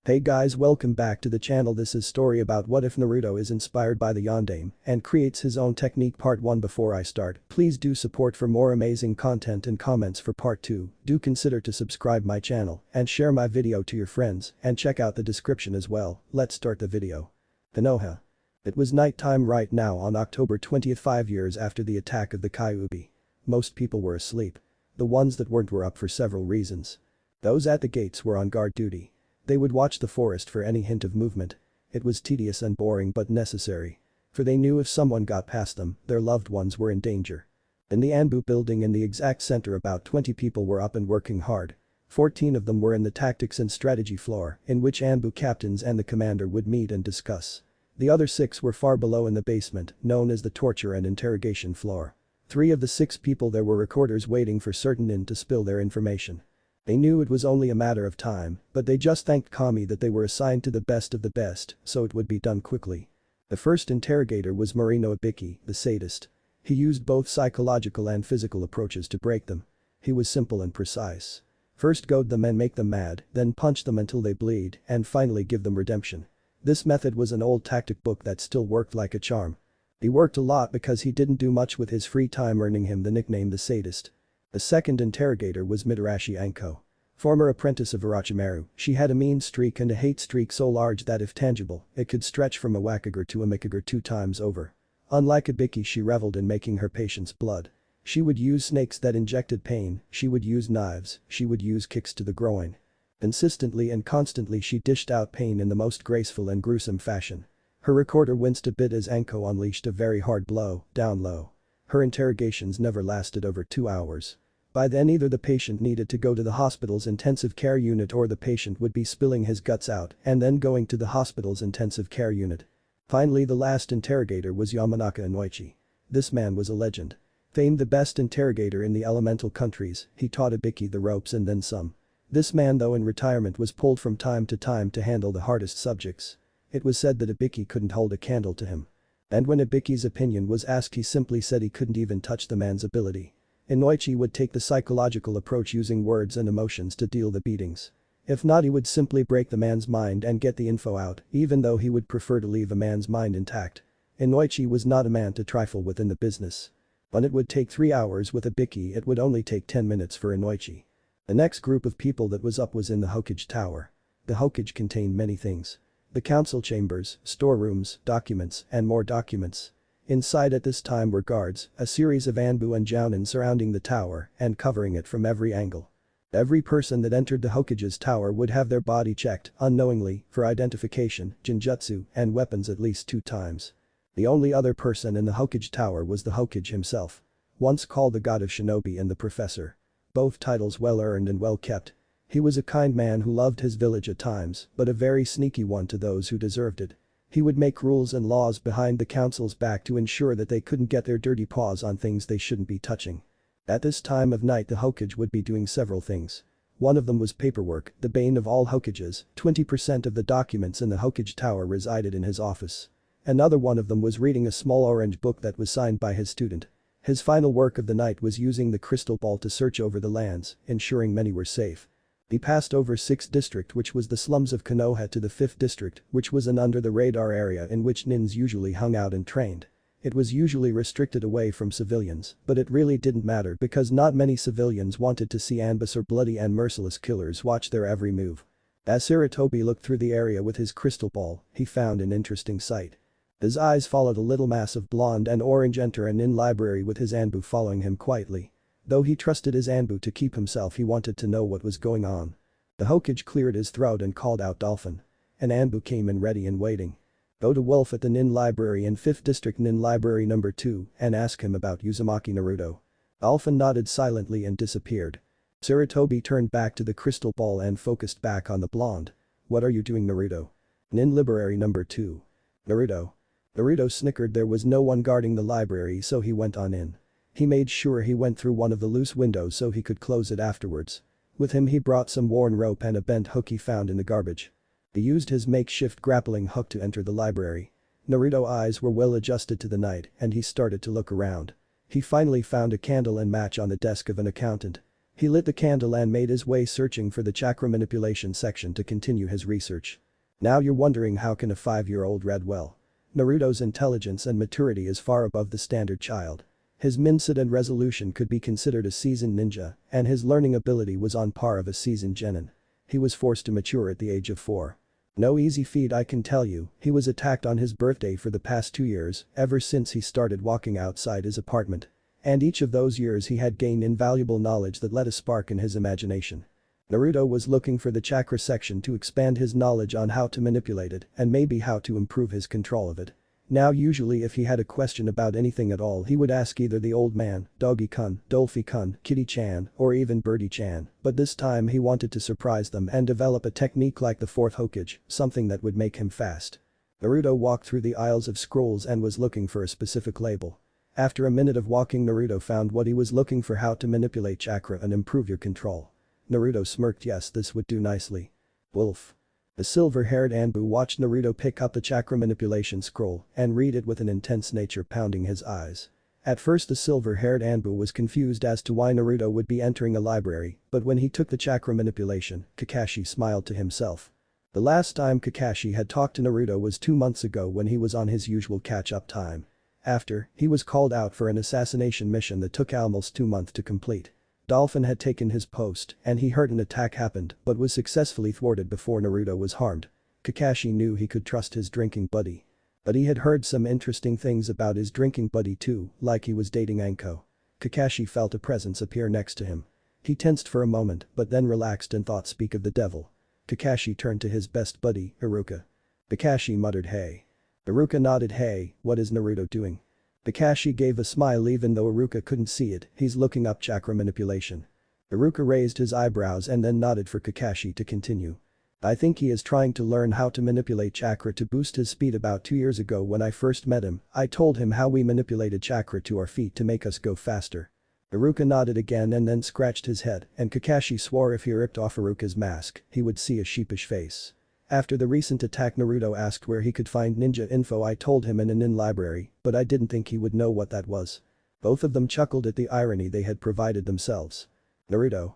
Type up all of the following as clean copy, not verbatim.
Hey guys, welcome back to the channel. This is story about what if Naruto is inspired by the Yondaime and creates his own technique. Part 1. Before I start, please do support for more amazing content and comments for part 2. Do consider to subscribe my channel and share my video to your friends and check out the description as well. Let's start the video. Konoha. It was nighttime right now on October 20th, 5 years after the attack of the Kyuubi. Most people were asleep. The ones that weren't were up for several reasons. Those at the gates were on guard duty. They would watch the forest for any hint of movement. It was tedious and boring but necessary. For they knew if someone got past them, their loved ones were in danger. In the Anbu building in the exact center, about 20 people were up and working hard. 14 of them were in the tactics and strategy floor, in which Anbu captains and the commander would meet and discuss. The other 6 were far below in the basement, known as the torture and interrogation floor. 3 of the 6 people there were recorders waiting for certain in to spill their information. They knew it was only a matter of time, but they just thanked Kami that they were assigned to the best of the best, so it would be done quickly. The first interrogator was Marino Ibiki, the sadist. He used both psychological and physical approaches to break them. He was simple and precise. First goad them and make them mad, then punch them until they bleed, and finally give them redemption. This method was an old tactic book that still worked like a charm. He worked a lot because he didn't do much with his free time, earning him the nickname the sadist. The second interrogator was Mitarashi Anko. Former apprentice of Orochimaru, she had a mean streak and a hate streak so large that if tangible, it could stretch from a Wakagure to a Mikagure 2 times over. Unlike Ibiki, she reveled in making her patients blood. She would use snakes that injected pain, she would use knives, she would use kicks to the groin. Consistently and constantly she dished out pain in the most graceful and gruesome fashion. Her recorder winced a bit as Anko unleashed a very hard blow, down low. Her interrogations never lasted over 2 hours. By then either the patient needed to go to the hospital's intensive care unit or the patient would be spilling his guts out and then going to the hospital's intensive care unit. Finally, the last interrogator was Yamanaka Inoichi. This man was a legend. Famed the best interrogator in the elemental countries, he taught Ibiki the ropes and then some. This man, though in retirement, was pulled from time to handle the hardest subjects. It was said that Ibiki couldn't hold a candle to him. And when Ibiki's opinion was asked, he simply said he couldn't even touch the man's ability. Inoichi would take the psychological approach, using words and emotions to deal the beatings. If not, he would simply break the man's mind and get the info out, even though he would prefer to leave a man's mind intact. Inoichi was not a man to trifle with in the business. When it would take 3 hours with Ibiki, it would only take 10 minutes for Inoichi. The next group of people that was up was in the Hokage Tower. The Hokage contained many things. The council chambers, storerooms, documents, and more documents. Inside at this time were guards, a series of Anbu and Jounin surrounding the tower and covering it from every angle. Every person that entered the Hokage's tower would have their body checked, unknowingly, for identification, genjutsu, and weapons at least 2 times. The only other person in the Hokage tower was the Hokage himself. Once called the god of shinobi and the professor. Both titles well earned and well kept. He was a kind man who loved his village at times, but a very sneaky one to those who deserved it. He would make rules and laws behind the council's back to ensure that they couldn't get their dirty paws on things they shouldn't be touching. At this time of night, the Hokage would be doing several things. One of them was paperwork, the bane of all Hokages. 20% of the documents in the Hokage tower resided in his office. Another one of them was reading a small orange book that was signed by his student. His final work of the night was using the crystal ball to search over the lands, ensuring many were safe. He passed over 6th district, which was the slums of Konoha, to the 5th district, which was an under-the-radar area in which nins usually hung out and trained. It was usually restricted away from civilians, but it really didn't matter because not many civilians wanted to see Anbus or bloody and merciless killers watch their every move. As Sarutobi looked through the area with his crystal ball, he found an interesting sight. His eyes followed a little mass of blonde and orange enter an inn library with his Anbu following him quietly. Though he trusted his Anbu to keep himself, he wanted to know what was going on. The Hokage cleared his throat and called out Dolphin. An Anbu came in ready and waiting. Go to Wolf at the Nin Library in 5th District, Nin Library number 2, and ask him about Uzumaki Naruto. Dolphin nodded silently and disappeared. Sarutobi turned back to the crystal ball and focused back on the blonde. What are you doing, Naruto? Nin Library number 2. Naruto. Naruto snickered. There was no one guarding the library, so he went on in. He made sure he went through one of the loose windows so he could close it afterwards. With him he brought some worn rope and a bent hook he found in the garbage. He used his makeshift grappling hook to enter the library. Naruto's eyes were well adjusted to the night and he started to look around. He finally found a candle and match on the desk of an accountant. He lit the candle and made his way searching for the chakra manipulation section to continue his research. Now you're wondering how can a 5-year-old read well? Naruto's intelligence and maturity is far above the standard child. His mindset and resolution could be considered a seasoned ninja, and his learning ability was on par of a seasoned genin. He was forced to mature at the age of 4. No easy feat I can tell you, he was attacked on his birthday for the past 2 years, ever since he started walking outside his apartment. And each of those years he had gained invaluable knowledge that lit a spark in his imagination. Naruto was looking for the chakra section to expand his knowledge on how to manipulate it and maybe how to improve his control of it. Now usually if he had a question about anything at all he would ask either the old man, Doggy-kun, Dolphy-kun, Kitty-chan, or even Birdie-chan, but this time he wanted to surprise them and develop a technique like the fourth Hokage, something that would make him fast. Naruto walked through the aisles of scrolls and was looking for a specific label. After a minute of walking Naruto found what he was looking for: how to manipulate chakra and improve your control. Naruto smirked. Yes, this would do nicely. Wolf. The silver-haired Anbu watched Naruto pick up the chakra manipulation scroll and read it with an intense nature pounding his eyes. At first the silver-haired Anbu was confused as to why Naruto would be entering a library, but when he took the chakra manipulation, Kakashi smiled to himself. The last time Kakashi had talked to Naruto was 2 months ago when he was on his usual catch-up time. After, he was called out for an assassination mission that took almost 2 months to complete. Dolphin had taken his post and he heard an attack happened but was successfully thwarted before Naruto was harmed. Kakashi knew he could trust his drinking buddy. But he had heard some interesting things about his drinking buddy too, like he was dating Anko. Kakashi felt a presence appear next to him. He tensed for a moment but then relaxed and thought, speak of the devil. Kakashi turned to his best buddy, Iruka. Kakashi muttered, hey. Iruka nodded. Hey, what is Naruto doing? Kakashi gave a smile even though Iruka couldn't see it. He's looking up chakra manipulation. Iruka raised his eyebrows and then nodded for Kakashi to continue. I think he is trying to learn how to manipulate chakra to boost his speed. About 2 years ago when I first met him, I told him how we manipulated chakra to our feet to make us go faster. Iruka nodded again and then scratched his head, and Kakashi swore if he ripped off Iruka's mask, he would see a sheepish face. After the recent attack Naruto asked where he could find ninja info. I told him in a nin library, but I didn't think he would know what that was. Both of them chuckled at the irony they had provided themselves. Naruto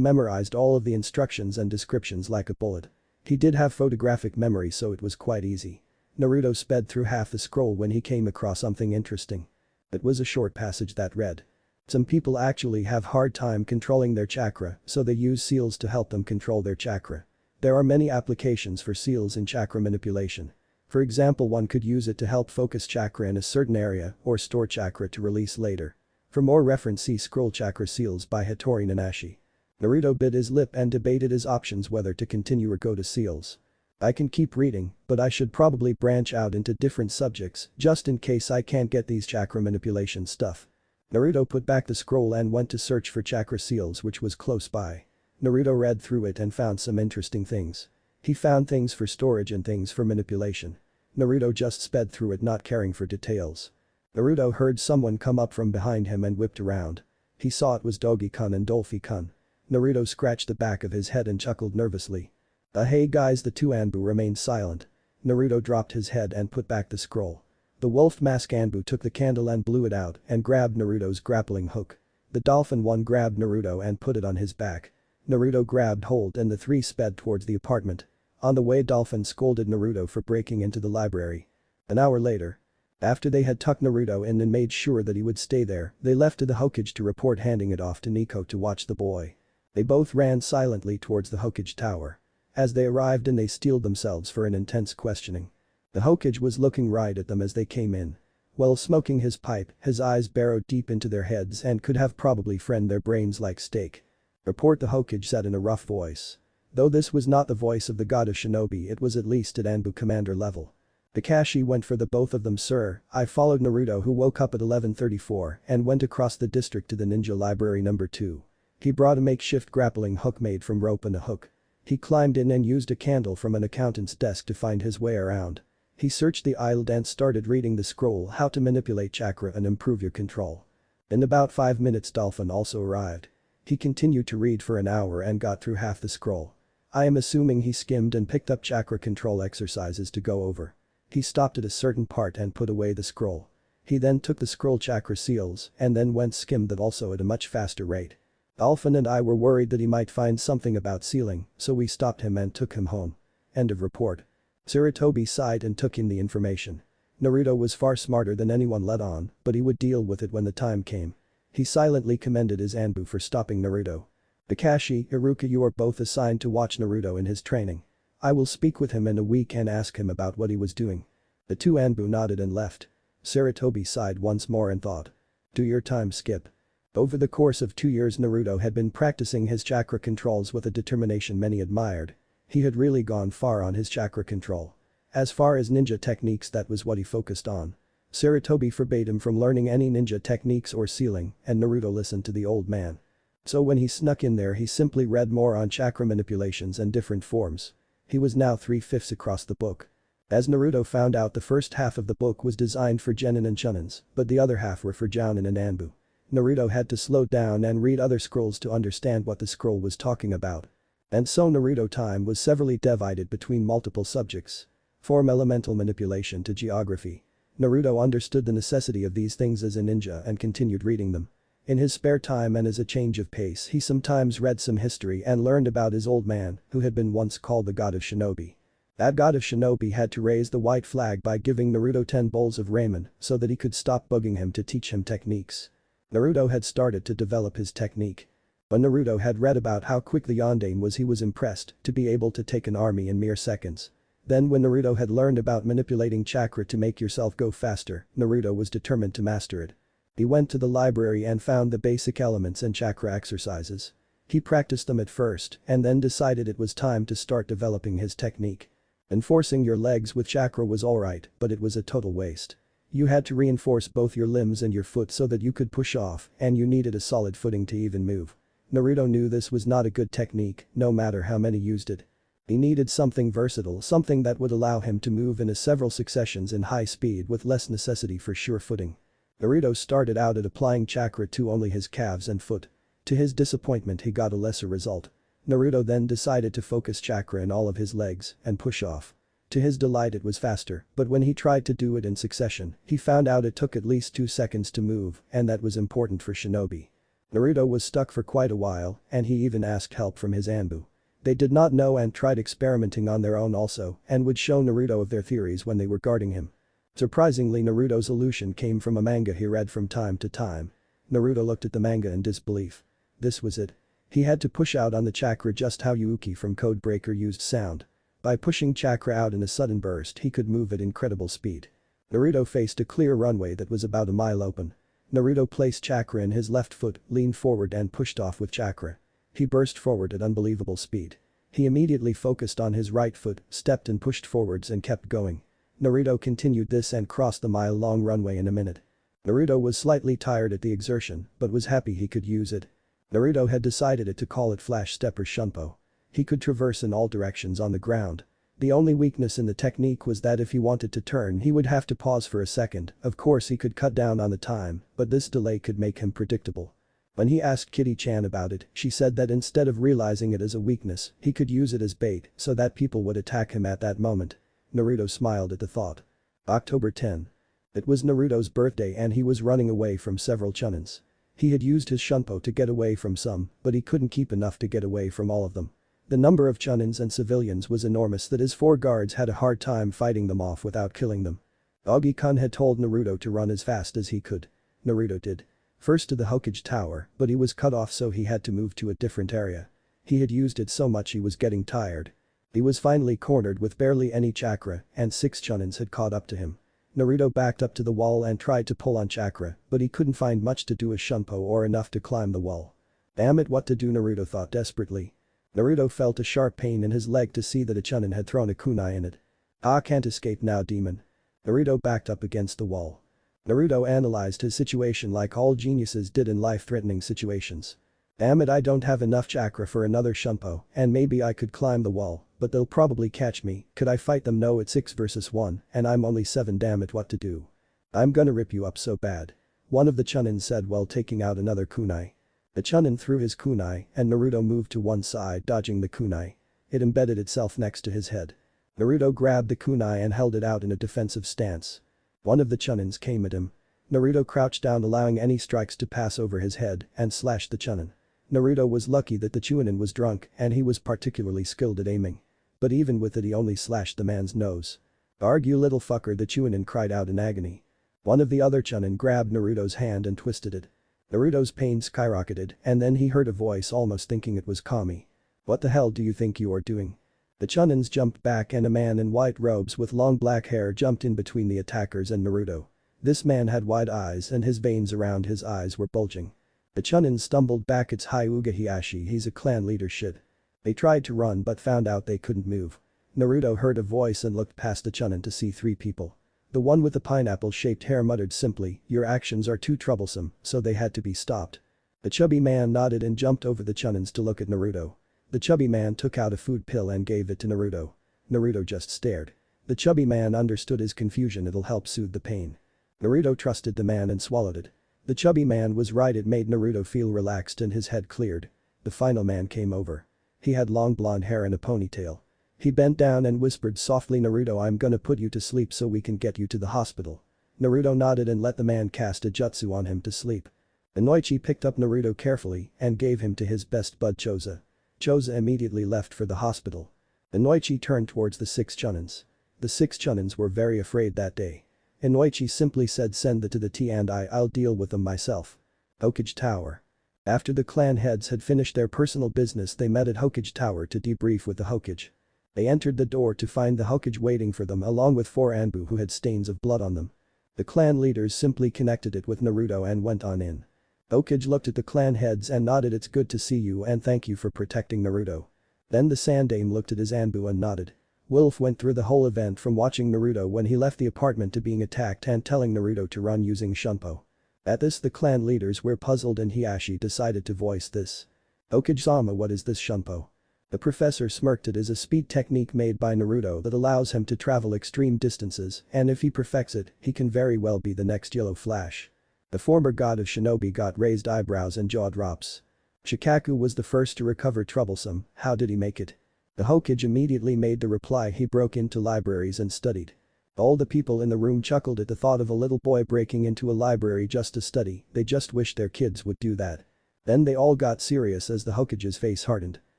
memorized all of the instructions and descriptions like a bullet. He did have photographic memory so it was quite easy. Naruto sped through half the scroll when he came across something interesting. It was a short passage that read. Some people actually have hard time controlling their chakra, so they use seals to help them control their chakra. There are many applications for seals in chakra manipulation. For example, one could use it to help focus chakra in a certain area or store chakra to release later. For more reference see Scroll Chakra Seals by Hattori Nanashi. Naruto bit his lip and debated his options whether to continue or go to seals. I can keep reading, but I should probably branch out into different subjects just in case I can't get these chakra manipulation stuff. Naruto put back the scroll and went to search for chakra seals which was close by. Naruto read through it and found some interesting things. He found things for storage and things for manipulation. Naruto just sped through it not caring for details. Naruto heard someone come up from behind him and whipped around. He saw it was Dogi-kun and Dolphy-kun. Naruto scratched the back of his head and chuckled nervously. Hey guys, the two Anbu remained silent. Naruto dropped his head and put back the scroll. The wolf mask Anbu took the candle and blew it out and grabbed Naruto's grappling hook. The dolphin one grabbed Naruto and put it on his back. Naruto grabbed hold and the three sped towards the apartment. On the way Dolphin scolded Naruto for breaking into the library. An hour later. After they had tucked Naruto in and made sure that he would stay there, they left to the Hokage to report, handing it off to Nico to watch the boy. They both ran silently towards the Hokage tower. As they arrived in they steeled themselves for an intense questioning. The Hokage was looking right at them as they came in. While smoking his pipe, his eyes burrowed deep into their heads and could have probably fried their brains like steak. Report, the Hokage said in a rough voice. Though this was not the voice of the god of shinobi, it was at least at Anbu commander level. Kakashi went for the both of them. Sir, I followed Naruto, who woke up at 11:34 and went across the district to the ninja library number 2. He brought a makeshift grappling hook made from rope and a hook. He climbed in and used a candle from an accountant's desk to find his way around. He searched the aisle and started reading the scroll, how to manipulate chakra and improve your control. In about 5 minutes Dolphin also arrived. He continued to read for an hour and got through half the scroll. I am assuming he skimmed and picked up chakra control exercises to go over. He stopped at a certain part and put away the scroll. He then took the scroll chakra seals and then went skimmed that also at a much faster rate. Alphen and I were worried that he might find something about sealing, so we stopped him and took him home. End of report. Sarutobi sighed and took in the information. Naruto was far smarter than anyone let on, but he would deal with it when the time came. He silently commended his Anbu for stopping Naruto. Kakashi, Iruka, you are both assigned to watch Naruto in his training. I will speak with him in a week and ask him about what he was doing. The two Anbu nodded and left. Sarutobi sighed once more and thought. Do your time skip. Over the course of 2 years Naruto had been practicing his chakra controls with a determination many admired. He had really gone far on his chakra control. As far as ninja techniques, that was what he focused on. Sarutobi forbade him from learning any ninja techniques or sealing, and Naruto listened to the old man. So when he snuck in there he simply read more on chakra manipulations and different forms. He was now 3/5 across the book. As Naruto found out, the first half of the book was designed for Genin and Chunins, but the other half were for Jounin and Anbu. Naruto had to slow down and read other scrolls to understand what the scroll was talking about. And so Naruto time was severely divided between multiple subjects. From elemental manipulation to geography. Naruto understood the necessity of these things as a ninja and continued reading them. In his spare time and as a change of pace, he sometimes read some history and learned about his old man, who had been once called the god of shinobi. That god of shinobi had to raise the white flag by giving Naruto 10 bowls of ramen so that he could stop bugging him to teach him techniques. Naruto had started to develop his technique. When Naruto had read about how quick the Yondaime was, he was impressed to be able to take an army in mere seconds. Then when Naruto had learned about manipulating chakra to make yourself go faster, Naruto was determined to master it. He went to the library and found the basic elements and chakra exercises. He practiced them at first and then decided it was time to start developing his technique. Enforcing your legs with chakra was alright, but it was a total waste. You had to reinforce both your limbs and your foot so that you could push off, and you needed a solid footing to even move. Naruto knew this was not a good technique, no matter how many used it. He needed something versatile, something that would allow him to move in several successions in high speed with less necessity for sure footing. Naruto started out at applying chakra to only his calves and foot. To his disappointment, he got a lesser result. Naruto then decided to focus chakra in all of his legs and push off. To his delight, it was faster, but when he tried to do it in succession, he found out it took at least 2 seconds to move, and that was important for shinobi. Naruto was stuck for quite a while, and he even asked help from his Anbu. They did not know and tried experimenting on their own also, and would show Naruto of their theories when they were guarding him. Surprisingly, Naruto's solution came from a manga he read from time to time. Naruto looked at the manga in disbelief. This was it. He had to push out on the chakra just how Yuuki from Codebreaker used sound. By pushing chakra out in a sudden burst, he could move at incredible speed. Naruto faced a clear runway that was about a mile open. Naruto placed chakra in his left foot, leaned forward and pushed off with chakra. He burst forward at unbelievable speed. He immediately focused on his right foot, stepped and pushed forwards and kept going. Naruto continued this and crossed the mile-long runway in a minute. Naruto was slightly tired at the exertion, but was happy he could use it. Naruto had decided to call it Flash Step or Shunpo. He could traverse in all directions on the ground. The only weakness in the technique was that if he wanted to turn he would have to pause for a second. Of course he could cut down on the time, but this delay could make him predictable. When he asked Kitty-chan about it, she said that instead of realizing it as a weakness, he could use it as bait so that people would attack him at that moment. Naruto smiled at the thought. October 10. It was Naruto's birthday and he was running away from several Chunins. He had used his Shunpo to get away from some, but he couldn't keep enough to get away from all of them. The number of Chunins and civilians was enormous that his 4 guards had a hard time fighting them off without killing them. Agi-kun had told Naruto to run as fast as he could. Naruto did. First to the Hokage Tower, but he was cut off so he had to move to a different area. He had used it so much he was getting tired. He was finally cornered with barely any chakra and 6 Chunins had caught up to him. Naruto backed up to the wall and tried to pull on chakra, but he couldn't find much to do with Shunpo or enough to climb the wall. Damn it, what to do, Naruto thought desperately. Naruto felt a sharp pain in his leg to see that a Chunin had thrown a kunai in it. Ah, can't escape now, demon. Naruto backed up against the wall. Naruto analyzed his situation like all geniuses did in life-threatening situations. Damn it, I don't have enough chakra for another Shunpo, and maybe I could climb the wall, but they'll probably catch me. Could I fight them? No, it's 6 versus 1, and I'm only 7. Damn it, what to do? I'm gonna rip you up so bad. One of the Chunin said while taking out another kunai. The Chunin threw his kunai and Naruto moved to one side, dodging the kunai. It embedded itself next to his head. Naruto grabbed the kunai and held it out in a defensive stance. One of the Chunins came at him. Naruto crouched down, allowing any strikes to pass over his head and slashed the Chunin. Naruto was lucky that the Chunin was drunk and he was particularly skilled at aiming. But even with it he only slashed the man's nose. "Argue little fucker," the Chunin cried out in agony. One of the other Chunin grabbed Naruto's hand and twisted it. Naruto's pain skyrocketed and then he heard a voice almost thinking it was Kami. "What the hell do you think you are doing?" The Chunins jumped back and a man in white robes with long black hair jumped in between the attackers and Naruto. This man had wide eyes and his veins around his eyes were bulging. The Chunin stumbled back. "It's Hyuga Hiashi, he's a clan leader shit." They tried to run but found out they couldn't move. Naruto heard a voice and looked past the Chunin to see three people. The one with the pineapple-shaped hair muttered simply, "Your actions are too troublesome," so they had to be stopped. The chubby man nodded and jumped over the Chunins to look at Naruto. The chubby man took out a food pill and gave it to Naruto. Naruto just stared. The chubby man understood his confusion. "It'll help soothe the pain." Naruto trusted the man and swallowed it. The chubby man was right, it made Naruto feel relaxed and his head cleared. The final man came over. He had long blonde hair and a ponytail. He bent down and whispered softly, "Naruto, I'm gonna put you to sleep so we can get you to the hospital." Naruto nodded and let the man cast a jutsu on him to sleep. Inoichi picked up Naruto carefully and gave him to his best bud Choza. Choza immediately left for the hospital. Inoichi turned towards the 6 Chunins. The 6 Chunins were very afraid that day. Inoichi simply said, "Send the to the T and I'll deal with them myself." Hokage Tower. After the clan heads had finished their personal business, they met at Hokage Tower to debrief with the Hokage. They entered the door to find the Hokage waiting for them along with 4 Anbu who had stains of blood on them. The clan leaders simply connected it with Naruto and went on in. Hokage looked at the clan heads and nodded, "It's good to see you and thank you for protecting Naruto." Then the Sandame looked at his Anbu and nodded. Wolf went through the whole event from watching Naruto when he left the apartment to being attacked and telling Naruto to run using Shunpo. At this the clan leaders were puzzled and Hiashi decided to voice this. "Hokage-sama, what is this Shunpo?" The professor smirked. "It is a speed technique made by Naruto that allows him to travel extreme distances and if he perfects it, he can very well be the next Yellow Flash." The former god of shinobi got raised eyebrows and jaw drops. Shikaku was the first to recover. "Troublesome, how did he make it?" The Hokage immediately made the reply, "He broke into libraries and studied." All the people in the room chuckled at the thought of a little boy breaking into a library just to study. They just wished their kids would do that. Then they all got serious as the Hokage's face hardened.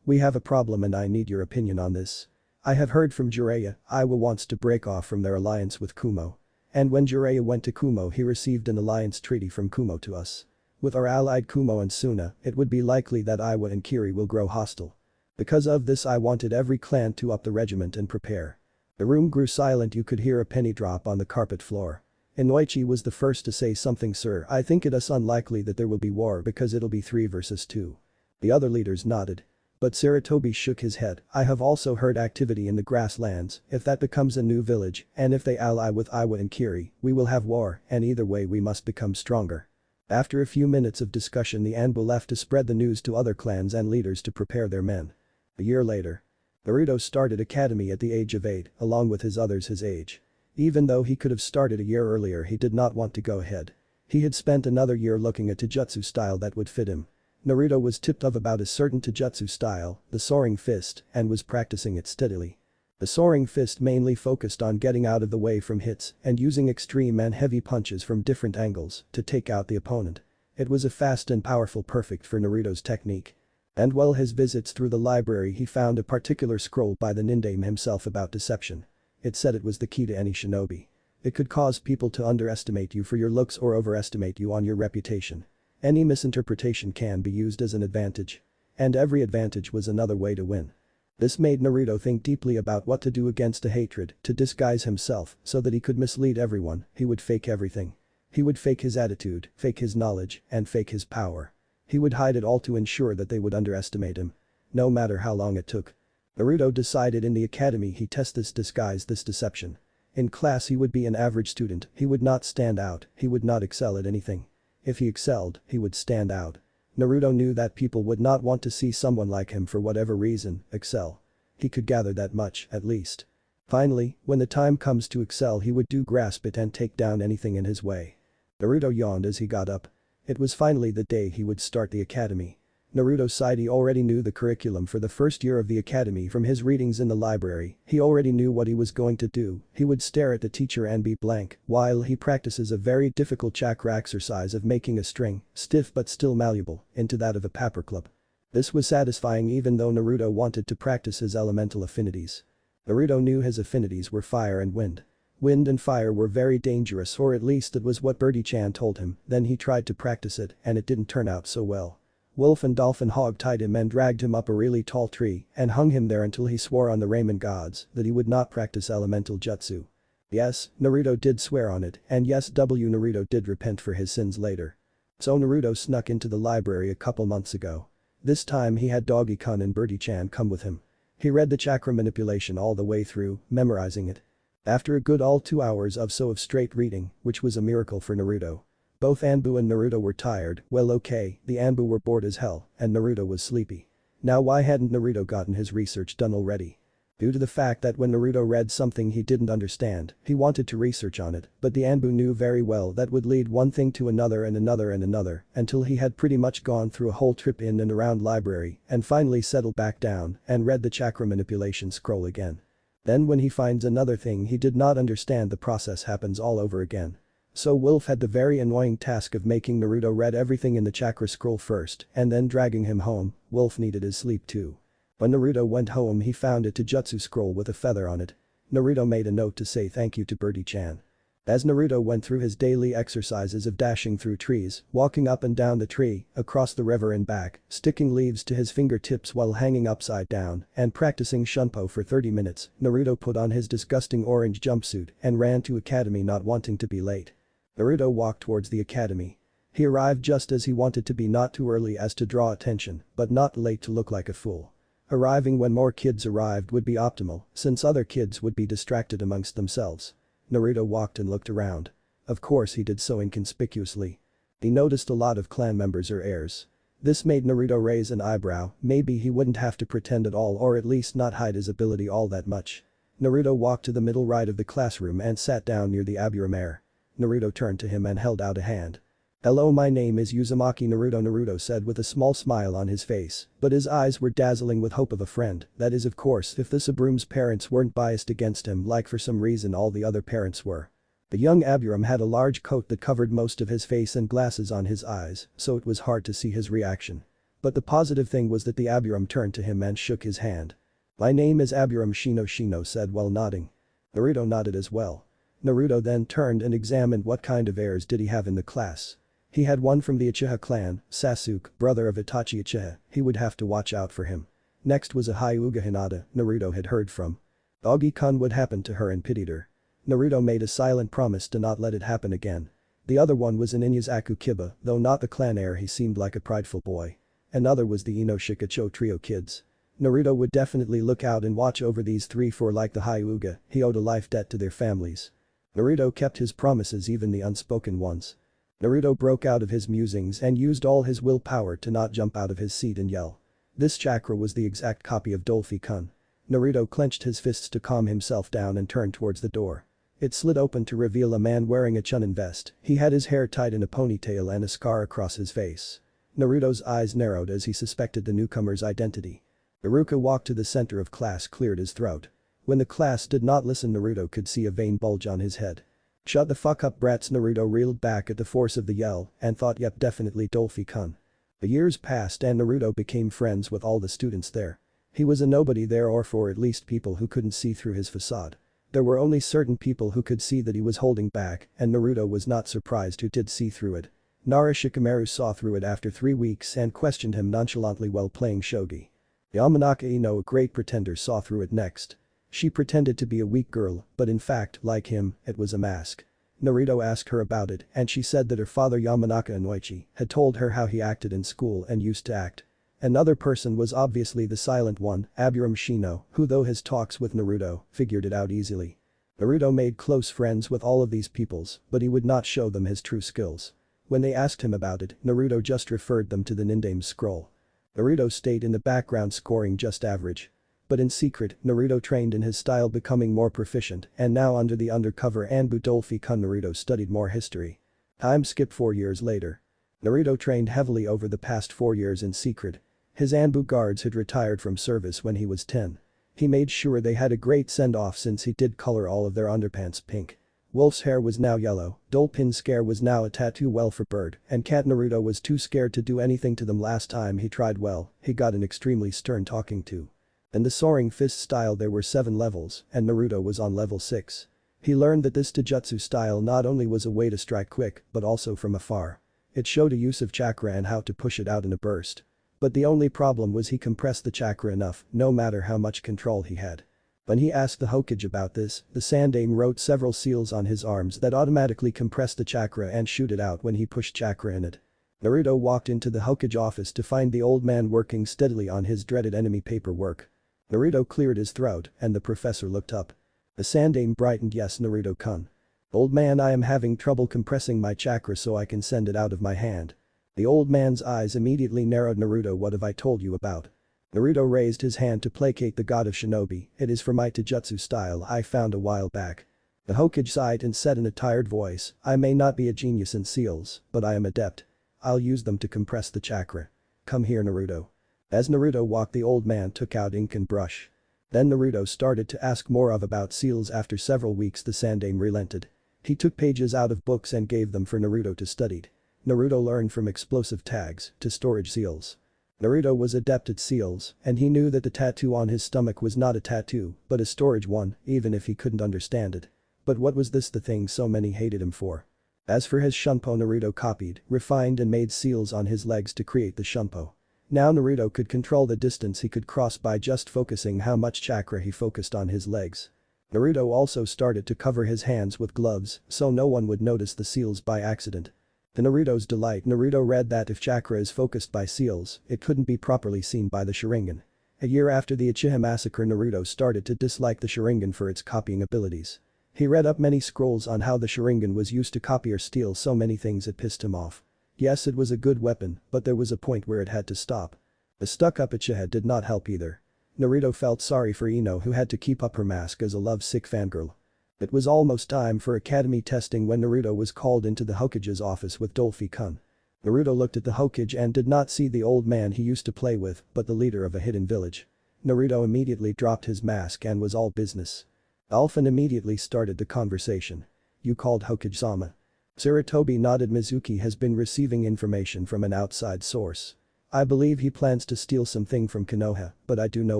"We have a problem and I need your opinion on this. I have heard from Jiraiya, Iwa wants to break off from their alliance with Kumo. And when Jiraiya went to Kumo he received an alliance treaty from Kumo to us. With our allied Kumo and Suna, it would be likely that Iwa and Kiri will grow hostile. Because of this I wanted every clan to up the regiment and prepare." The room grew silent. You could hear a penny drop on the carpet floor. Inoichi was the first to say something. "Sir, I think it is unlikely that there will be war because it'll be 3 versus 2. The other leaders nodded. But Sarutobi shook his head. "I have also heard activity in the grasslands. If that becomes a new village and if they ally with Iwa and Kiri, we will have war and either way we must become stronger." After a few minutes of discussion the Anbu left to spread the news to other clans and leaders to prepare their men. A year later. Naruto started academy at the age of 8 along with his others his age. Even though he could have started a year earlier he did not want to go ahead. He had spent another year looking at Taijutsu style that would fit him. Naruto was tipped off about a certain Taijutsu style, the soaring fist, and was practicing it steadily. The soaring fist mainly focused on getting out of the way from hits and using extreme and heavy punches from different angles to take out the opponent. It was a fast and powerful, perfect for Naruto's technique. And while his visits through the library he found a particular scroll by the Yondaime himself about deception. It said it was the key to any shinobi. It could cause people to underestimate you for your looks or overestimate you on your reputation. Any misinterpretation can be used as an advantage. And every advantage was another way to win. This made Naruto think deeply about what to do against a hatred, to disguise himself so that he could mislead everyone. He would fake everything. He would fake his attitude, fake his knowledge, and fake his power. He would hide it all to ensure that they would underestimate him. No matter how long it took. Naruto decided in the academy he test this disguise, this deception. In class he would be an average student, he would not stand out, he would not excel at anything. If he excelled, he would stand out. Naruto knew that people would not want to see someone like him for whatever reason, excel. He could gather that much, at least. Finally, when the time comes to excel he would do grasp it and take down anything in his way. Naruto yawned as he got up. It was finally the day he would start the academy. Naruto sighed. He already knew the curriculum for the first year of the academy from his readings in the library. He already knew what he was going to do. He would stare at the teacher and be blank while he practices a very difficult chakra exercise of making a string, stiff but still malleable, into that of a paperclip. This was satisfying even though Naruto wanted to practice his elemental affinities. Naruto knew his affinities were fire and wind. Wind and fire were very dangerous, or at least it was what Birdie-chan told him. Then he tried to practice it and it didn't turn out so well. Wolf and Dolphin Hog tied him and dragged him up a really tall tree and hung him there until he swore on the Ramen gods that he would not practice elemental jutsu. Yes, Naruto did swear on it, and yes, Naruto did repent for his sins later. So Naruto snuck into the library a couple months ago. This time he had Doggy-kun and Birdie-chan come with him. He read the chakra manipulation all the way through, memorizing it. After a good 2 hours of straight reading, which was a miracle for Naruto. Both Anbu and Naruto were tired. Well, okay, the Anbu were bored as hell and Naruto was sleepy. Now why hadn't Naruto gotten his research done already? Due to the fact that when Naruto read something he didn't understand, he wanted to research on it, but the Anbu knew very well that would lead one thing to another and another and another until he had pretty much gone through a whole trip in and around library and finally settled back down and read the chakra manipulation scroll again. Then when he finds another thing he did not understand, the process happens all over again. So Wolf had the very annoying task of making Naruto read everything in the chakra scroll first and then dragging him home. Wolf needed his sleep too. When Naruto went home he found a Taijutsu scroll with a feather on it. Naruto made a note to say thank you to Birdie-chan. As Naruto went through his daily exercises of dashing through trees, walking up and down the tree, across the river and back, sticking leaves to his fingertips while hanging upside down, and practicing shunpo for 30 minutes, Naruto put on his disgusting orange jumpsuit and ran to academy not wanting to be late. Naruto walked towards the academy. He arrived just as he wanted to be, not too early as to draw attention, but not late to look like a fool. Arriving when more kids arrived would be optimal, since other kids would be distracted amongst themselves. Naruto walked and looked around. Of course he did so inconspicuously. He noticed a lot of clan members or heirs. This made Naruto raise an eyebrow. Maybe he wouldn't have to pretend at all, or at least not hide his ability all that much. Naruto walked to the middle right of the classroom and sat down near the Aburame heir. Naruto turned to him and held out a hand. "Hello, my name is Uzumaki Naruto," Naruto said with a small smile on his face, but his eyes were dazzling with hope of a friend. That is, of course, if the Sabrume's parents weren't biased against him like for some reason all the other parents were. The young Aburame had a large coat that covered most of his face and glasses on his eyes, so it was hard to see his reaction. But the positive thing was that the Aburame turned to him and shook his hand. "My name is Aburame Shino," said while nodding. Naruto nodded as well. Naruto then turned and examined what kind of heirs did he have in the class. He had one from the Uchiha clan, Sasuke, brother of Itachi Uchiha. He would have to watch out for him. Next was a Hyuga Hinata, Naruto had heard from. Doggy-kun would happen to her and pitied her. Naruto made a silent promise to not let it happen again. The other one was an Inyazaku Kiba, though not the clan heir, he seemed like a prideful boy. Another was the Inoshikacho trio kids. Naruto would definitely look out and watch over these three, for like the Hyuga, he owed a life debt to their families. Naruto kept his promises, even the unspoken ones. Naruto broke out of his musings and used all his willpower to not jump out of his seat and yell. This chakra was the exact copy of Dolphy-kun. Naruto clenched his fists to calm himself down and turned towards the door. It slid open to reveal a man wearing a Chunin vest. He had his hair tied in a ponytail and a scar across his face. Naruto's eyes narrowed as he suspected the newcomer's identity. Iruka walked to the center of class, cleared his throat. When the class did not listen, Naruto could see a vein bulge on his head. "Shut the fuck up, brats." Naruto reeled back at the force of the yell and thought, yep, definitely Dolphy-kun. The years passed and Naruto became friends with all the students there. He was a nobody there, or for at least people who couldn't see through his facade. There were only certain people who could see that he was holding back, and Naruto was not surprised who did see through it. Nara Shikamaru saw through it after 3 weeks and questioned him nonchalantly while playing shogi. Yamanaka Ino, a great pretender, saw through it next. She pretended to be a weak girl, but in fact, like him, it was a mask. Naruto asked her about it and she said that her father Yamanaka Inoichi had told her how he acted in school and used to act. Another person was obviously the silent one, Aburame Shino, who, though his talks with Naruto, figured it out easily. Naruto made close friends with all of these peoples, but he would not show them his true skills. When they asked him about it, Naruto just referred them to the Nindaime scroll. Naruto stayed in the background, scoring just average. But in secret, Naruto trained in his style, becoming more proficient, and now under the undercover Anbu Dolphy-kun, Naruto studied more history. Time skip 4 years later. Naruto trained heavily over the past 4 years in secret. His Anbu guards had retired from service when he was 10. He made sure they had a great send-off since he did color all of their underpants pink. Wolf's hair was now yellow, Dolphin's scare was now a tattoo well for Bird, and Cat Naruto was too scared to do anything to them last time he tried well, he got an extremely stern talking to. In the soaring fist style there were 7 levels, and Naruto was on level 6. He learned that this Taijutsu style not only was a way to strike quick, but also from afar. It showed a use of chakra and how to push it out in a burst. But the only problem was he compressed the chakra enough, no matter how much control he had. When he asked the Hokage about this, the Sandaime wrote several seals on his arms that automatically compressed the chakra and shoot it out when he pushed chakra in it. Naruto walked into the Hokage office to find the old man working steadily on his dreaded enemy paperwork. Naruto cleared his throat and the professor looked up. The Sandaime brightened. Yes, Naruto-kun. Old man, I am having trouble compressing my chakra so I can send it out of my hand. The old man's eyes immediately narrowed. Naruto, what have I told you about? Naruto raised his hand to placate the god of shinobi. It is for my taijutsu style I found a while back. The Hokage sighed and said in a tired voice, I may not be a genius in seals, but I am adept. I'll use them to compress the chakra. Come here, Naruto. As Naruto walked, the old man took out ink and brush. Then Naruto started to ask more about seals. After several weeks the Sandaime relented. He took pages out of books and gave them for Naruto to study. Naruto learned from explosive tags to storage seals. Naruto was adept at seals, and he knew that the tattoo on his stomach was not a tattoo, but a storage one, even if he couldn't understand it. But what was this, the thing so many hated him for? As for his shunpo, Naruto copied, refined and made seals on his legs to create the shunpo. Now Naruto could control the distance he could cross by just focusing how much chakra he focused on his legs. Naruto also started to cover his hands with gloves so no one would notice the seals by accident. To Naruto's delight, Naruto read that if chakra is focused by seals, it couldn't be properly seen by the Sharingan. A year after the Uchiha massacre, Naruto started to dislike the Sharingan for its copying abilities. He read up many scrolls on how the Sharingan was used to copy or steal so many things it pissed him off. Yes, it was a good weapon, but there was a point where it had to stop. The stuck-up Uchiha did not help either. Naruto felt sorry for Ino, who had to keep up her mask as a love-sick fangirl. It was almost time for academy testing when Naruto was called into the Hokage's office with Dolphy-kun. Naruto looked at the Hokage and did not see the old man he used to play with, but the leader of a hidden village. Naruto immediately dropped his mask and was all business. Alphen immediately started the conversation. You called Hokage-sama. Sarutobi nodded. Mizuki has been receiving information from an outside source. I believe he plans to steal something from Konoha, but I do know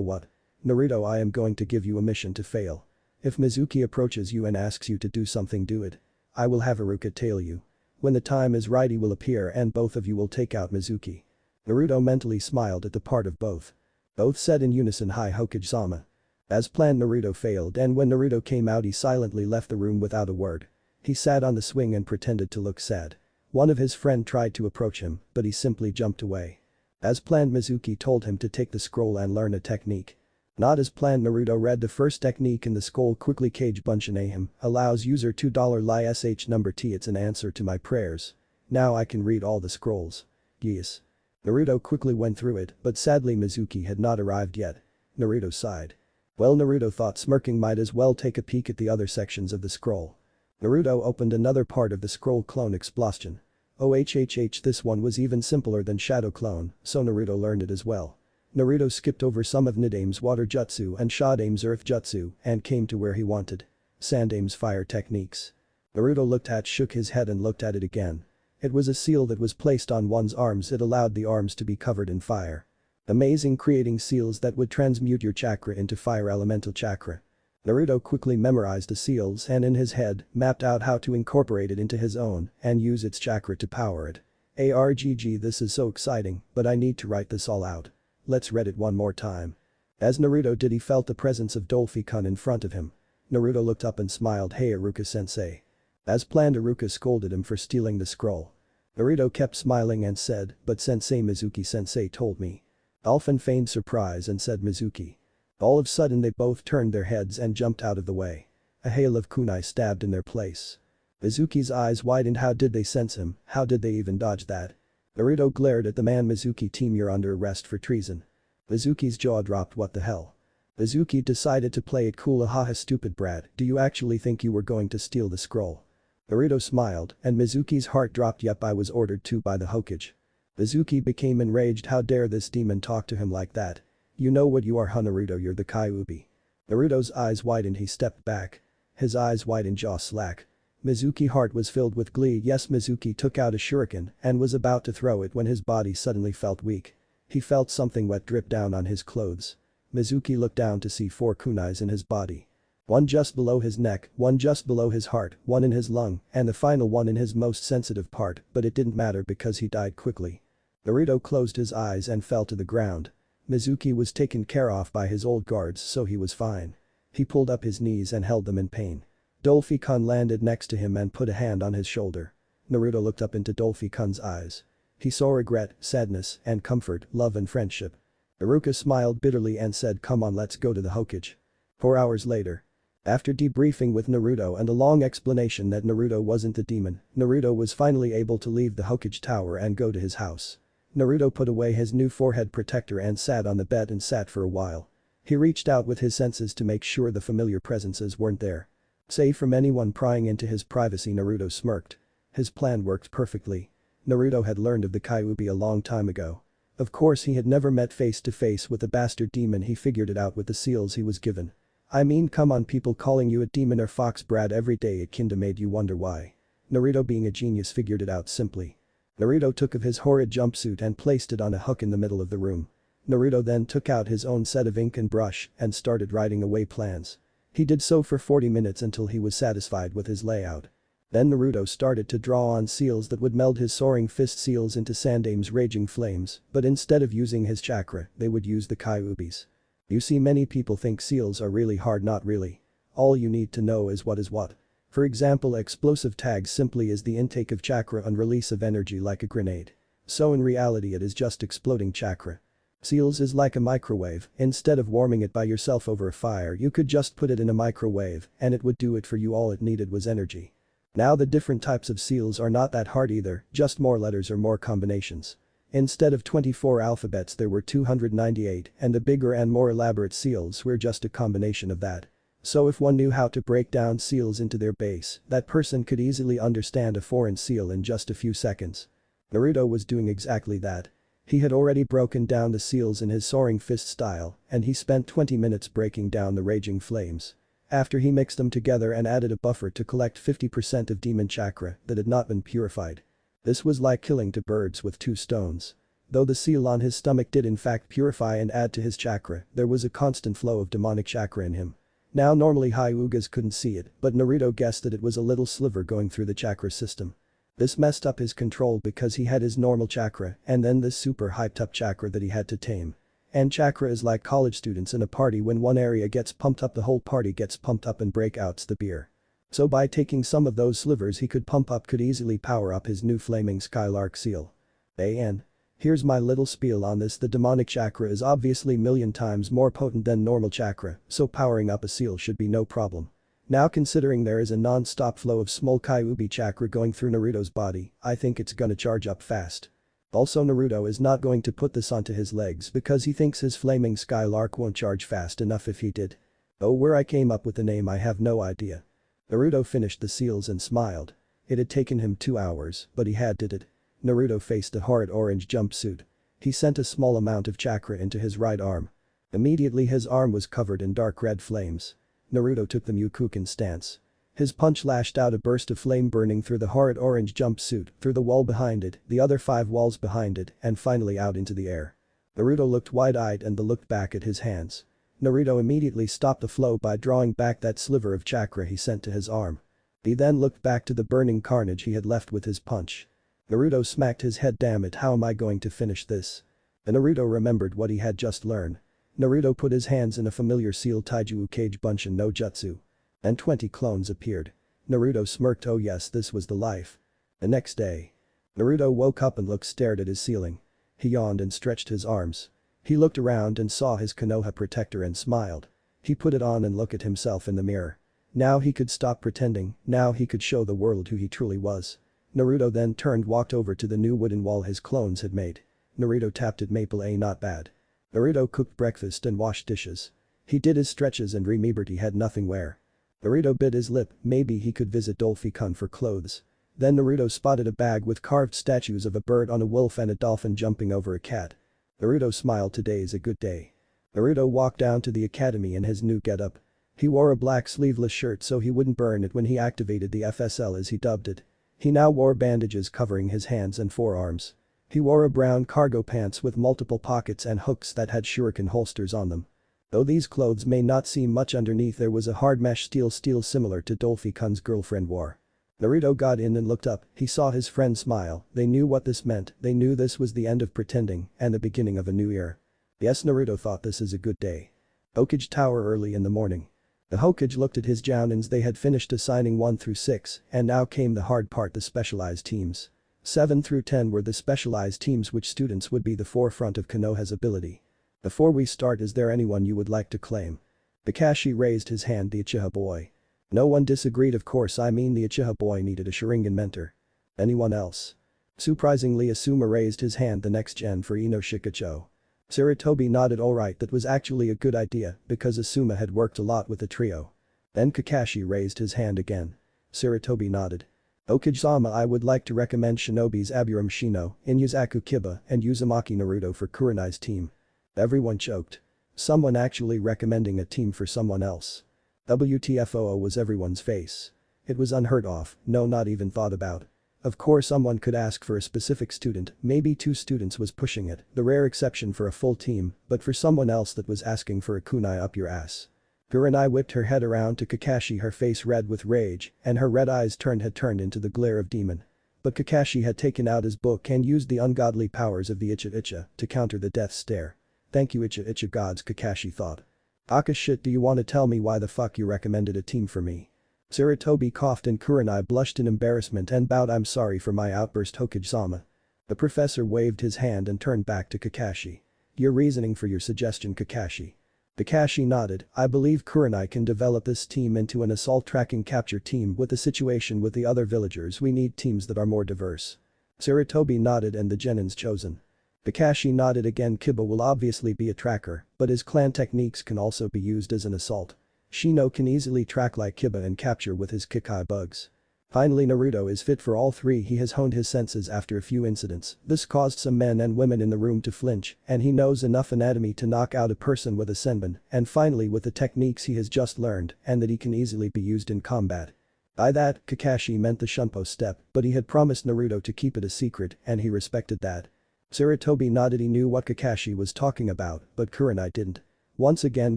what. Naruto, I am going to give you a mission to fail. If Mizuki approaches you and asks you to do something, do it. I will have Iruka tail you. When the time is right he will appear and both of you will take out Mizuki. Naruto mentally smiled at the part of both. Both said in unison, Hi Hokage-sama. As planned, Naruto failed, and when Naruto came out he silently left the room without a word. He sat on the swing and pretended to look sad. One of his friend tried to approach him, but he simply jumped away. As planned, Mizuki told him to take the scroll and learn a technique. Not as planned, Naruto read the first technique in the scroll quickly. Kage Bunshinahim allows user $2 sh number T. It's an answer to my prayers. Now I can read all the scrolls. Yes. Naruto quickly went through it, but sadly Mizuki had not arrived yet. Naruto sighed. Well, Naruto thought, smirking, might as well take a peek at the other sections of the scroll. Naruto opened another part of the scroll, Clone Explosion. OHHH, this one was even simpler than Shadow Clone, so Naruto learned it as well. Naruto skipped over some of Nidaime's water jutsu and Shadaime's earth jutsu and came to where he wanted. Sandaime's fire techniques. Naruto shook his head and looked at it again. It was a seal that was placed on one's arms. It allowed the arms to be covered in fire. Amazing, creating seals that would transmute your chakra into fire elemental chakra. Naruto quickly memorized the seals and in his head mapped out how to incorporate it into his own and use its chakra to power it. ARGG, this is so exciting, but I need to write this all out. Let's read it one more time. As Naruto did, he felt the presence of Dolphy-kun in front of him. Naruto looked up and smiled. Hey Iruka-sensei. As planned, Iruka scolded him for stealing the scroll. Naruto kept smiling and said, but Sensei, Mizuki-sensei told me. Alphen feigned surprise and said Mizuki. All of a sudden they both turned their heads and jumped out of the way. A hail of kunai stabbed in their place. Mizuki's eyes widened. How did they sense him? How did they even dodge that? Naruto glared at the man. Mizuki, team, you're under arrest for treason. Mizuki's jaw dropped. What the hell? Mizuki decided to play it cool. Ahaha, stupid brat, do you actually think you were going to steal the scroll? Naruto smiled, and Mizuki's heart dropped. Yep, I was ordered to by the Hokage. Mizuki became enraged. How dare this demon talk to him like that? You know what you are, huh, Naruto? You're the Kyuubi. Naruto's eyes widened. He stepped back. His eyes widened, jaw slack. Mizuki's heart was filled with glee. Yes, Mizuki took out a shuriken and was about to throw it when his body suddenly felt weak. He felt something wet drip down on his clothes. Mizuki looked down to see 4 kunais in his body. One just below his neck, one just below his heart, one in his lung, and the final one in his most sensitive part, but it didn't matter because he died quickly. Naruto closed his eyes and fell to the ground. Mizuki was taken care of by his old guards, so he was fine. He pulled up his knees and held them in pain. Dolphy-kun landed next to him and put a hand on his shoulder. Naruto looked up into Dolphy-kun's eyes. He saw regret, sadness, and comfort, love and friendship. Iruka smiled bitterly and said, come on, let's go to the Hokage. 4 hours later. After debriefing with Naruto and a long explanation that Naruto wasn't the demon, Naruto was finally able to leave the Hokage tower and go to his house. Naruto put away his new forehead protector and sat on the bed and sat for a while. He reached out with his senses to make sure the familiar presences weren't there. Safe from anyone prying into his privacy, Naruto smirked. His plan worked perfectly. Naruto had learned of the Kyuubi a long time ago. Of course he had never met face to face with the bastard demon. He figured it out with the seals he was given. I mean, come on, people calling you a demon or fox brat every day, it kinda made you wonder why. Naruto, being a genius, figured it out simply. Naruto took of his horrid jumpsuit and placed it on a hook in the middle of the room. Naruto then took out his own set of ink and brush and started writing away plans. He did so for 40 minutes until he was satisfied with his layout. Then Naruto started to draw on seals that would meld his soaring fist seals into Sandaime's raging flames, but instead of using his chakra, they would use the Kyuubi's. You see, many people think seals are really hard, not really. All you need to know is what. For example, explosive tags simply is the intake of chakra and release of energy like a grenade. So in reality it is just exploding chakra. Seals is like a microwave. Instead of warming it by yourself over a fire, you could just put it in a microwave and it would do it for you. All it needed was energy. Now the different types of seals are not that hard either, just more letters or more combinations. Instead of 24 alphabets there were 298, and the bigger and more elaborate seals were just a combination of that. So if one knew how to break down seals into their base, that person could easily understand a foreign seal in just a few seconds. Naruto was doing exactly that. He had already broken down the seals in his soaring fist style, and he spent 20 minutes breaking down the raging flames. After he mixed them together and added a buffer to collect 50% of demon chakra that had not been purified. This was like killing 2 birds with 2 stones. Though the seal on his stomach did in fact purify and add to his chakra, there was a constant flow of demonic chakra in him. Now normally Hyugas couldn't see it, but Naruto guessed that it was a little sliver going through the chakra system. This messed up his control because he had his normal chakra and then this super hyped up chakra that he had to tame. And chakra is like college students in a party. When one area gets pumped up, the whole party gets pumped up and breakouts the beer. So by taking some of those slivers he could pump up, could easily power up his new flaming Skylark seal. Here's my little spiel on this. The demonic chakra is obviously million times more potent than normal chakra, so powering up a seal should be no problem. Now considering there is a non-stop flow of small Kyuubi chakra going through Naruto's body, I think it's gonna charge up fast. Also Naruto is not going to put this onto his legs because he thinks his flaming Skylark won't charge fast enough if he did. Oh, where I came up with the name I have no idea. Naruto finished the seals and smiled. It had taken him 2 hours, but he had did it. Naruto faced a horrid orange jumpsuit. He sent a small amount of chakra into his right arm. Immediately his arm was covered in dark red flames. Naruto took the Mukuken stance. His punch lashed out a burst of flame burning through the horrid orange jumpsuit, through the wall behind it, the other 5 walls behind it, and finally out into the air. Naruto looked wide-eyed and looked back at his hands. Naruto immediately stopped the flow by drawing back that sliver of chakra he sent to his arm. He then looked back to the burning carnage he had left with his punch. Naruto smacked his head. Damn it, how am I going to finish this? And Naruto remembered what he had just learned. Naruto put his hands in a familiar seal taiju Ukage Bunshin no Jutsu. And 20 clones appeared. Naruto smirked. Oh yes, this was the life. The next day. Naruto woke up and stared at his ceiling. He yawned and stretched his arms. He looked around and saw his Konoha protector and smiled. He put it on and looked at himself in the mirror. Now he could stop pretending, now he could show the world who he truly was. Naruto then walked over to the new wooden wall his clones had made. Naruto tapped it. Maple, not bad. Naruto cooked breakfast and washed dishes. He did his stretches and remembered he had nothing wear. Naruto bit his lip, maybe he could visit Dolphin for clothes. Then Naruto spotted a bag with carved statues of a bird on a wolf and a dolphin jumping over a cat. Naruto smiled, today's a good day. Naruto walked down to the academy in his new getup. He wore a black sleeveless shirt so he wouldn't burn it when he activated the FSL, as he dubbed it. He now wore bandages covering his hands and forearms. He wore a brown cargo pants with multiple pockets and hooks that had shuriken holsters on them. Though these clothes may not seem much, underneath there was a hard mesh steel similar to Dolphin's girlfriend wore. Naruto got in and looked up, he saw his friend smile, they knew what this meant, they knew this was the end of pretending and the beginning of a new era. Yes, Naruto thought, this is a good day. Hokage Tower early in the morning. The Hokage looked at his jounins, they had finished assigning 1 through 6 and now came the hard part, the specialized teams. 7 through 10 were the specialized teams which students would be the forefront of Konoha's ability. Before we start, is there anyone you would like to claim? Kakashi raised his hand, the Uchiha boy. No one disagreed, of course, I mean the Uchiha boy needed a Sharingan mentor. Anyone else? Surprisingly, Asuma raised his hand, the next gen for Ino Shikacho. Sarutobi nodded, alright, that was actually a good idea because Asuma had worked a lot with the trio. Then Kakashi raised his hand again. Sarutobi nodded. Okage-sama, I would like to recommend Shinobi's Aburame Shino, Inyazaku Kiba and Uzumaki Naruto for Kurenai's team. Everyone choked. Someone actually recommending a team for someone else. WTFOO was everyone's face. It was unheard of, no, not even thought about. Of course someone could ask for a specific student, maybe 2 students was pushing it, the rare exception for a full team, but for someone else that was asking for a kunai up your ass. Kurenai whipped her head around to Kakashi, her face red with rage, and her red eyes had turned into the glare of demon. But Kakashi had taken out his book and used the ungodly powers of the Icha to counter the death stare. Thank you Icha gods, Kakashi thought. Aka shit, do you want to tell me why the fuck you recommended a team for me? Sarutobi coughed and Kurenai blushed in embarrassment and bowed, I'm sorry for my outburst, Hokage-sama. The professor waved his hand and turned back to Kakashi. Your reasoning for your suggestion, Kakashi. Kakashi nodded, I believe Kurenai can develop this team into an assault tracking capture team. With the situation with the other villagers, we need teams that are more diverse. Sarutobi nodded and the genins chosen. Kakashi nodded again, Kiba will obviously be a tracker, but his clan techniques can also be used as an assault. Shino can easily track like Kiba and capture with his Kikai bugs. Finally, Naruto is fit for all 3, he has honed his senses after a few incidents, this caused some men and women in the room to flinch, and he knows enough anatomy to knock out a person with a senbon, and finally with the techniques he has just learned, and that he can easily be used in combat. By that, Kakashi meant the Shunpo step, but he had promised Naruto to keep it a secret, and he respected that. Sarutobi nodded, he knew what Kakashi was talking about, but Kurenai didn't. Once again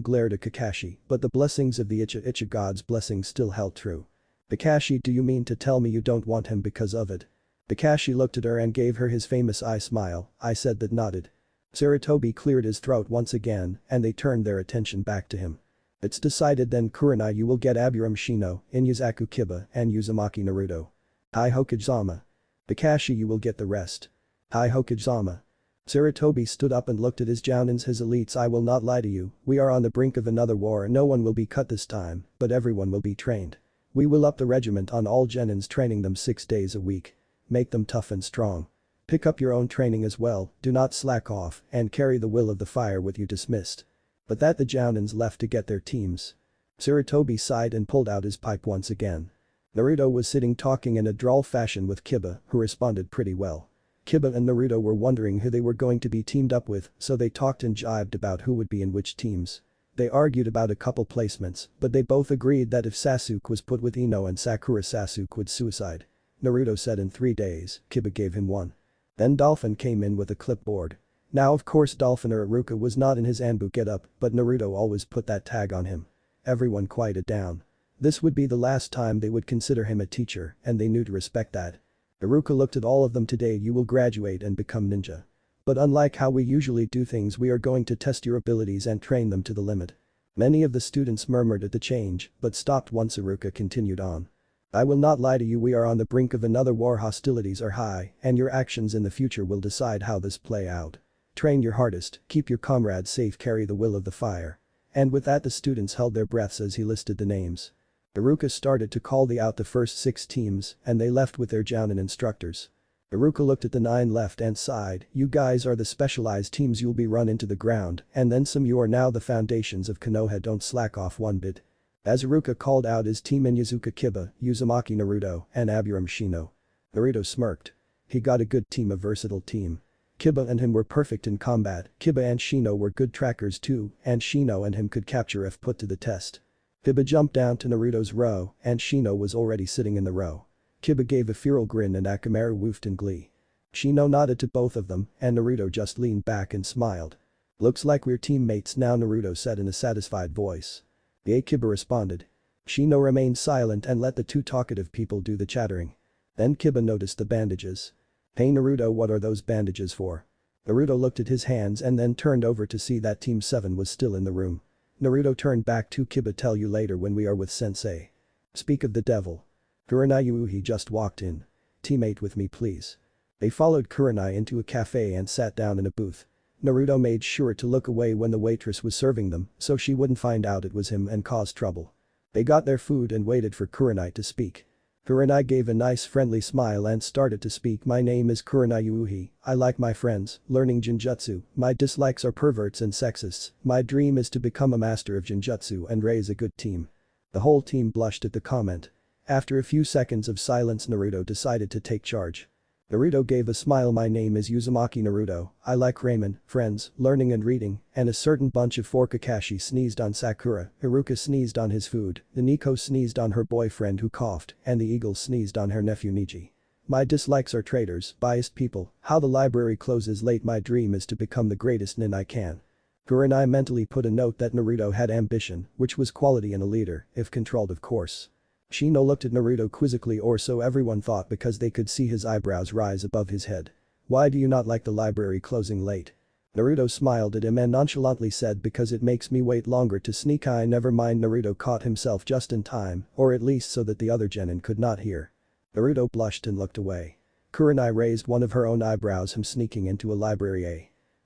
glared at Kakashi, but the blessings of the Icha god's blessings still held true. Kakashi, do you mean to tell me you don't want him because of it? Kakashi looked at her and gave her his famous eye smile, I said that, nodded. Sarutobi cleared his throat once again and they turned their attention back to him. It's decided then, Kurenai, you will get Aburame Shino, Inyazaku Kiba and Uzumaki Naruto. Hi Hokage-sama. Kakashi, you will get the rest. Hi Hokage-sama. Sarutobi stood up and looked at his jounins, his elites, I will not lie to you, we are on the brink of another war, no one will be cut this time, but everyone will be trained. We will up the regiment on all genins, training them 6 days a week. Make them tough and strong. Pick up your own training as well, do not slack off, and carry the will of the fire with you, dismissed. But that the jounins left to get their teams. Sarutobi sighed and pulled out his pipe once again. Naruto was sitting talking in a droll fashion with Kiba, who responded pretty well. Kiba and Naruto were wondering who they were going to be teamed up with, so they talked and jibed about who would be in which teams. They argued about a couple placements, but they both agreed that if Sasuke was put with Ino and Sakura, Sasuke would suicide. Naruto said in 3 days, Kiba gave him 1. Then Dolphin came in with a clipboard. Now of course Dolphin or Iruka was not in his Anbu getup, but Naruto always put that tag on him. Everyone quieted down. This would be the last time they would consider him a teacher, and they knew to respect that. Iruka looked at all of them, today you will graduate and become ninja. But unlike how we usually do things, we are going to test your abilities and train them to the limit. Many of the students murmured at the change, but stopped once Iruka continued on. I will not lie to you, we are on the brink of another war, hostilities are high, and your actions in the future will decide how this play out. Train your hardest, keep your comrades safe, carry the will of the fire. And with that the students held their breaths as he listed the names. Iruka started to call out the first 6 teams and they left with their jounin instructors. Iruka looked at the 9 left and sighed, you guys are the specialized teams, you'll be run into the ground and then some, you are now the foundations of Konoha, don't slack off one bit. As Iruka called out his team in Yuzuka Kiba, Uzumaki Naruto, and Aburame Shino. Naruto smirked. He got a good team, a versatile team. Kiba and him were perfect in combat, Kiba and Shino were good trackers too, and Shino and him could capture if put to the test. Kiba jumped down to Naruto's row, and Shino was already sitting in the row. Kiba gave a feral grin and Akamaru woofed in glee. Shino nodded to both of them, and Naruto just leaned back and smiled. "Looks like we're teammates now," Naruto said in a satisfied voice. "Yeah," Kiba responded. Shino remained silent and let the two talkative people do the chattering. Then Kiba noticed the bandages. "Hey Naruto, what are those bandages for?" Naruto looked at his hands and then turned over to see that Team 7 was still in the room. Naruto turned back to Kiba. "Tell you later when we are with sensei." "Speak of the devil." "Kurenai Yuuhi just walked in. Teammate with me please." They followed Kurenai into a cafe and sat down in a booth. Naruto made sure to look away when the waitress was serving them so she wouldn't find out it was him and cause trouble. They got their food and waited for Kurenai to speak. Kurenai gave a nice friendly smile and started to speak. "My name is Kurenai Yuuhi, I like my friends, learning Genjutsu, my dislikes are perverts and sexists, my dream is to become a master of Genjutsu and raise a good team." The whole team blushed at the comment. After a few seconds of silence Naruto decided to take charge. Naruto gave a smile. "My name is Uzumaki Naruto, I like ramen, friends, learning and reading," and a certain bunch of four. Kakashi sneezed on Sakura, Iruka sneezed on his food, the Nico sneezed on her boyfriend who coughed, and the eagle sneezed on her nephew Niji. "My dislikes are traitors, biased people, how the library closes late. My dream is to become the greatest nin I can." Kurenai mentally put a note that Naruto had ambition, which was quality in a leader, if controlled of course. Shino looked at Naruto quizzically, or so everyone thought because they could see his eyebrows rise above his head. "Why do you not like the library closing late?" Naruto smiled at him and nonchalantly said, "Because it makes me wait longer to sneak." "I never mind." Naruto caught himself just in time, or at least so that the other genin could not hear. Naruto blushed and looked away. Kurenai raised one of her own eyebrows. "Him sneaking into a library, eh?"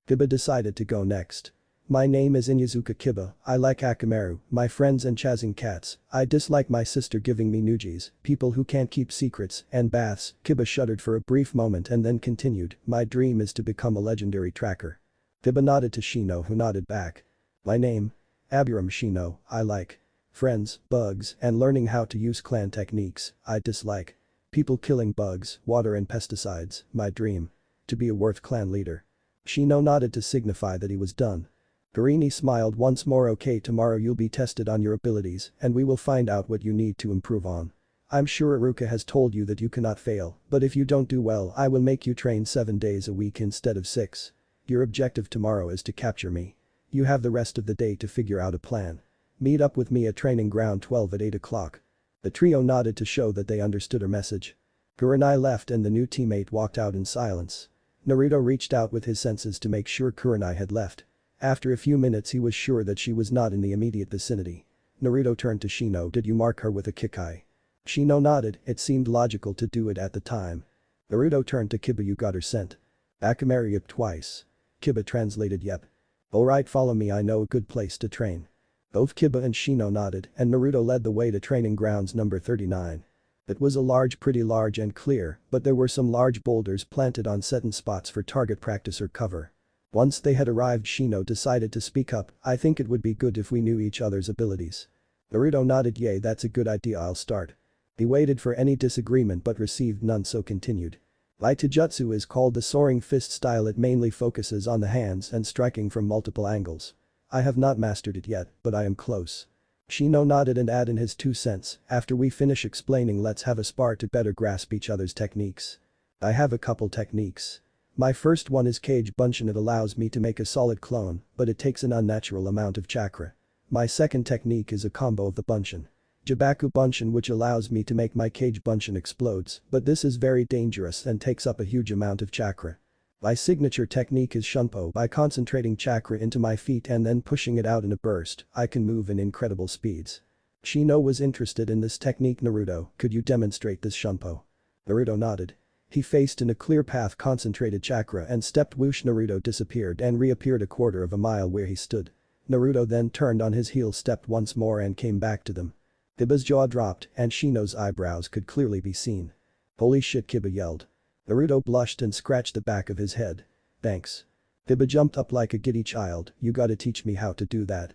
Kiba decided to go next. "My name is Inuzuka Kiba, I like Akamaru, my friends and chasing cats, I dislike my sister giving me nujis, people who can't keep secrets, and baths." Kiba shuddered for a brief moment and then continued, "My dream is to become a legendary tracker." Kiba nodded to Shino who nodded back. "My name? Aburame Shino, I like friends, bugs, and learning how to use clan techniques, I dislike people killing bugs, water and pesticides, my dream. To be a worth clan leader." Shino nodded to signify that he was done. Gurini smiled once more. "Okay, tomorrow you'll be tested on your abilities and we will find out what you need to improve on. I'm sure Iruka has told you that you cannot fail, but if you don't do well I will make you train 7 days a week instead of 6. Your objective tomorrow is to capture me. You have the rest of the day to figure out a plan. Meet up with me at training ground 12 at 8 o'clock. The trio nodded to show that they understood her message. Kurenai left and the new teammate walked out in silence. Naruto reached out with his senses to make sure Kurenai had left. After a few minutes he was sure that she was not in the immediate vicinity. Naruto turned to Shino. "Did you mark her with a Kikai?" Shino nodded, it seemed logical to do it at the time. Naruto turned to Kiba. "You got her scent?" Akamaru yipped twice. Kiba translated, "Yep." "Alright, follow me, I know a good place to train." Both Kiba and Shino nodded and Naruto led the way to training grounds number 39. It was pretty large and clear, but there were some large boulders planted on certain spots for target practice or cover. Once they had arrived Shino decided to speak up. "I think it would be good if we knew each other's abilities." Naruto nodded. "Yay, that's a good idea, I'll start." He waited for any disagreement but received none, so continued. "My taijutsu is called the soaring fist style. It mainly focuses on the hands and striking from multiple angles. I have not mastered it yet, but I am close." Shino nodded and added his 2 cents. "After we finish explaining let's have a spar to better grasp each other's techniques." "I have a couple techniques. My first one is Cage Bunshin. It allows me to make a solid clone, but it takes an unnatural amount of chakra. My second technique is a combo of the Bunshin. Jabaku Bunshin, which allows me to make my Cage Bunshin explodes, but this is very dangerous and takes up a huge amount of chakra. My signature technique is Shunpo. By concentrating chakra into my feet and then pushing it out in a burst, I can move in incredible speeds." Shino was interested in this technique. "Naruto, could you demonstrate this Shunpo?" Naruto nodded. He faced in a clear path, concentrated chakra and stepped. Whoosh, Naruto disappeared and reappeared a quarter of a mile where he stood. Naruto then turned on his heel, stepped once more and came back to them. Kiba's jaw dropped and Shino's eyebrows could clearly be seen. "Holy shit," Kiba yelled. Naruto blushed and scratched the back of his head. "Thanks." Kiba jumped up like a giddy child. "You gotta teach me how to do that."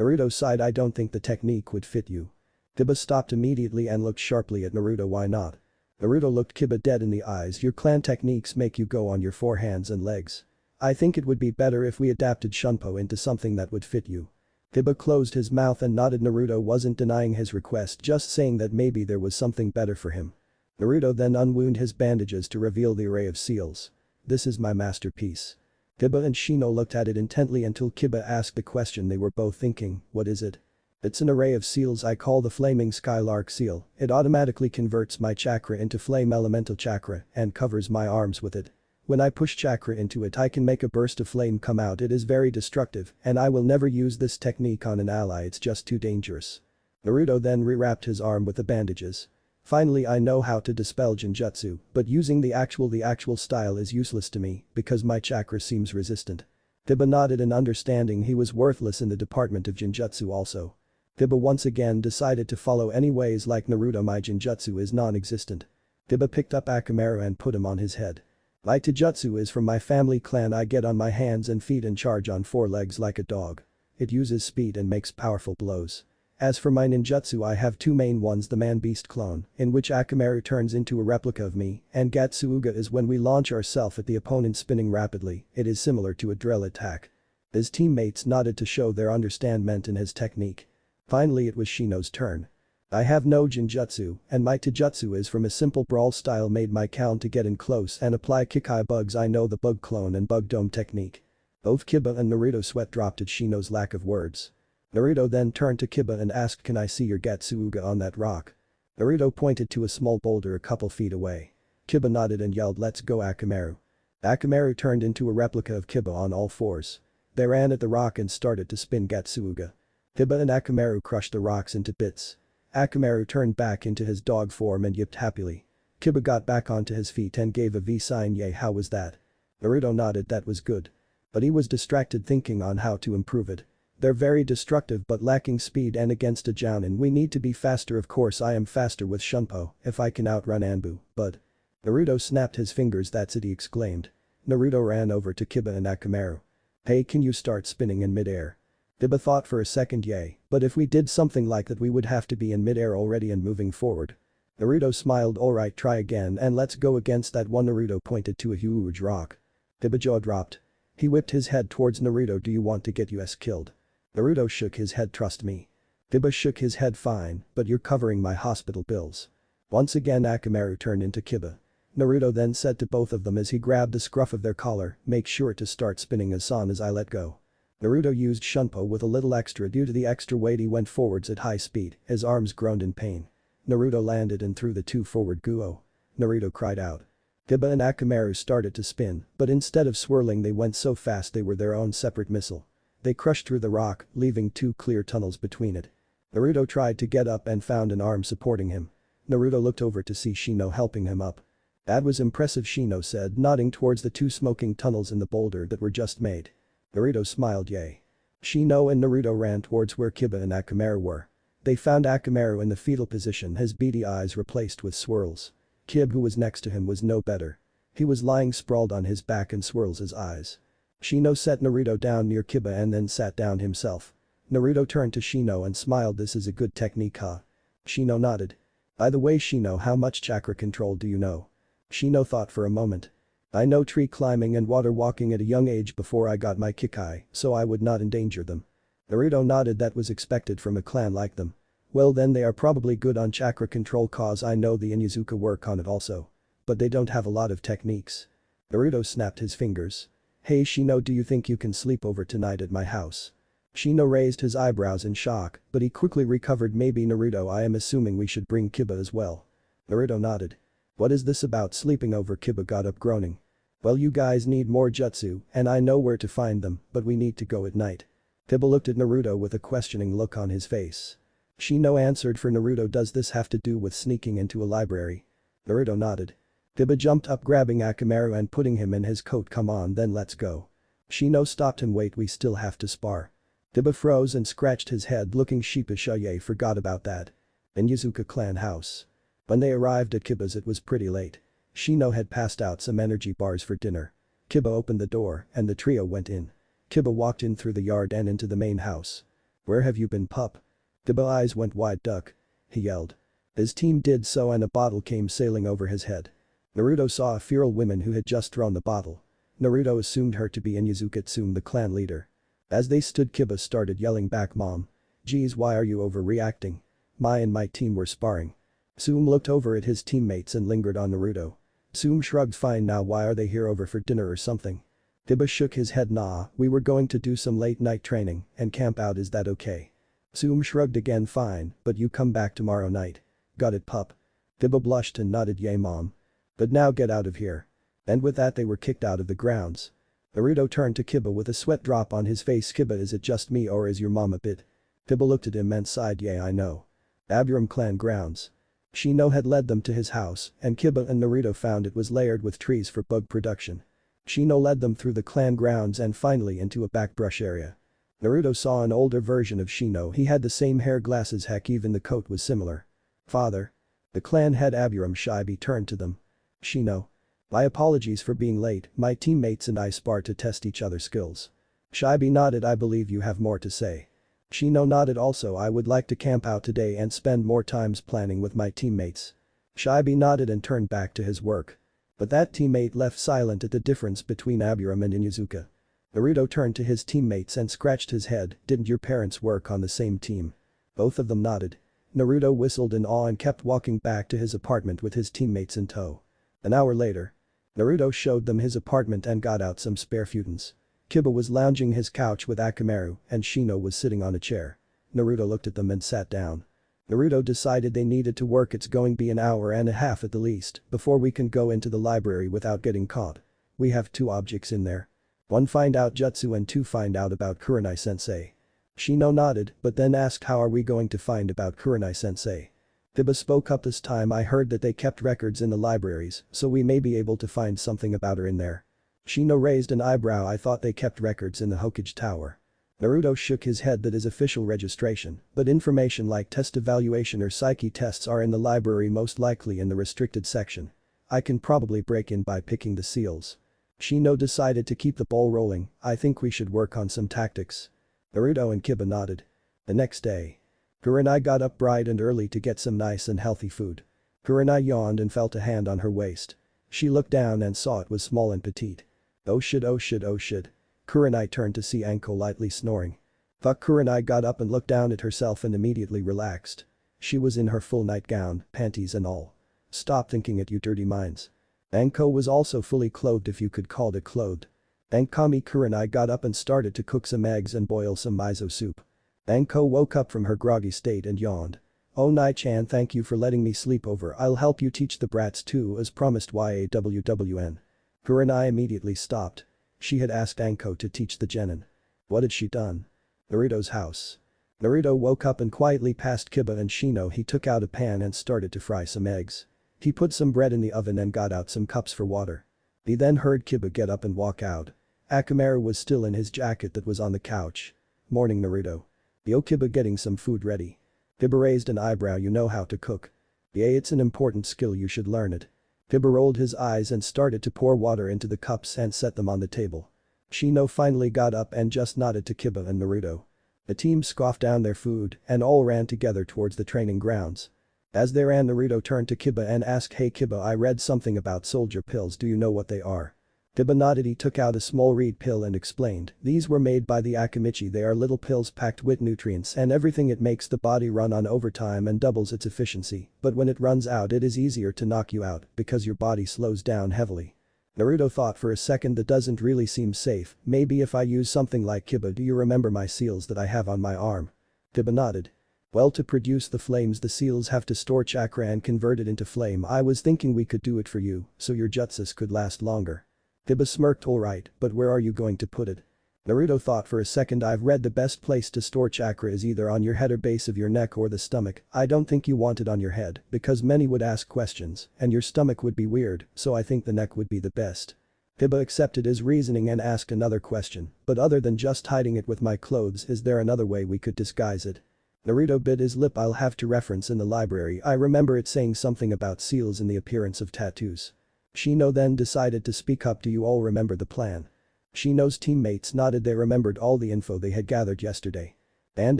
Naruto sighed. I don't think the technique would fit you. Kiba stopped immediately and looked sharply at Naruto. Why not? Naruto looked Kiba dead in the eyes. Your clan techniques make you go on your 4 hands and legs. I think it would be better if we adapted Shunpo into something that would fit you. Kiba closed his mouth and nodded. Naruto wasn't denying his request, just saying that maybe there was something better for him. Naruto then unwound his bandages to reveal the array of seals. This is my masterpiece. Kiba and Shino looked at it intently until Kiba asked the question they were both thinking, what is it? It's an array of seals I call the Flaming Skylark seal. It automatically converts my chakra into flame elemental chakra and covers my arms with it. When I push chakra into it I can make a burst of flame come out. It is very destructive and I will never use this technique on an ally, it's just too dangerous. Naruto then rewrapped his arm with the bandages. Finally I know how to dispel Genjutsu, but using the actual style is useless to me because my chakra seems resistant. Kiba nodded in understanding. He was worthless in the department of Genjutsu also. Kiba once again decided to follow anyways. Like Naruto, my Genjutsu is non-existent. Kiba picked up Akamaru and put him on his head. My Taijutsu is from my family clan. I get on my hands and feet and charge on 4 legs like a dog. It uses speed and makes powerful blows. As for my ninjutsu, I have 2 main ones: the man-beast clone, in which Akamaru turns into a replica of me, and Gatsuuga is when we launch ourselves at the opponent spinning rapidly. It is similar to a drill attack. His teammates nodded to show their understanding in his technique. Finally it was Shino's turn. I have no Genjutsu, and my Taijutsu is from a simple brawl style. Made my count to get in close and apply Kikai bugs. I know the bug clone and bug dome technique. Both Kiba and Naruto sweat dropped at Shino's lack of words. Naruto then turned to Kiba and asked, can I see your Gatsuuga on that rock? Naruto pointed to a small boulder a couple feet away. Kiba nodded and yelled, let's go Akamaru. Akamaru turned into a replica of Kiba on all 4s. They ran at the rock and started to spin Gatsuuga. Kiba and Akamaru crushed the rocks into bits. Akamaru turned back into his dog form and yipped happily. Kiba got back onto his feet and gave a V sign. Yay, how was that? Naruto nodded. That was good. But he was distracted thinking on how to improve it. They're very destructive but lacking speed, and against a Jounin we need to be faster. Of course I am faster with Shunpo if I can outrun Anbu, but… Naruto snapped his fingers. That's it, he exclaimed. Naruto ran over to Kiba and Akamaru. Hey, can you start spinning in midair? Kiba thought for a second. Yay, but if we did something like that we would have to be in midair already and moving forward. Naruto smiled. Alright, try again and let's go against that one. Naruto pointed to a huge rock. Kiba jaw dropped. He whipped his head towards Naruto. Do you want to get us killed? Naruto shook his head. Trust me. Kiba shook his head. Fine, but you're covering my hospital bills. Once again Akamaru turned into Kiba. Naruto then said to both of them as he grabbed the scruff of their collar, make sure to start spinning as soon as I let go. Naruto used Shunpo with a little extra. Due to the extra weight he went forwards at high speed, his arms groaned in pain. Naruto landed and threw the 2 forward. Guo. Naruto cried out. Kiba and Akamaru started to spin, but instead of swirling they went so fast they were their own separate missile. They crushed through the rock, leaving 2 clear tunnels between it. Naruto tried to get up and found an arm supporting him. Naruto looked over to see Shino helping him up. That was impressive, Shino said, nodding towards the 2 smoking tunnels in the boulder that were just made. Naruto smiled. Yay. Shino and Naruto ran towards where Kiba and Akamaru were. They found Akamaru in the fetal position, his beady eyes replaced with swirls. Kib, who was next to him, was no better. He was lying sprawled on his back and swirls his eyes. Shino set Naruto down near Kiba and then sat down himself. Naruto turned to Shino and smiled. This is a good technique, huh? Shino nodded. By the way Shino, how much chakra control do you know? Shino thought for a moment. I know tree climbing and water walking at a young age before I got my Kikai, so I would not endanger them. Naruto nodded. That was expected from a clan like them. Well then they are probably good on chakra control, cause I know the Inyazuka work on it also. But they don't have a lot of techniques. Naruto snapped his fingers. Hey Shino, do you think you can sleep over tonight at my house? Shino raised his eyebrows in shock, but he quickly recovered. Maybe Naruto, I am assuming we should bring Kiba as well. Naruto nodded. What is this about sleeping over? Kiba got up groaning. Well, you guys need more jutsu, and I know where to find them, but we need to go at night. Kiba looked at Naruto with a questioning look on his face. Shino answered for Naruto. Does this have to do with sneaking into a library? Naruto nodded. Kiba jumped up, grabbing Akamaru and putting him in his coat. Come on then, let's go. Shino stopped him. Wait, we still have to spar. Kiba froze and scratched his head, looking sheepish. Oh yeah, forgot about that. In Yazuka clan house. When they arrived at Kiba's it was pretty late. Shino had passed out some energy bars for dinner. Kiba opened the door and the trio went in. Kiba walked in through the yard and into the main house. Where have you been, pup? Tiba's eyes went wide. Duck. He yelled. His team did so and a bottle came sailing over his head. Naruto saw a feral woman who had just thrown the bottle. Naruto assumed her to be Inuzuka Tsume, the clan leader. As they stood, Kiba started yelling back, Mom. Geez, why are you overreacting? Mai and my team were sparring. Tsume looked over at his teammates and lingered on Naruto. Tsume shrugged, fine, now why are they here, over for dinner or something? Tiba shook his head, nah, we were going to do some late night training and camp out, is that okay? Tsume shrugged again, fine, but you come back tomorrow night. Got it, pup? Tiba blushed and nodded, yay mom. But now get out of here. And with that they were kicked out of the grounds. Naruto turned to Kiba with a sweat drop on his face. Kiba, is it just me or is your mom a bit? Kiba looked at him and sighed, yeah I know. Aburam clan grounds. Shino had led them to his house and Kiba and Naruto found it was layered with trees for bug production. Shino led them through the clan grounds and finally into a back brush area. Naruto saw an older version of Shino, he had the same hair, glasses, heck even the coat was similar. Father. The clan head Aburam Shibi turned to them. Shino. My apologies for being late, my teammates and I spar to test each other's skills. Shibi nodded, I believe you have more to say. Shino nodded also, I would like to camp out today and spend more times planning with my teammates. Shibi nodded and turned back to his work. But that teammate left silent at the difference between Aburam and Inuzuka. Naruto turned to his teammates and scratched his head, didn't your parents work on the same team? Both of them nodded. Naruto whistled in awe and kept walking back to his apartment with his teammates in tow. An hour later. Naruto showed them his apartment and got out some spare futons. Kiba was lounging his couch with Akamaru and Shino was sitting on a chair. Naruto looked at them and sat down. Naruto decided they needed to work, it's going to be an hour and a half at the least before we can go into the library without getting caught. We have 2 objects in there. 1 find out jutsu and 2 find out about Kurenai-sensei. Shino nodded but then asked, how are we going to find about Kurenai-sensei? Kiba spoke up, this time I heard that they kept records in the libraries so we may be able to find something about her in there. Shino raised an eyebrow, I thought they kept records in the Hokage Tower. Naruto shook his head, that is official registration, but information like test evaluation or psyche tests are in the library, most likely in the restricted section. I can probably break in by picking the seals. Shino decided to keep the ball rolling, I think we should work on some tactics. Naruto and Kiba nodded. The next day. Kurenai got up bright and early to get some nice and healthy food. Kurenai yawned and felt a hand on her waist. She looked down and saw it was small and petite. Oh shit, oh shit, oh shit. Kurenai turned to see Anko lightly snoring. Fuck. Kurenai got up and looked down at herself and immediately relaxed. She was in her full nightgown, panties and all. Stop thinking it, you dirty minds. Anko was also fully clothed, if you could call it clothed. Ankami. Kurenai got up and started to cook some eggs and boil some miso soup. Anko woke up from her groggy state and yawned. Oh Nai-chan, thank you for letting me sleep over, I'll help you teach the brats too as promised, YAWWN. Kurenai immediately stopped. She had asked Anko to teach the genin. What had she done? Naruto's house. Naruto woke up and quietly passed Kiba and Shino, he took out a pan and started to fry some eggs. He put some bread in the oven and got out some cups for water. He then heard Kiba get up and walk out. Akamaru was still in his jacket that was on the couch. Morning Naruto. Yo, Kiba getting some food ready. Kiba raised an eyebrow, you know how to cook. Yeah, it's an important skill, you should learn it. Kiba rolled his eyes and started to pour water into the cups and set them on the table. Shino finally got up and just nodded to Kiba and Naruto. The team scoffed down their food and all ran together towards the training grounds. As they ran, Naruto turned to Kiba and asked, hey Kiba, I read something about soldier pills, do you know what they are? Kiba nodded, he took out a small reed pill and explained, these were made by the Akamichi, they are little pills packed with nutrients and everything, it makes the body run on overtime and doubles its efficiency, but when it runs out it is easier to knock you out because your body slows down heavily. Naruto thought for a second, that doesn't really seem safe, maybe if I use something like Kiba, do you remember my seals that I have on my arm? Kiba nodded. Well, to produce the flames the seals have to store chakra and convert it into flame, I was thinking we could do it for you so your jutsus could last longer. Kiba smirked, alright, but where are you going to put it? Naruto thought for a second, I've read the best place to store chakra is either on your head or base of your neck or the stomach, I don't think you want it on your head because many would ask questions and your stomach would be weird, so I think the neck would be the best. Kiba accepted his reasoning and asked another question, but other than just hiding it with my clothes, is there another way we could disguise it? Naruto bit his lip, I'll have to reference in the library, I remember it saying something about seals in the appearance of tattoos. Shino then decided to speak up, do you all remember the plan? Shino's teammates nodded, they remembered all the info they had gathered yesterday. And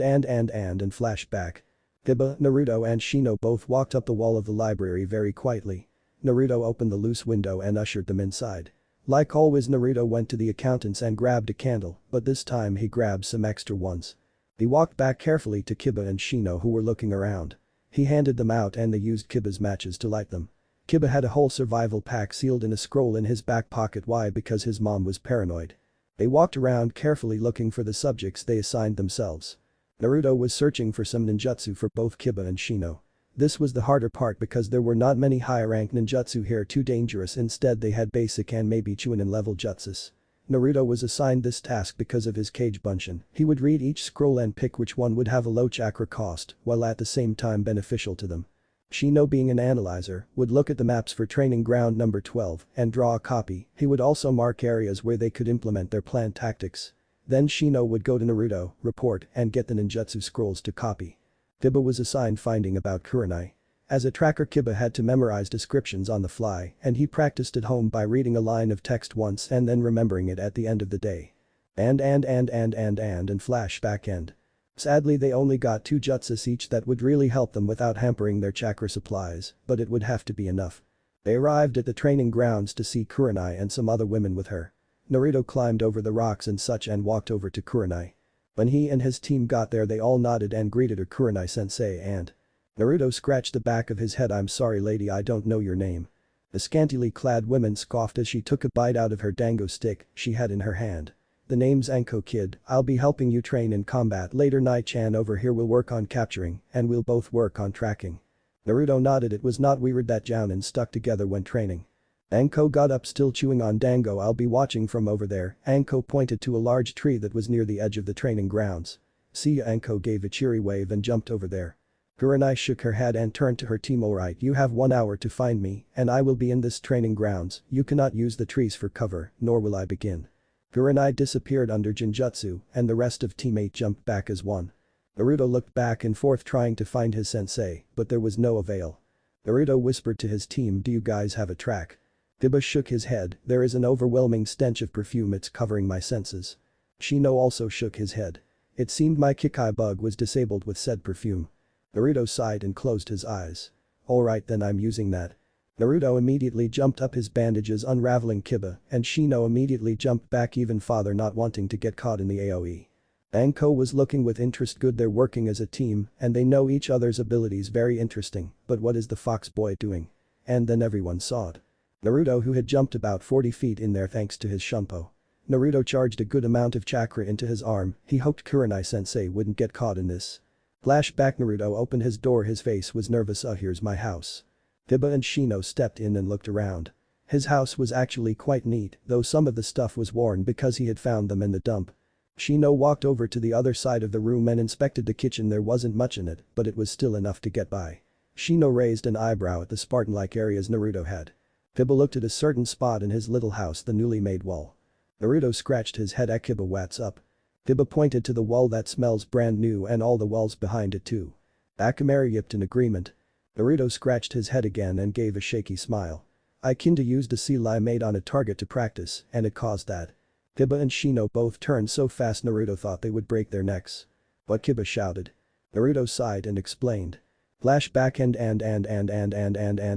flashback. Kiba, Naruto and Shino both walked up the wall of the library very quietly. Naruto opened the loose window and ushered them inside. Like always, Naruto went to the accountant's and grabbed a candle, but this time he grabbed some extra ones. He walked back carefully to Kiba and Shino who were looking around. He handed them out and they used Kiba's matches to light them. Kiba had a whole survival pack sealed in a scroll in his back pocket. Why? Because his mom was paranoid. They walked around carefully looking for the subjects they assigned themselves. Naruto was searching for some ninjutsu for both Kiba and Shino. This was the harder part because there were not many high-rank ninjutsu here, too dangerous. Instead they had basic and maybe chunin level jutsus. Naruto was assigned this task because of his Kage Bunshin. He would read each scroll and pick which one would have a low chakra cost, while at the same time beneficial to them. Shino, being an analyzer, would look at the maps for training ground number 12 and draw a copy. He would also mark areas where they could implement their planned tactics. Then Shino would go to Naruto, report, and get the ninjutsu scrolls to copy. Kiba was assigned finding about Kurenai. As a tracker, Kiba had to memorize descriptions on the fly, and he practiced at home by reading a line of text once and then remembering it at the end of the day. And flashback end. Sadly, they only got 2 jutsus each that would really help them without hampering their chakra supplies, but it would have to be enough. They arrived at the training grounds to see Kurenai and some other women with her. Naruto climbed over the rocks and such and walked over to Kurenai. When he and his team got there, they all nodded and greeted her. Kurenai-sensei. And Naruto scratched the back of his head. I'm sorry lady, I don't know your name. The scantily clad woman scoffed as she took a bite out of her dango stick she had in her hand. The name's Anko kid, I'll be helping you train in combat later. Nai-chan over here will work on capturing and we'll both work on tracking. Naruto nodded. It was not weird that Jounin stuck together when training. Anko got up, still chewing on dango. I'll be watching from over there. Anko pointed to a large tree that was near the edge of the training grounds. See ya. Anko gave a cheery wave and jumped over there. Kurenai shook her head and turned to her team. Alright, you have 1 hour to find me and I will be in this training grounds. You cannot use the trees for cover, nor will I begin. Kurenai disappeared under Jinjutsu and the rest of Team 8 jumped back as one. Naruto looked back and forth trying to find his sensei, but there was no avail. Naruto whispered to his team, do you guys have a track? Kiba shook his head, there is an overwhelming stench of perfume, it's covering my senses. Shino also shook his head. It seemed my Kikai bug was disabled with said perfume. Naruto sighed and closed his eyes. Alright then, I'm using that. Naruto immediately jumped up his bandages, unraveling Kiba, and Shino immediately jumped back even farther, not wanting to get caught in the AoE. Anko was looking with interest. Good, they're working as a team and they know each other's abilities. Very interesting, but what is the fox boy doing? And then everyone saw it. Naruto, who had jumped about 40 feet in there thanks to his Shunpo. Naruto charged a good amount of chakra into his arm. He hoped Kurenai-sensei wouldn't get caught in this. Flashback. Naruto opened his door, his face was nervous. Here's my house. Kiba and Shino stepped in and looked around. His house was actually quite neat, though some of the stuff was worn because he had found them in the dump. Shino walked over to the other side of the room and inspected the kitchen. There wasn't much in it, but it was still enough to get by. Shino raised an eyebrow at the Spartan-like areas Naruto had. Kiba looked at a certain spot in his little house, the newly made wall. Naruto scratched his head at Kiba. What's up? Kiba pointed to the wall. That smells brand new and all the walls behind it too. Akamaru yipped in agreement. Naruto scratched his head again and gave a shaky smile. I kinda used a seal I made on a target to practice and it caused that. Kiba and Shino both turned so fast Naruto thought they would break their necks. But Kiba shouted. Naruto sighed and explained. Flashback.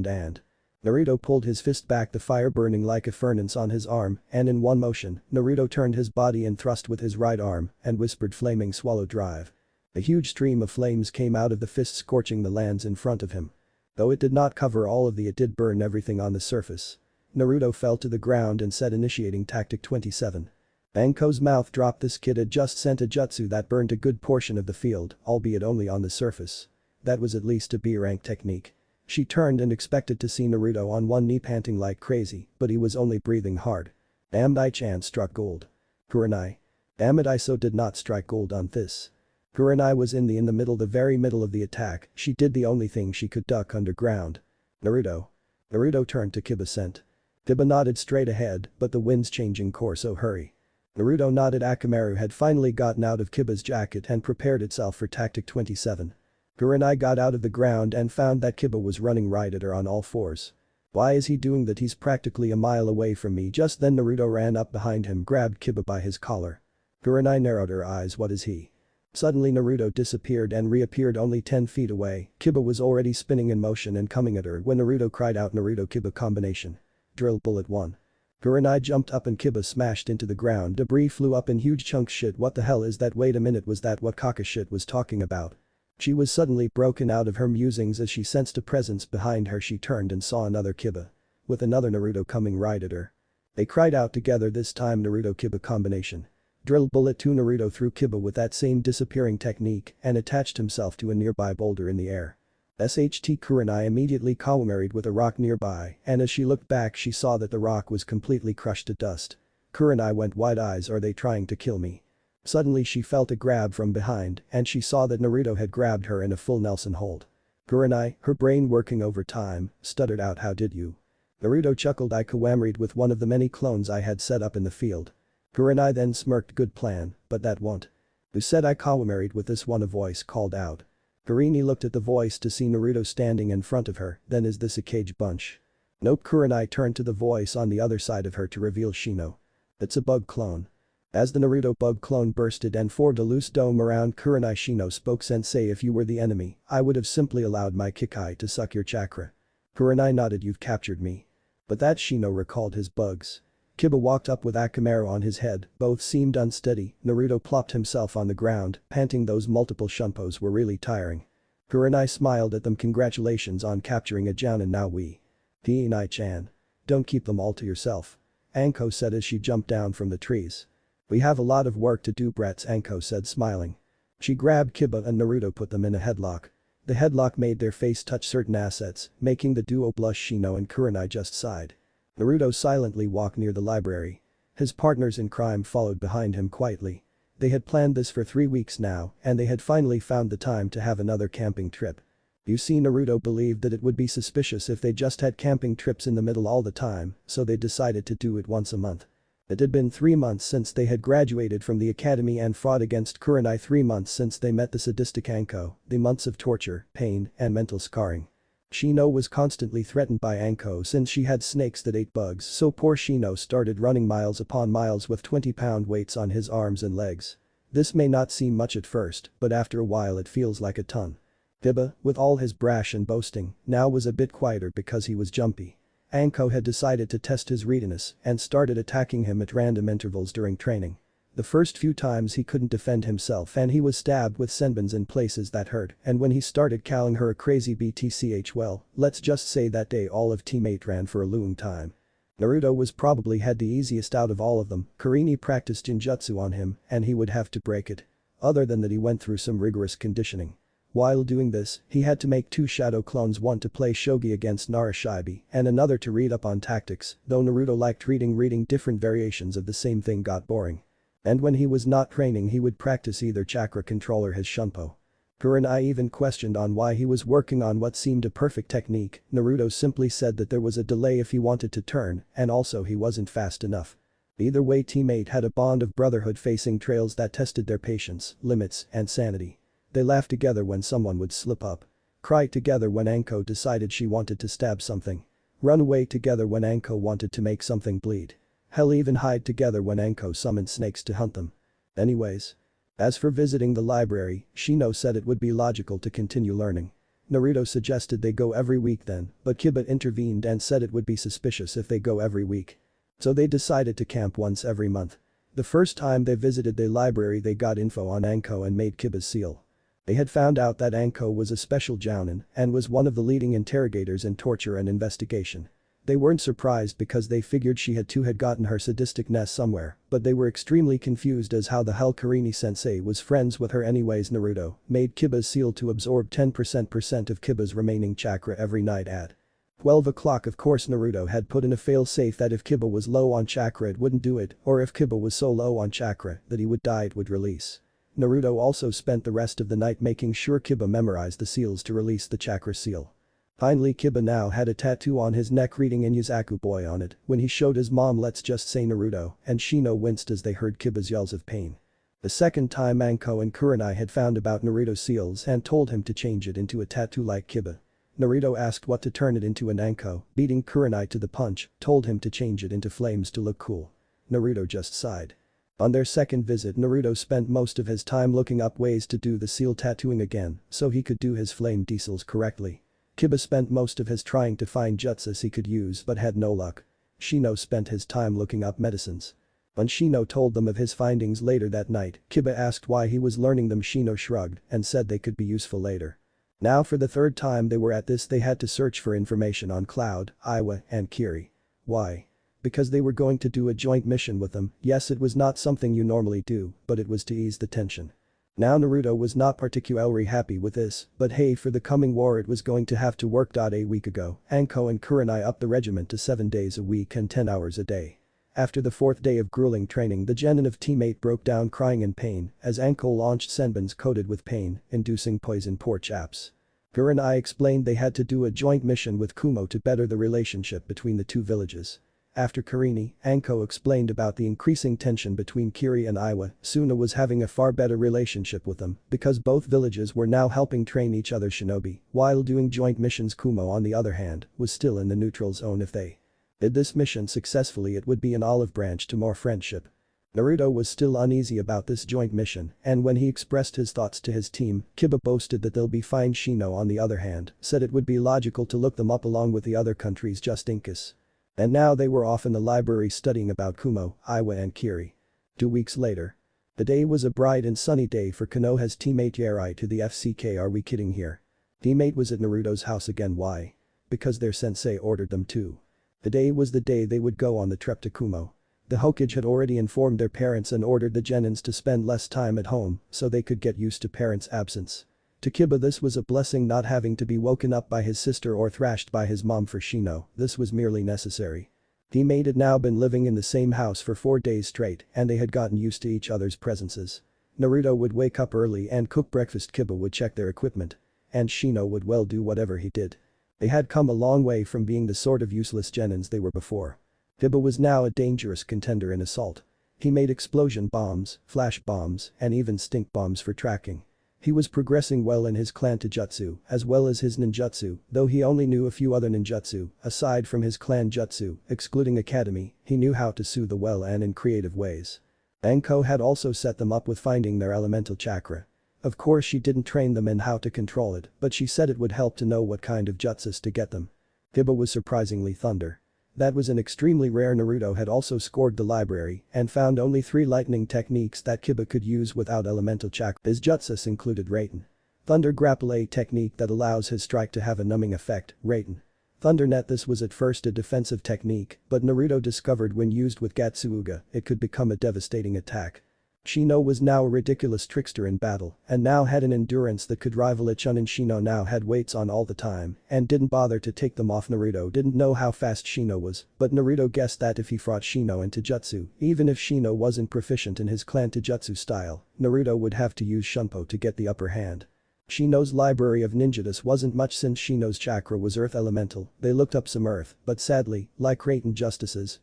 And. Naruto pulled his fist back, the fire burning like a furnace on his arm, and in one motion, Naruto turned his body and thrust with his right arm and whispered, flaming swallow drive. A huge stream of flames came out of the fist, scorching the lands in front of him. Though it did not cover all of it did burn everything on the surface. Naruto fell to the ground and said, initiating tactic 27. Anko's mouth dropped. This kid had just sent a jutsu that burned a good portion of the field, albeit only on the surface. That was at least a B-rank technique. She turned and expected to see Naruto on one knee panting like crazy, but he was only breathing hard. Damn, Dai-chan struck gold. Kurenai. Damn it, Iso did not strike gold on this. Kurenai was in the very middle of the attack. She did the only thing she could, duck underground. Naruto. Naruto turned to Kiba. Sent. Kiba nodded straight ahead, but the wind's changing course, so hurry. Naruto nodded. Akamaru had finally gotten out of Kiba's jacket and prepared itself for tactic 27. Kurenai got out of the ground and found that Kiba was running right at her on all fours. Why is he doing that? He's practically a mile away from me. Just then Naruto ran up behind him, grabbed Kiba by his collar. Kurenai narrowed her eyes. What is he? Suddenly Naruto disappeared and reappeared only 10 feet away. Kiba was already spinning in motion and coming at her when Naruto cried out Naruto-Kiba combination. Drill bullet 1. Kurenai jumped up and Kiba smashed into the ground. Debris flew up in huge chunks. Shit, what the hell is that? Wait a minute, was that what Kaka shit was talking about? She was suddenly broken out of her musings as she sensed a presence behind her. She turned and saw another Kiba. With another Naruto coming right at her. They cried out together, this time Naruto-Kiba combination. Drill bullet 2. Naruto threw Kiba with that same disappearing technique and attached himself to a nearby boulder in the air. SHT Kurenai immediately Kawamaried with a rock nearby, and as she looked back she saw that the rock was completely crushed to dust. Kurenai went wide eyes, are they trying to kill me? Suddenly she felt a grab from behind and she saw that Naruto had grabbed her in a full Nelson hold. Kurenai, her brain working overtime, stuttered out, how did you? Naruto chuckled, I Kawamaried with one of the many clones I had set up in the field. Kurenai then smirked, good plan, but that won't. Who said I Kawamaried with this one? A voice called out. Kurenai looked at the voice to see Naruto standing in front of her, then is this a cage bunch? Nope. Kurenai turned to the voice on the other side of her to reveal Shino. It's a bug clone. As the Naruto bug clone bursted and formed a loose dome around Kurenai, Shino spoke, Sensei, if you were the enemy, I would have simply allowed my Kikai to suck your chakra. Kurenai nodded, you've captured me. But that, Shino recalled his bugs. Kiba walked up with Akamaru on his head, both seemed unsteady. Naruto plopped himself on the ground, panting, those multiple shunpos were really tiring. Kurenai smiled at them, congratulations on capturing a Jounin, now we. Kurenai-chan. Don't keep them all to yourself. Anko said as she jumped down from the trees. We have a lot of work to do, brats, Anko said smiling. She grabbed Kiba and Naruto, put them in a headlock. The headlock made their face touch certain assets, making the duo blush. Shino and Kurenai just sighed. Naruto silently walked near the library. His partners in crime followed behind him quietly. They had planned this for 3 weeks now, and they had finally found the time to have another camping trip. You see, Naruto believed that it would be suspicious if they just had camping trips in the middle all the time, so they decided to do it once a month. It had been 3 months since they had graduated from the academy and fought against Kurenai, 3 months since they met the sadistic Anko, the months of torture, pain, and mental scarring. Shino was constantly threatened by Anko since she had snakes that ate bugs, so poor Shino started running miles upon miles with 20-pound weights on his arms and legs. This may not seem much at first, but after a while it feels like a ton. Kiba, with all his brash and boasting, now was a bit quieter because he was jumpy. Anko had decided to test his readiness and started attacking him at random intervals during training. The first few times he couldn't defend himself and he was stabbed with senbons in places that hurt, and when he started calling her a crazy BTCH, well, let's just say that day all of teammate ran for a long time. Naruto was probably had the easiest out of all of them. Kurenai practiced ninjutsu on him and he would have to break it. Other than that, he went through some rigorous conditioning. While doing this, he had to make 2 shadow clones, one to play shogi against Narashibi and another to read up on tactics, though Naruto liked reading different variations of the same thing got boring. And when he was not training he would practice either chakra control or his shunpo. Kurenai even questioned on why he was working on what seemed a perfect technique. Naruto simply said that there was a delay if he wanted to turn, and also he wasn't fast enough. Either way, teammate had a bond of brotherhood, facing trails that tested their patience, limits, and sanity. They laughed together when someone would slip up. Cried together when Anko decided she wanted to stab something. Run away together when Anko wanted to make something bleed. Hell, even hide together when Anko summoned snakes to hunt them. Anyways. As for visiting the library, Shino said it would be logical to continue learning. Naruto suggested they go every week then, but Kiba intervened and said it would be suspicious if they go every week. So they decided to camp once every month. The first time they visited the library they got info on Anko and made Kiba's seal. They had found out that Anko was a special Jounin and was one of the leading interrogators in torture and investigation. They weren't surprised because they figured she had gotten her sadistic nest somewhere, but they were extremely confused as how the hell Kurenai-sensei was friends with her anyways. Naruto made Kiba's seal to absorb 10% of Kiba's remaining chakra every night at 12 o'clock. Of course, Naruto had put in a fail-safe that if Kiba was low on chakra it wouldn't do it, or if Kiba was so low on chakra that he would die it would release. Naruto also spent the rest of the night making sure Kiba memorized the seals to release the chakra seal. Finally, Kiba now had a tattoo on his neck reading Inyazaku boy on it when he showed his mom, let's just say Naruto, and Shino winced as they heard Kiba's yells of pain. The second time Anko and Kurenai had found about Naruto's seals and told him to change it into a tattoo like Kiba. Naruto asked what to turn it into and Anko, beating Kurenai to the punch, told him to change it into flames to look cool. Naruto just sighed. On their second visit, Naruto spent most of his time looking up ways to do the seal tattooing again so he could do his flame diesels correctly. Kiba spent most of his trying to find jutsus he could use but had no luck. Shino spent his time looking up medicines. When Shino told them of his findings later that night, Kiba asked why he was learning them. Shino shrugged and said they could be useful later. Now for the third time they were at this, they had to search for information on Cloud, Iwa and Kiri. Why? Because they were going to do a joint mission with them. Yes, it was not something you normally do, but it was to ease the tension. Now Naruto was not particularly happy with this, but hey, for the coming war it was going to have to work. A week ago, Anko and Kurenai upped the regiment to 7 days a week and 10 hours a day. After the 4th day of grueling training, the genin of teammate broke down crying in pain as Anko launched senbons coated with pain-inducing poison. Poor chaps. Kurenai explained they had to do a joint mission with Kumo to better the relationship between the two villages. After Karini, Anko explained about the increasing tension between Kiri and Iwa. Suna was having a far better relationship with them because both villages were now helping train each other shinobi, while doing joint missions. Kumo, on the other hand, was still in the neutral zone. If they did this mission successfully, it would be an olive branch to more friendship. Naruto was still uneasy about this joint mission, and when he expressed his thoughts to his team, Kiba boasted that they'll be fine. Shino, on the other hand, said it would be logical to look them up along with the other countries just in case. And now they were off in the library studying about Kumo, Iwa and Kiri. 2 weeks later. The day was a bright and sunny day for Konoha's teammate Yari to the FCK. Are we kidding here? Teammate was at Naruto's house again. Why? Because their sensei ordered them to. The day was the day they would go on the trip to Kumo. The Hokage had already informed their parents and ordered the genins to spend less time at home so they could get used to parents' absence. To Kiba this was a blessing, not having to be woken up by his sister or thrashed by his mom. For Shino, this was merely necessary. Teammate had now been living in the same house for 4 days straight and they had gotten used to each other's presences. Naruto would wake up early and cook breakfast. Kiba would check their equipment. And Shino would well do whatever he did. They had come a long way from being the sort of useless genins they were before. Kiba was now a dangerous contender in assault. He made explosion bombs, flash bombs, and even stink bombs for tracking. He was progressing well in his clan taijutsu as well as his ninjutsu, though he only knew a few other ninjutsu aside from his clan jutsu, excluding academy. He knew how to soothe the well and in creative ways. Anko had also set them up with finding their elemental chakra. Of course she didn't train them in how to control it, but she said it would help to know what kind of jutsus to get them. Kiba was surprisingly thunder. That was an extremely rare. Naruto had also scored the library and found only 3 lightning techniques that Kiba could use without elemental chakra. His jutsus included Raiden. Thunder Grapple, a technique that allows his strike to have a numbing effect. Raiden. Thunder Net. This was at first a defensive technique, but Naruto discovered when used with Gatsuuga, it could become a devastating attack. Shino was now a ridiculous trickster in battle and now had an endurance that could rival a Chunin. Shino now had weights on all the time and didn't bother to take them off. Naruto didn't know how fast Shino was, but Naruto guessed that if he fought Shino in taijutsu, even if Shino wasn't proficient in his clan taijutsu style, Naruto would have to use Shunpo to get the upper hand. Shino's library of ninjatus wasn't much since Shino's chakra was earth elemental. They looked up some earth, but sadly, like Raiden jutsus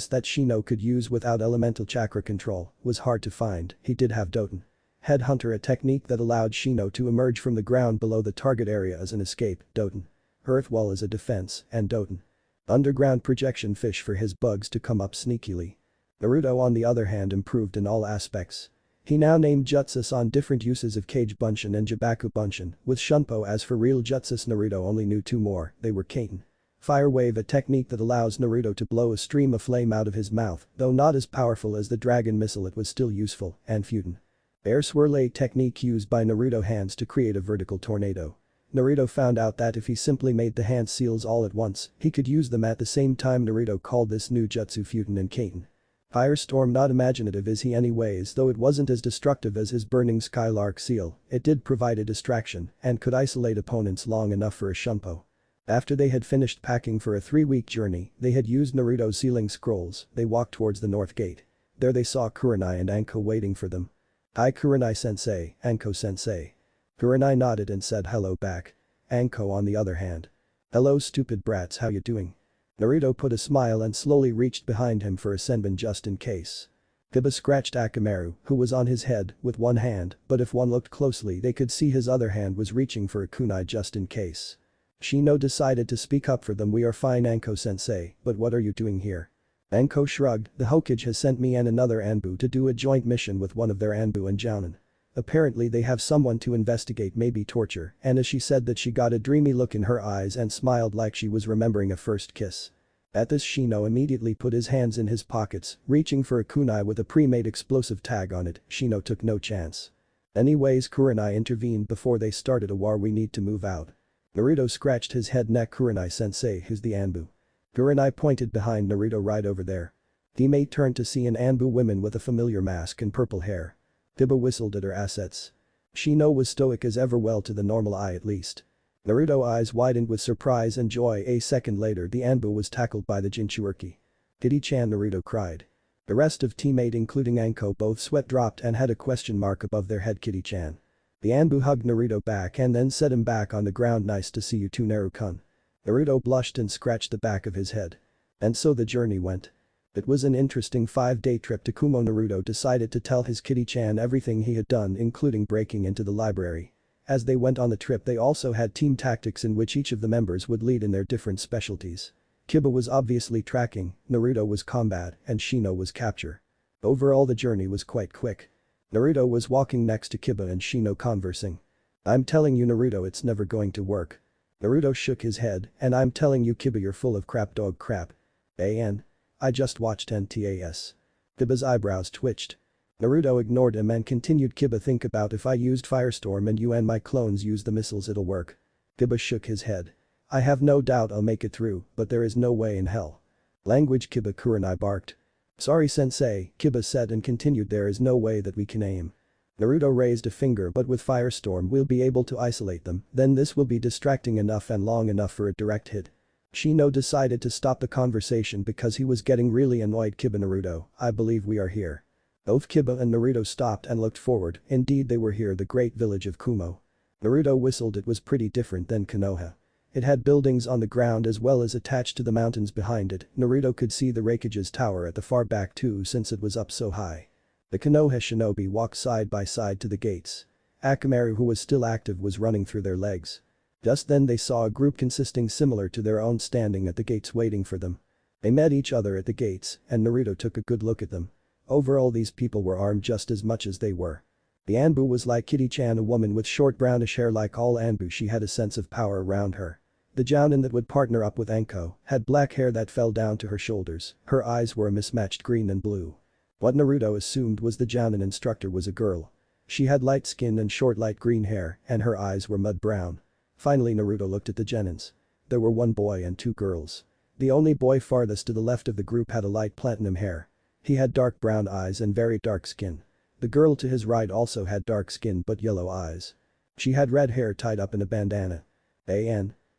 that Shino could use without elemental chakra control was hard to find. He did have Doten Headhunter, a technique that allowed Shino to emerge from the ground below the target area as an escape. Doten Earth Wall as a defense, and Doten Underground Projection Fish for his bugs to come up sneakily. Naruto, on the other hand, improved in all aspects. He now named jutsus on different uses of Kage Bunshin and Jabaku Bunshin, with Shunpo. As for real jutsus, Naruto only knew 2 more. They were Kaiten Fire Wave, a technique that allows Naruto to blow a stream of flame out of his mouth, though not as powerful as the dragon missile, it was still useful, and Futen Air Swirl, a technique used by Naruto hands to create a vertical tornado. Naruto found out that if he simply made the hand seals all at once, he could use them at the same time. Naruto called this new jutsu Futen and Kaiten Firestorm. Not imaginative is he anyways, though it wasn't as destructive as his burning Skylark seal, it did provide a distraction and could isolate opponents long enough for a Shunpo. After they had finished packing for a 3-week journey, they had used Naruto's sealing scrolls. They walked towards the north gate. There they saw Kurenai and Anko waiting for them. "Hi Kurenai-sensei, Anko-sensei." Kurenai nodded and said hello back. Anko, on the other hand. "Hello stupid brats, how you doing?" Naruto put a smile and slowly reached behind him for a senbon just in case. Kiba scratched Akamaru, who was on his head, with one hand, but if one looked closely they could see his other hand was reaching for a kunai just in case. Shino decided to speak up for them. "We are fine Anko-sensei, but what are you doing here?" Anko shrugged, the Hokage has sent me and another Anbu to do a joint mission with one of their Anbu and Jounin. Apparently they have someone to investigate maybe torture, and as she said that she got a dreamy look in her eyes and smiled like she was remembering a first kiss. At this Shino immediately put his hands in his pockets, reaching for a kunai with a pre-made explosive tag on it. Shino took no chance. Anyways, Kurenai intervened before they started a war. We need to move out. Naruto scratched his head. Neck. Kurenai-sensei, who's the Anbu? Kurenai pointed behind Naruto. Right over there. Teammate turned to see an Anbu woman with a familiar mask and purple hair. Kiba whistled at her assets. Shino was stoic as ever, well to the normal eye at least. Naruto eyes widened with surprise and joy. A second later the Anbu was tackled by the Jinchuuriki. Kitty-chan, Naruto cried. The rest of teammate including Anko both sweat dropped and had a question mark above their head. Kitty-chan. The Anbu hugged Naruto back and then set him back on the ground. Nice to see you too, Naru-kun. Naruto blushed and scratched the back of his head. And so the journey went. It was an interesting 5-day trip to Kumo. Naruto decided to tell his Kitty-chan everything he had done, including breaking into the library. As they went on the trip they also had team tactics in which each of the members would lead in their different specialties. Kiba was obviously tracking, Naruto was combat, and Shino was capture. Overall the journey was quite quick. Naruto was walking next to Kiba and Shino conversing. I'm telling you Naruto, it's never going to work. Naruto shook his head, and I'm telling you Kiba, you're full of crap, dog crap. I just watched NTAS. Kiba's eyebrows twitched. Naruto ignored him and continued. Kiba, think about if I used Firestorm and you and my clones use the missiles, it'll work. Kiba shook his head. I have no doubt I'll make it through, but there is no way in hell. Language, Kiba, Kurenai barked. Sorry sensei, Kiba said and continued, there is no way that we can aim. Naruto raised a finger, but with Firestorm we'll be able to isolate them, then this will be distracting enough and long enough for a direct hit. Shino decided to stop the conversation because he was getting really annoyed. Kiba, Naruto, I believe we are here. Both Kiba and Naruto stopped and looked forward. Indeed they were here, the great village of Kumo. Naruto whistled. It was pretty different than Konoha. It had buildings on the ground as well as attached to the mountains behind it. Naruto could see the Raikage's tower at the far back too since it was up so high. The Konoha shinobi walked side by side to the gates. Akamaru, who was still active, was running through their legs. Just then they saw a group consisting similar to their own standing at the gates waiting for them. They met each other at the gates and Naruto took a good look at them. Overall these people were armed just as much as they were. The Anbu was like Kitty-chan, a woman with short brownish hair. Like all Anbu, she had a sense of power around her. The Jounin that would partner up with Anko had black hair that fell down to her shoulders. Her eyes were a mismatched green and blue. What Naruto assumed was the Jounin instructor was a girl. She had light skin and short light green hair and her eyes were mud brown. Finally Naruto looked at the Genins. There were one boy and two girls. The only boy farthest to the left of the group had a light platinum hair. He had dark brown eyes and very dark skin. The girl to his right also had dark skin but yellow eyes. She had red hair tied up in a bandana.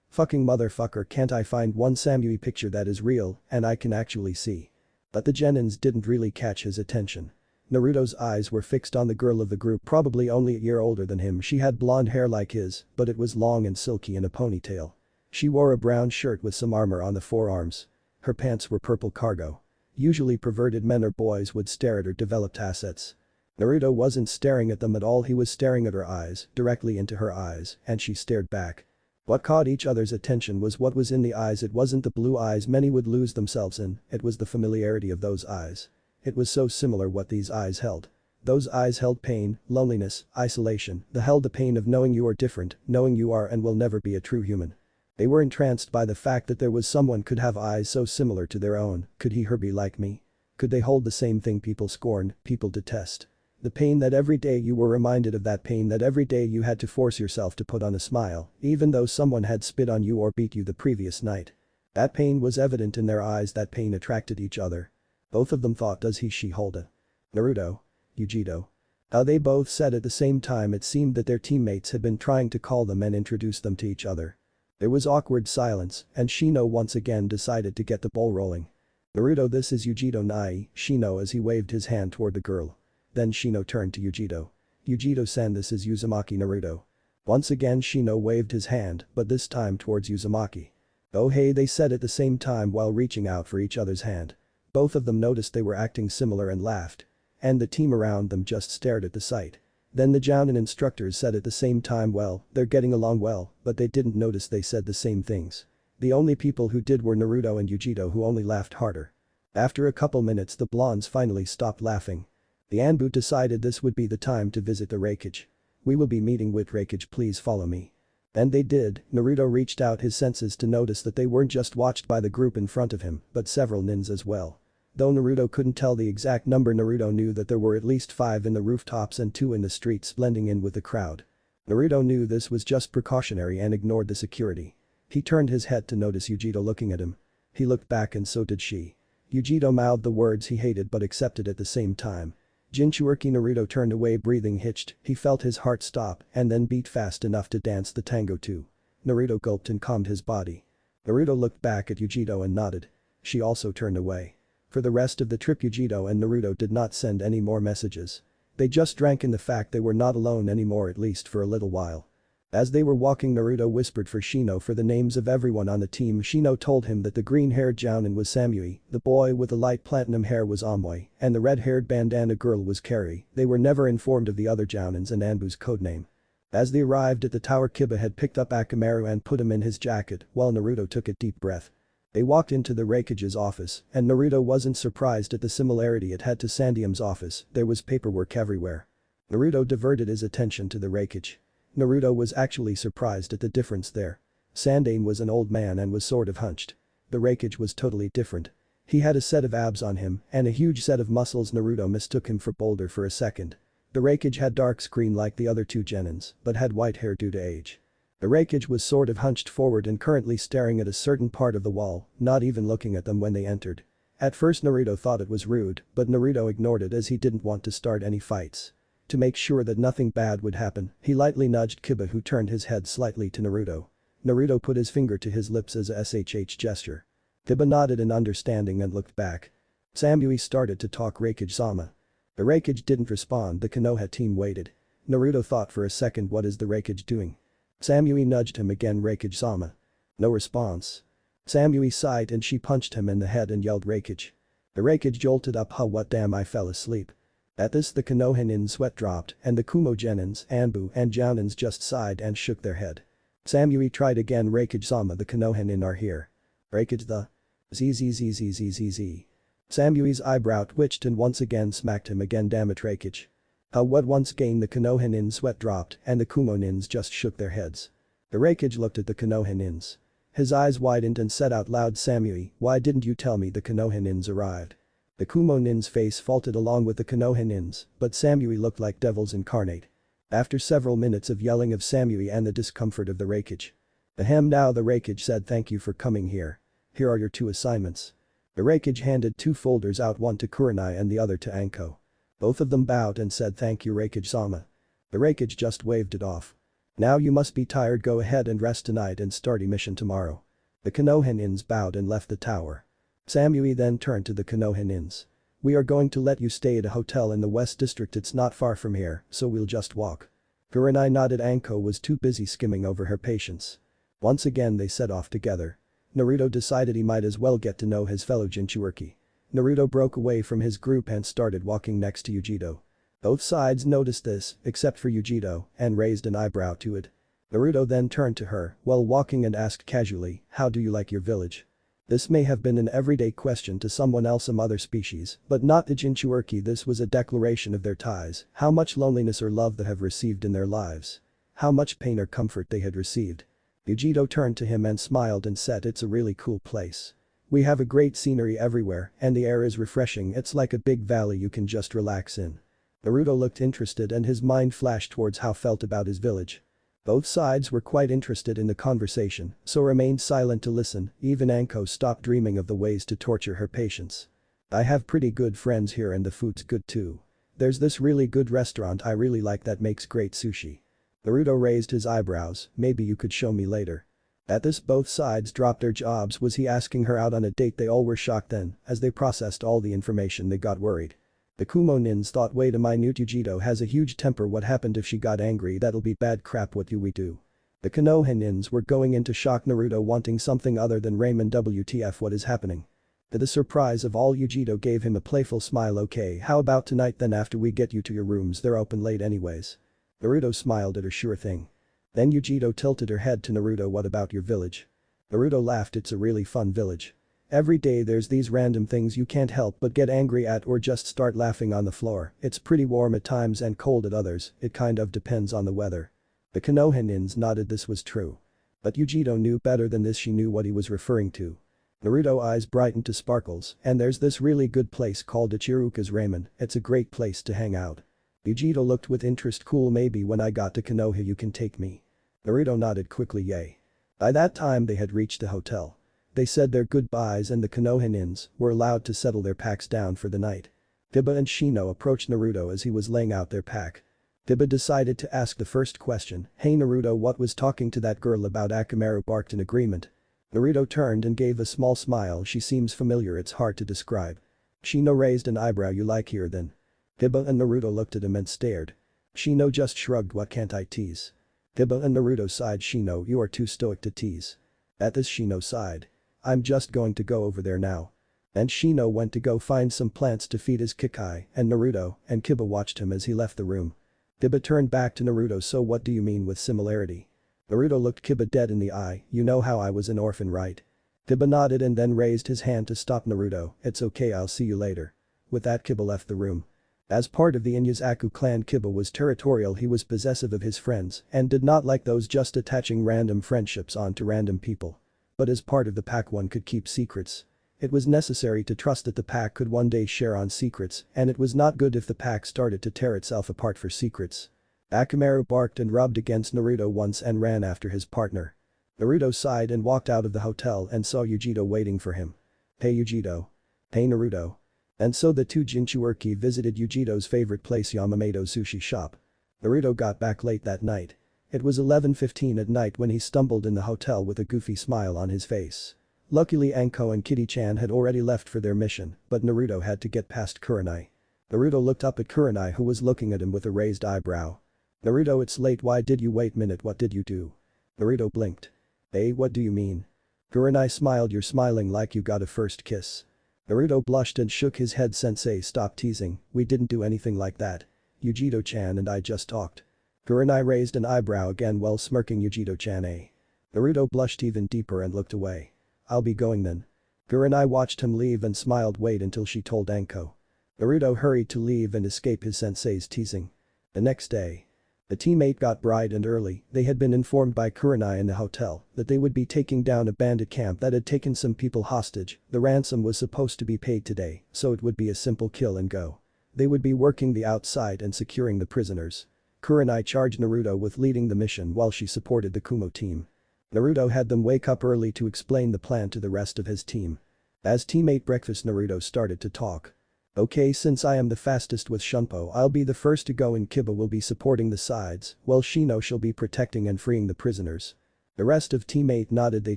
Fucking motherfucker, can't I find one Samui picture that is real and I can actually see? But the Genins didn't really catch his attention. Naruto's eyes were fixed on the girl of the group, probably only a year older than him. She had blonde hair like his, but it was long and silky in a ponytail. She wore a brown shirt with some armor on the forearms. Her pants were purple cargo. Usually perverted men or boys would stare at her developed assets. Naruto wasn't staring at them at all, he was staring at her eyes, directly into her eyes, and she stared back. What caught each other's attention was what was in the eyes. It wasn't the blue eyes many would lose themselves in, it was the familiarity of those eyes. It was so similar what these eyes held. Those eyes held pain, loneliness, isolation, they held the pain of knowing you are different, knowing you are and will never be a true human. They were entranced by the fact that there was someone could have eyes so similar to their own. Could he her be like me? Could they hold the same thing people scorn, people detest? The pain that every day you were reminded of, that pain that every day you had to force yourself to put on a smile, even though someone had spit on you or beat you the previous night. That pain was evident in their eyes, that pain attracted each other. Both of them thought, does he she hold a Naruto? Yujito. They both said at the same time. It seemed that their teammates had been trying to call them and introduce them to each other. There was awkward silence and Shino once again decided to get the ball rolling. Naruto, this is Yujito Nai, Shino, as he waved his hand toward the girl. Then Shino turned to Yujito. Yujito-san, this is Uzumaki Naruto. Once again Shino waved his hand, but this time towards Uzumaki. Oh hey, they said at the same time while reaching out for each other's hand. Both of them noticed they were acting similar and laughed. And the team around them just stared at the sight. Then the Jounin instructors said at the same time, well, they're getting along well, but they didn't notice they said the same things. The only people who did were Naruto and Yujito, who only laughed harder. After a couple minutes the blondes finally stopped laughing. The Anbu decided this would be the time to visit the Reikage. We will be meeting with Reikage, please follow me. And they did. Naruto reached out his senses to notice that they weren't just watched by the group in front of him, but several nins as well. Though Naruto couldn't tell the exact number, Naruto knew that there were at least 5 in the rooftops and 2 in the streets blending in with the crowd. Naruto knew this was just precautionary and ignored the security. He turned his head to notice Yujito looking at him. He looked back and so did she. Yujito mouthed the words he hated but accepted at the same time. Jinchuuriki. Naruto turned away, breathing hitched. He felt his heart stop and then beat fast enough to dance the tango too. Naruto gulped and calmed his body. Naruto looked back at Yujito and nodded. She also turned away. For the rest of the trip Yujito and Naruto did not send any more messages. They just drank in the fact they were not alone anymore, at least for a little while. As they were walking, Naruto whispered for Shino for the names of everyone on the team. Shino told him that the green-haired Jounin was Samui, the boy with the light platinum hair was Amoy, and the red-haired bandana girl was Kari. They were never informed of the other Jounins and Anbu's codename. As they arrived at the tower, Kiba had picked up Akamaru and put him in his jacket while Naruto took a deep breath. They walked into the Reikage's office and Naruto wasn't surprised at the similarity it had to Sandium's office. There was paperwork everywhere. Naruto diverted his attention to the Reikage. Naruto was actually surprised at the difference there. Sandium was an old man and was sort of hunched. The Reikage was totally different. He had a set of abs on him and a huge set of muscles. Naruto mistook him for Boulder for a second. The Reikage had dark skin like the other 2 genins but had white hair due to age. The Reikage was sort of hunched forward and currently staring at a certain part of the wall, not even looking at them when they entered. At first Naruto thought it was rude, but Naruto ignored it as he didn't want to start any fights. To make sure that nothing bad would happen, he lightly nudged Kiba, who turned his head slightly to Naruto. Naruto put his finger to his lips as a SHH gesture. Kiba nodded in understanding and looked back. Samui started to talk Reikage-sama. The Reikage didn't respond. The Konoha team waited. Naruto thought for a second, what is the Reikage doing? Samui nudged him again, Reikage-sama. No response. Samui sighed and she punched him in the head and yelled Reikage. The Reikage jolted up. What, damn, I fell asleep. At this the Konohanin's sweat dropped and the Kumo genins, Anbu and Jounins just sighed and shook their head. Samui tried again, Reikage-sama, the Konohanin are here. Reikage the zzzzzzzzz. Samui's eyebrow twitched and once again smacked him again, damn it Reikage. What, once again the Konohanin's sweat dropped and the Kumo nins just shook their heads. The Reikage looked at the Konohanins. His eyes widened and said out loud, Samui, why didn't you tell me the Konohanins arrived? The Kumo nin's face faltered along with the Konohanins, but Samui looked like devils incarnate. After several minutes of yelling of Samui and the discomfort of the Reikage. Ahem, now the Reikage said, thank you for coming here. Here are your 2 assignments. The Reikage handed 2 folders out, one to Kurenai and the other to Anko. Both of them bowed and said thank you Reikage-sama. The Reikage just waved it off. Now you must be tired, go ahead and rest tonight and start a mission tomorrow. The Konohanins bowed and left the tower. Samui then turned to the Konohanins. We are going to let you stay at a hotel in the West District, it's not far from here, so we'll just walk. Kurenai nodded. Anko was too busy skimming over her patients. Once again they set off together. Naruto decided he might as well get to know his fellow Jinchuuriki. Naruto broke away from his group and started walking next to Yujito. Both sides noticed this, except for Yujito, and raised an eyebrow to it. Naruto then turned to her while walking and asked casually, how do you like your village? This may have been an everyday question to someone else, some other species, but not the Jinchuuriki. This was a declaration of their ties, how much loneliness or love they have received in their lives. How much pain or comfort they had received. Yujito turned to him and smiled and said, it's a really cool place. We have a great scenery everywhere and the air is refreshing, it's like a big valley you can just relax in. Naruto looked interested and his mind flashed towards how felt about his village. Both sides were quite interested in the conversation, so remained silent to listen. Even Anko stopped dreaming of the ways to torture her patients. I have pretty good friends here and the food's good too. There's this really good restaurant I really like that makes great sushi. Naruto raised his eyebrows, maybe you could show me later. At this both sides dropped their jobs. Was he asking her out on a date? They all were shocked then, as they processed all the information they got worried. The Kumo nins thought, wait a minute, Yujito has a huge temper, what happened if she got angry? That'll be bad crap, what do we do? The Konoha nins were going into shock. Naruto wanting something other than ramen, WTF, what is happening? To the surprise of all, Yujito gave him a playful smile. Okay, how about tonight then, after we get you to your rooms, they're open late anyways. Naruto smiled at her, sure thing. Then Yujito tilted her head to Naruto, what about your village? Naruto laughed, it's a really fun village. Every day there's these random things you can't help but get angry at or just start laughing on the floor. It's pretty warm at times and cold at others, it kind of depends on the weather. The Konohanins nodded. This was true. But Yujito knew better than this. She knew what he was referring to. Naruto eyes brightened to sparkles, and there's this really good place called Ichiruka's Ramen, it's a great place to hang out. Yujito looked with interest. Cool, maybe when I got to Konoha you can take me. Naruto nodded quickly. Yay. By that time they had reached the hotel. They said their goodbyes and the Konohanins were allowed to settle their packs down for the night. Biba and Shino approached Naruto as he was laying out their pack. Biba decided to ask the first question. Hey Naruto, what was talking to that girl about? Akamaru barked in agreement. Naruto turned and gave a small smile. She seems familiar, it's hard to describe. Shino raised an eyebrow. You like her then? Biba and Naruto looked at him and stared. Shino just shrugged. What can't I tease? Biba and Naruto sighed. Shino, you are too stoic to tease. At this Shino sighed. I'm just going to go over there now. And Shino went to go find some plants to feed his Kikai, and Naruto and Kiba watched him as he left the room. Biba turned back to Naruto. So what do you mean with similarity? Naruto looked Kiba dead in the eye. You know how I was an orphan, right? Kiba nodded and then raised his hand to stop Naruto. It's okay, I'll see you later. With that Kiba left the room. As part of the Inyazaku clan, Kiba was territorial. He was possessive of his friends and did not like those just attaching random friendships onto random people. But as part of the pack one could keep secrets. It was necessary to trust that the pack could one day share on secrets, and it was not good if the pack started to tear itself apart for secrets. Akamaru barked and rubbed against Naruto once and ran after his partner. Naruto sighed and walked out of the hotel and saw Yujito waiting for him. Hey Yujito. Hey Naruto. And so the two Jinchuuriki visited Yujito's favorite place, Yamamoto's sushi shop. Naruto got back late that night. It was 11:15 at night when he stumbled in the hotel with a goofy smile on his face. Luckily Anko and Kitty-chan had already left for their mission, but Naruto had to get past Kurenai. Naruto looked up at Kurenai, who was looking at him with a raised eyebrow. Naruto, it's late. Why did you wait? Minute, what did you do? Naruto blinked. Hey, what do you mean? Kurenai smiled. You're smiling like you got a first kiss. Naruto blushed and shook his head. Sensei, stop teasing, we didn't do anything like that. Yujito-chan and I just talked. Kurenai raised an eyebrow again while smirking. Yujito-chan, eh? Naruto blushed even deeper and looked away. I'll be going then. Kurenai watched him leave and smiled. Wait until she told Anko. Naruto hurried to leave and escape his sensei's teasing. The next day. The teammate got bright and early. They had been informed by Kurenai in the hotel that they would be taking down a bandit camp that had taken some people hostage. The ransom was supposed to be paid today, so it would be a simple kill and go. They would be working the outside and securing the prisoners. Kurenai charged Naruto with leading the mission while she supported the Kumo team. Naruto had them wake up early to explain the plan to the rest of his team. As team ate breakfast, Naruto started to talk. Okay, since I am the fastest with Shunpo, I'll be the first to go and Kiba will be supporting the sides, while Shino shall be protecting and freeing the prisoners. The rest of Team 8 nodded. They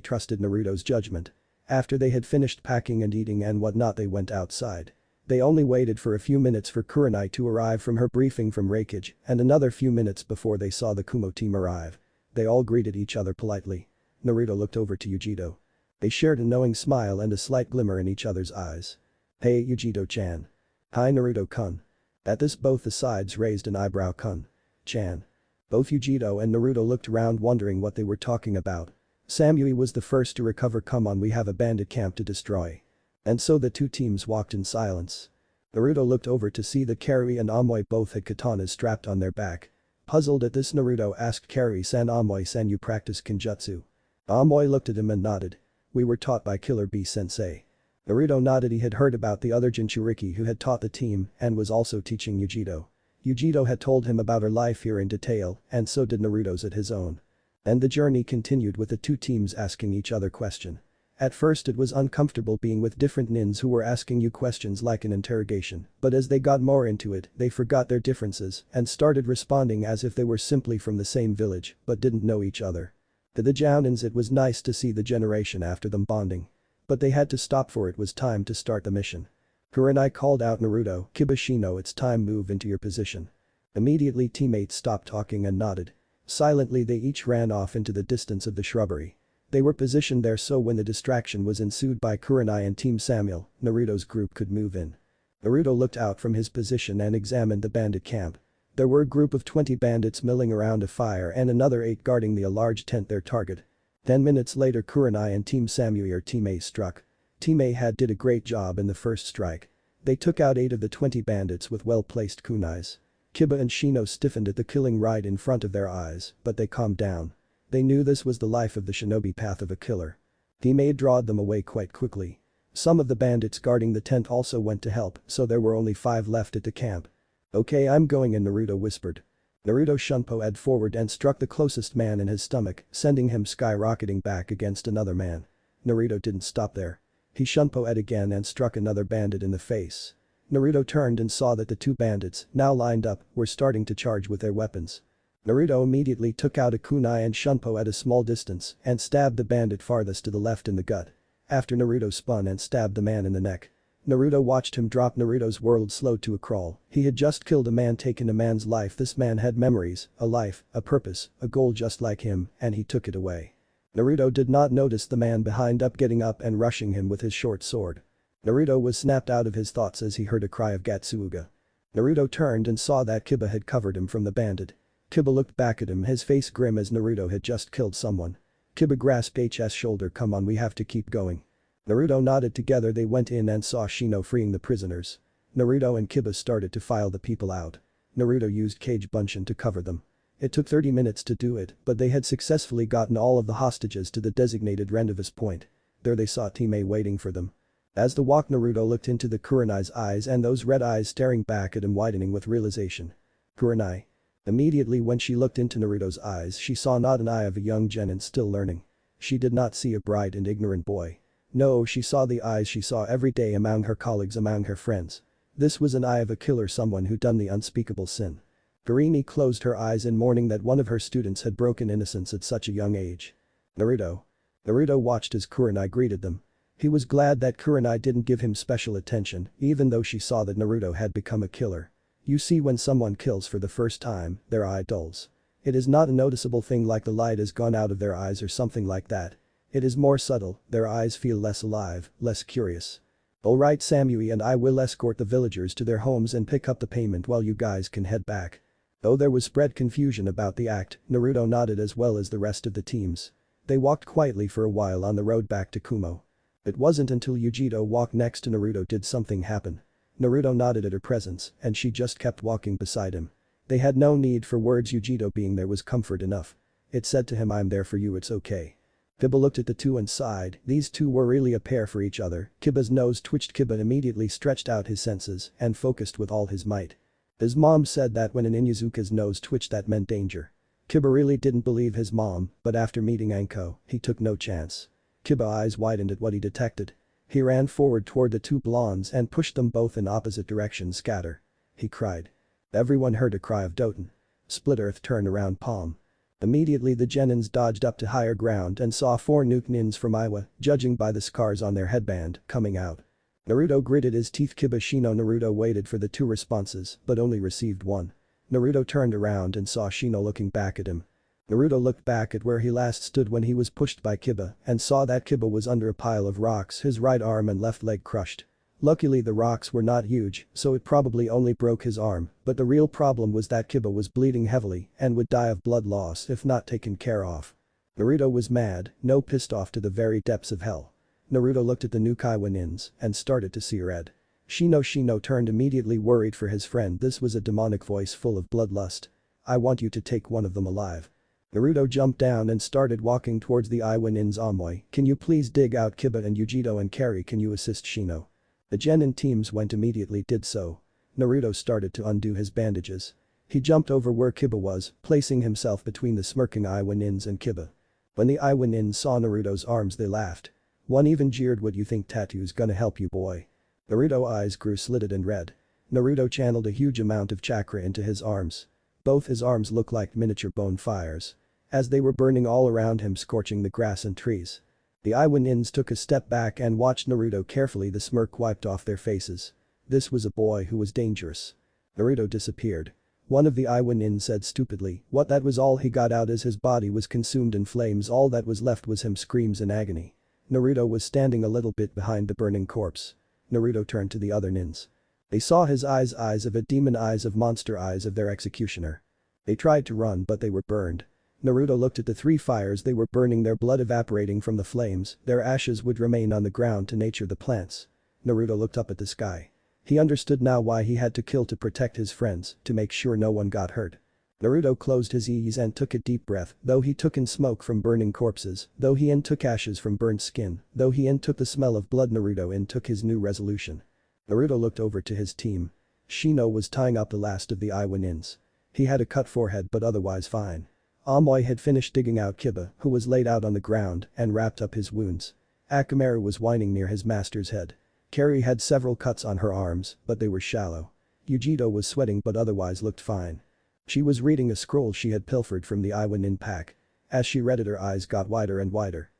trusted Naruto's judgment. After they had finished packing and eating and whatnot, they went outside. They only waited for a few minutes for Kurenai to arrive from her briefing from Reikage and another few minutes before they saw the Kumo team arrive. They all greeted each other politely. Naruto looked over to Yujito. They shared a knowing smile and a slight glimmer in each other's eyes. Hey Yujito-chan. Hi Naruto-kun. At this both the sides raised an eyebrow. Kun-chan. Both Yujito and Naruto looked around wondering what they were talking about. Samui was the first to recover. Come on, we have a bandit camp to destroy. And so the two teams walked in silence. Naruto looked over to see that Karui and Amoy both had katanas strapped on their back. Puzzled at this, Naruto asked Karui-san, Amoy-san, you practice kenjutsu? Amoy looked at him and nodded. We were taught by Killer Bee Sensei. Naruto nodded. He had heard about the other Jinchuuriki who had taught the team and was also teaching Yujito. Yujito had told him about her life here in detail, and so did Naruto's at his own. And the journey continued with the two teams asking each other questions. At first it was uncomfortable being with different nins who were asking you questions like an interrogation, but as they got more into it, they forgot their differences and started responding as if they were simply from the same village but didn't know each other. To the Jounins it was nice to see the generation after them bonding. But they had to stop, for it was time to start the mission. Kurenai called out, Naruto, Kiba, Shino, it's time, move into your position. Immediately teammates stopped talking and nodded. Silently they each ran off into the distance of the shrubbery. They were positioned there so when the distraction was ensued by Kurenai and Team Samuel, Naruto's group could move in. Naruto looked out from his position and examined the bandit camp. There were a group of 20 bandits milling around a fire and another 8 guarding a large tent, their target. 10 minutes later Kurenai and Team Samui or Team A struck. Team A had did a great job in the first strike. They took out 8 of the 20 bandits with well-placed kunais. Kiba and Shino stiffened at the killing right in front of their eyes, but they calmed down. They knew this was the life of the shinobi path of a killer. Team A drawed them away quite quickly. Some of the bandits guarding the tent also went to help, so there were only 5 left at the camp. "Okay, I'm going in," Naruto whispered. Naruto shunpo'd forward and struck the closest man in his stomach, sending him skyrocketing back against another man. Naruto didn't stop there. He shunpo'd again and struck another bandit in the face. Naruto turned and saw that the 2 bandits, now lined up, were starting to charge with their weapons. Naruto immediately took out a kunai and shunpo at a small distance and stabbed the bandit farthest to the left in the gut. After Naruto spun and stabbed the man in the neck. Naruto watched him drop. Naruto's world slowed to a crawl. He had just killed a man, taken a man's life. This man had memories, a life, a purpose, a goal just like him, and he took it away. Naruto did not notice the man behind up getting up and rushing him with his short sword. Naruto was snapped out of his thoughts as he heard a cry of Gatsuga. Naruto turned and saw that Kiba had covered him from the bandit. Kiba looked back at him, his face grim as Naruto had just killed someone. Kiba grasped H's shoulder. "Come on, we have to keep going." Naruto nodded. Together they went in and saw Shino freeing the prisoners. Naruto and Kiba started to file the people out. Naruto used Kage Bunshin to cover them. It took 30 minutes to do it, but they had successfully gotten all of the hostages to the designated rendezvous point. There they saw Team A waiting for them. As they walked, Naruto looked into the Kurenai's eyes, and those red eyes staring back at him widening with realization. Kurenai. Immediately when she looked into Naruto's eyes, she saw not an eye of a young genin still learning. She did not see a bright and ignorant boy. No, she saw the eyes she saw every day among her colleagues, among her friends. This was an eye of a killer, someone who done the unspeakable sin. Kurini closed her eyes in mourning that one of her students had broken innocence at such a young age. Naruto. Naruto watched as Kurenai greeted them. He was glad that Kurenai didn't give him special attention, even though she saw that Naruto had become a killer. You see, when someone kills for the first time, their eye dulls. It is not a noticeable thing like the light has gone out of their eyes or something like that. It is more subtle, their eyes feel less alive, less curious. "Alright, Samui and I will escort the villagers to their homes and pick up the payment while you guys can head back." Though there was spread confusion about the act, Naruto nodded as well as the rest of the teams. They walked quietly for a while on the road back to Kumo. It wasn't until Yujito walked next to Naruto did something happen. Naruto nodded at her presence and she just kept walking beside him. They had no need for words. Yujito being there was comfort enough. It said to him, "I'm there for you, it's okay." Kiba looked at the two and sighed. These two were really a pair for each other. Kiba's nose twitched. Kiba immediately stretched out his senses and focused with all his might. His mom said that when an Inuzuka's nose twitched that meant danger. Kiba really didn't believe his mom, but after meeting Anko, he took no chance. Kiba's eyes widened at what he detected. He ran forward toward the two blondes and pushed them both in opposite directions. "Scatter!" he cried. Everyone heard a cry of Doten. Split Earth turned around palm. Immediately the genins dodged up to higher ground and saw 4 nuke nins from Iwa, judging by the scars on their headband, coming out. Naruto gritted his teeth. Kiba Shino. Naruto waited for the 2 responses but only received 1. Naruto turned around and saw Shino looking back at him. Naruto looked back at where he last stood when he was pushed by Kiba and saw that Kiba was under a pile of rocks, his right arm and left leg crushed. Luckily the rocks were not huge, so it probably only broke his arm, but the real problem was that Kiba was bleeding heavily and would die of blood loss if not taken care of. Naruto was mad, no, pissed off to the very depths of hell. Naruto looked at the new Kaiwa nins and started to see red. Shino turned immediately, worried for his friend. This was a demonic voice full of bloodlust. "I want you to take one of them alive." Naruto jumped down and started walking towards the Iwa nins. "Amoy, can you please dig out Kiba, and Yujito and Kari, can you assist Shino?" The genin teams went immediately did so. Naruto started to undo his bandages. He jumped over where Kiba was, placing himself between the smirking Iwa nins and Kiba. When the Iwa nins saw Naruto's arms they laughed. One even jeered, "What you think tattoo's gonna help you, boy?" Naruto's eyes grew slitted and red. Naruto channeled a huge amount of chakra into his arms. Both his arms looked like miniature bonfires. As they were burning all around him, scorching the grass and trees. The Iwa nins took a step back and watched Naruto carefully. The smirk wiped off their faces. This was a boy who was dangerous. Naruto disappeared. One of the Iwa nins said stupidly, "What?" That was all he got out as his body was consumed in flames. All that was left was him screams in agony. Naruto was standing a little bit behind the burning corpse. Naruto turned to the other nins. They saw his eyes of a demon, eyes of monster, eyes of their executioner. They tried to run but they were burned. Naruto looked at the three fires they were burning, their blood evaporating from the flames, their ashes would remain on the ground to nature the plants. Naruto looked up at the sky. He understood now why he had to kill to protect his friends, to make sure no one got hurt. Naruto closed his eyes and took a deep breath, though he took in smoke from burning corpses, though he took ashes from burnt skin, though he took the smell of blood. Naruto took his new resolution. Naruto looked over to his team. Shino was tying up the last of the Iwa nins. He had a cut forehead but otherwise fine. Amoy had finished digging out Kiba, who was laid out on the ground, and wrapped up his wounds. Akamaru was whining near his master's head. Carrie had several cuts on her arms, but they were shallow. Yujito was sweating but otherwise looked fine. She was reading a scroll she had pilfered from the Iwa nin pack. As she read it, her eyes got wider and wider.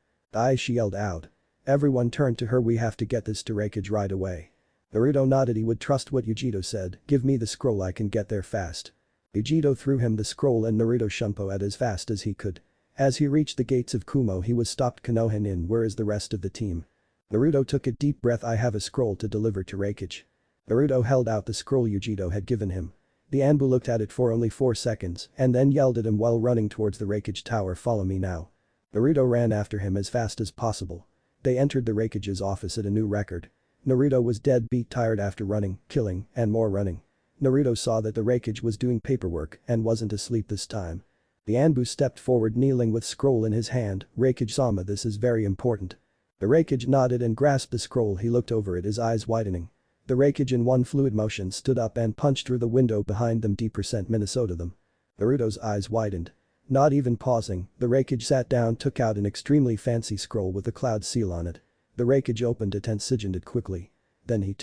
She yelled out. Everyone turned to her. We have to get this to Raikage right away. Naruto nodded. He would trust what Yujito said. Give me the scroll, I can get there fast. Yujito threw him the scroll and Naruto shunpo at as fast as he could. As he reached the gates of Kumo, he was stopped. Konoha nin, where is the rest of the team? Naruto took a deep breath. I have a scroll to deliver to Raikage. Naruto held out the scroll Yujito had given him. The Anbu looked at it for only 4 seconds and then yelled at him while running towards the Raikage tower. Follow me now. Naruto ran after him as fast as possible. They entered the Raikage's office at a new record. Naruto was dead beat tired after running, killing, and more running. Naruto saw that the Raikage was doing paperwork and wasn't asleep this time. The Anbu stepped forward kneeling with scroll in his hand. Raikage-sama, this is very important. The Raikage nodded and grasped the scroll. He looked over it, his eyes widening. The Raikage in one fluid motion stood up and punched through the window behind them. D% Minnesota them. Naruto's eyes widened. Not even pausing, the Raikage sat down, took out an extremely fancy scroll with a cloud seal on it. The Raikage opened it and signed it quickly. Then he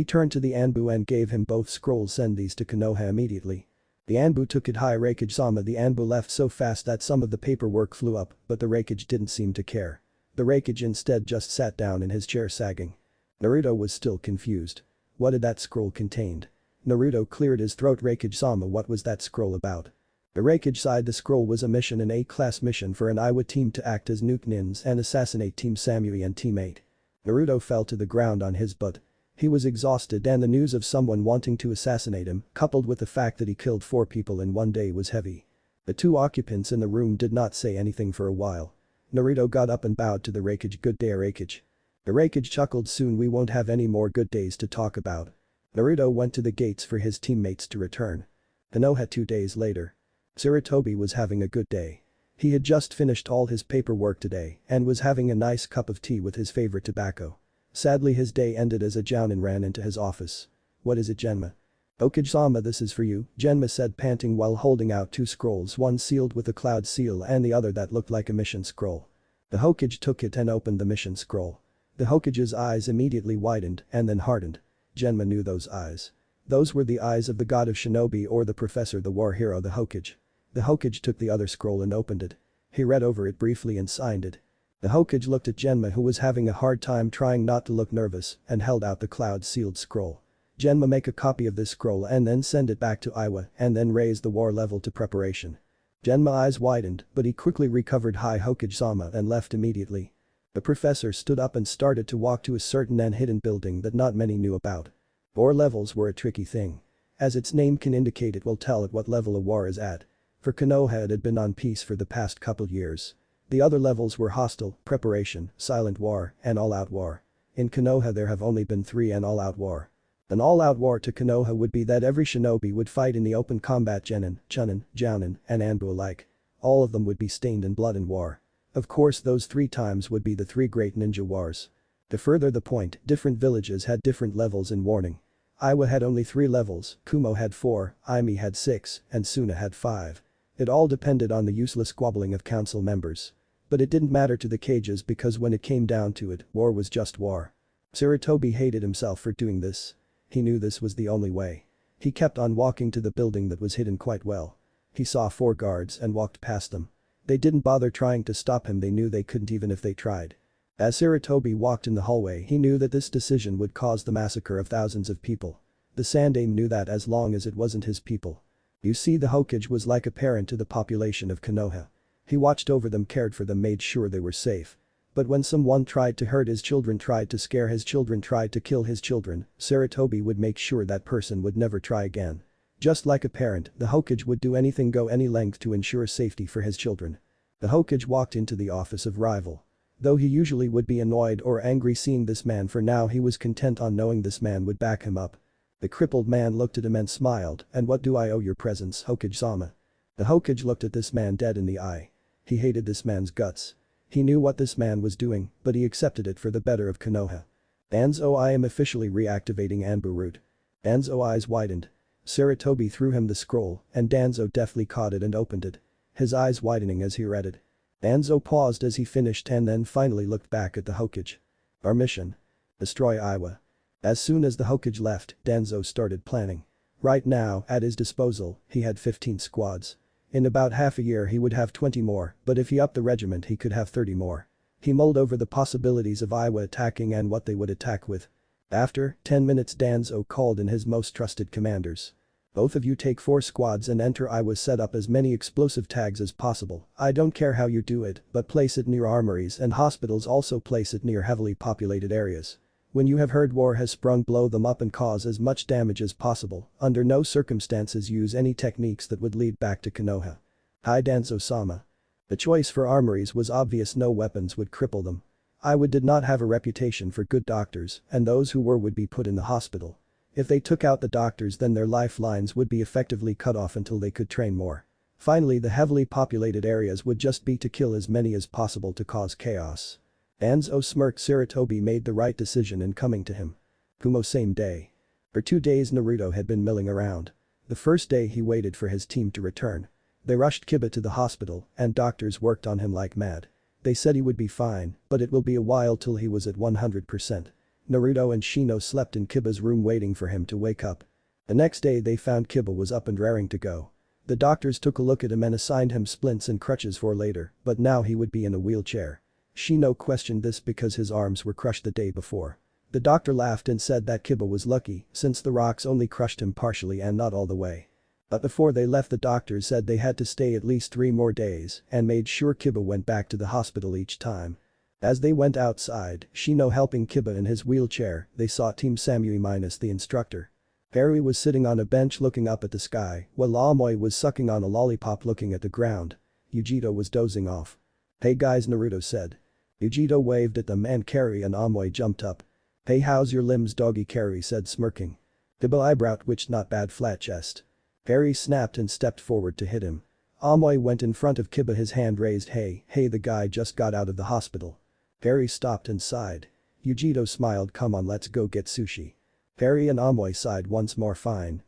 turned to the Anbu and gave him both scrolls. Send these to Konoha immediately. The Anbu took it. Hi Raikage-sama. The Anbu left so fast that some of the paperwork flew up, but the Raikage didn't seem to care. The Raikage instead just sat down in his chair sagging. Naruto was still confused. What did that scroll contain? Naruto cleared his throat. Raikage-sama, what was that scroll about? The Raikage sighed. The scroll was a mission, an A-class mission for an Iwa team to act as nuke nins and assassinate Team Samui and Team 8. Naruto fell to the ground on his butt. He was exhausted and the news of someone wanting to assassinate him, coupled with the fact that he killed 4 people in one day, was heavy. The 2 occupants in the room did not say anything for a while. Naruto got up and bowed to the Raikage. Good day, Raikage. The Raikage chuckled. Soon we won't have any more good days to talk about. Naruto went to the gates for his teammates to return. Konoha 2 days later. Sarutobi was having a good day. He had just finished all his paperwork today and was having a nice cup of tea with his favorite tobacco. Sadly, his day ended as a Jounin ran into his office. What is it, Genma? Okage-sama, this is for you, Genma said, panting while holding out 2 scrolls, one sealed with a cloud seal and the other that looked like a mission scroll. The Hokage took it and opened the mission scroll. The Hokage's eyes immediately widened and then hardened. Genma knew those eyes. Those were the eyes of the god of shinobi or the professor, the war hero, the Hokage. The Hokage took the other scroll and opened it. He read over it briefly and signed it. The Hokage looked at Genma, who was having a hard time trying not to look nervous, and held out the cloud-sealed scroll. Genma, make a copy of this scroll and then send it back to Iwa and then raise the war level to preparation. Genma eyes widened, but he quickly recovered. Hi Hokage-sama, and left immediately. The professor stood up and started to walk to a certain and hidden building that not many knew about. War levels were a tricky thing. As its name can indicate, it will tell at what level a war is at. For Konoha, it had been on peace for the past couple years. The other levels were hostile, preparation, silent war, and all-out war. In Konoha there have only been 3 an all-out war. An all-out war to Konoha would be that every shinobi would fight in the open combat, genin, chunin, jounin, and anbu alike. All of them would be stained in blood and war. Of course, those 3 times would be the 3 great ninja wars. To further the point, different villages had different levels in warning. Iwa had only 3 levels, Kumo had 4, Aimi had 6, and Suna had 5. It all depended on the useless squabbling of council members. But it didn't matter to the cages because when it came down to it, war was just war. Sarutobi hated himself for doing this. He knew this was the only way. He kept on walking to the building that was hidden quite well. He saw 4 guards and walked past them. They didn't bother trying to stop him, they knew they couldn't even if they tried. As Sarutobi walked in the hallway, he knew that this decision would cause the massacre of thousands of people. The Sandaime knew that as long as it wasn't his people. You see, the Hokage was like a parent to the population of Konoha. He watched over them, cared for them, made sure they were safe. But when someone tried to hurt his children, tried to scare his children, tried to kill his children, Sarutobi would make sure that person would never try again. Just like a parent, the Hokage would do anything go any length to ensure safety for his children. The Hokage walked into the office of rival. Though he usually would be annoyed or angry seeing this man, for now he was content on knowing this man would back him up. The crippled man looked at him and smiled, "And what do I owe your presence, Hokage-sama?" The Hokage looked at this man dead in the eye. He hated this man's guts. He knew what this man was doing, but he accepted it for the better of Konoha. "Danzo, I am officially reactivating Anbu root." Danzo's eyes widened. Sarutobi threw him the scroll, and Danzo deftly caught it and opened it. His eyes widening as he read it. Danzo paused as he finished and then finally looked back at the Hokage. "Our mission? Destroy Iwa." As soon as the Hokage left, Danzo started planning. Right now, at his disposal, he had 15 squads. In about half a year he would have 20 more, but if he upped the regiment he could have 30 more. He mulled over the possibilities of Iwa attacking and what they would attack with. After 10 minutes, Danzo called in his most trusted commanders. "Both of you take 4 squads and enter Iwa. Set up as many explosive tags as possible. I don't care how you do it, but place it near armories and hospitals. Also place it near heavily populated areas. When you have heard war has sprung, blow them up and cause as much damage as possible. Under no circumstances use any techniques that would lead back to Konoha." "Hi Danzo-sama." The choice for armories was obvious. No weapons would cripple them. Iwa did not have a reputation for good doctors, and those who were would be put in the hospital. If they took out the doctors, then their lifelines would be effectively cut off until they could train more. Finally, the heavily populated areas would just be to kill as many as possible to cause chaos. Danzo smirked. Sarutobi made the right decision in coming to him. Kumo same day. For 2 days Naruto had been milling around. The first day he waited for his team to return. They rushed Kiba to the hospital and doctors worked on him like mad. They said he would be fine, but it will be a while till he was at 100%. Naruto and Shino slept in Kiba's room waiting for him to wake up. The next day they found Kiba was up and raring to go. The doctors took a look at him and assigned him splints and crutches for later, but now he would be in a wheelchair. Shino questioned this because his arms were crushed the day before. The doctor laughed and said that Kiba was lucky since the rocks only crushed him partially and not all the way. But before they left, the doctors said they had to stay at least 3 more days and made sure Kiba went back to the hospital each time. As they went outside, Shino helping Kiba in his wheelchair, they saw Team Samui minus the instructor. Perry was sitting on a bench looking up at the sky, while Amoy was sucking on a lollipop looking at the ground. Yujito was dozing off. "Hey guys," Naruto said. Yujito waved at them and Carrie and Amoy jumped up. "Hey, how's your limbs, doggy?" Carrie said, smirking. Kiba eyebrow twitched. "Not bad, flat chest." Perry snapped and stepped forward to hit him. Amoy went in front of Kiba, his hand raised. Hey, the guy just got out of the hospital." Perry stopped and sighed. Yujito smiled. "Come on, let's go get sushi." Perry and Amoy sighed once more. Fine.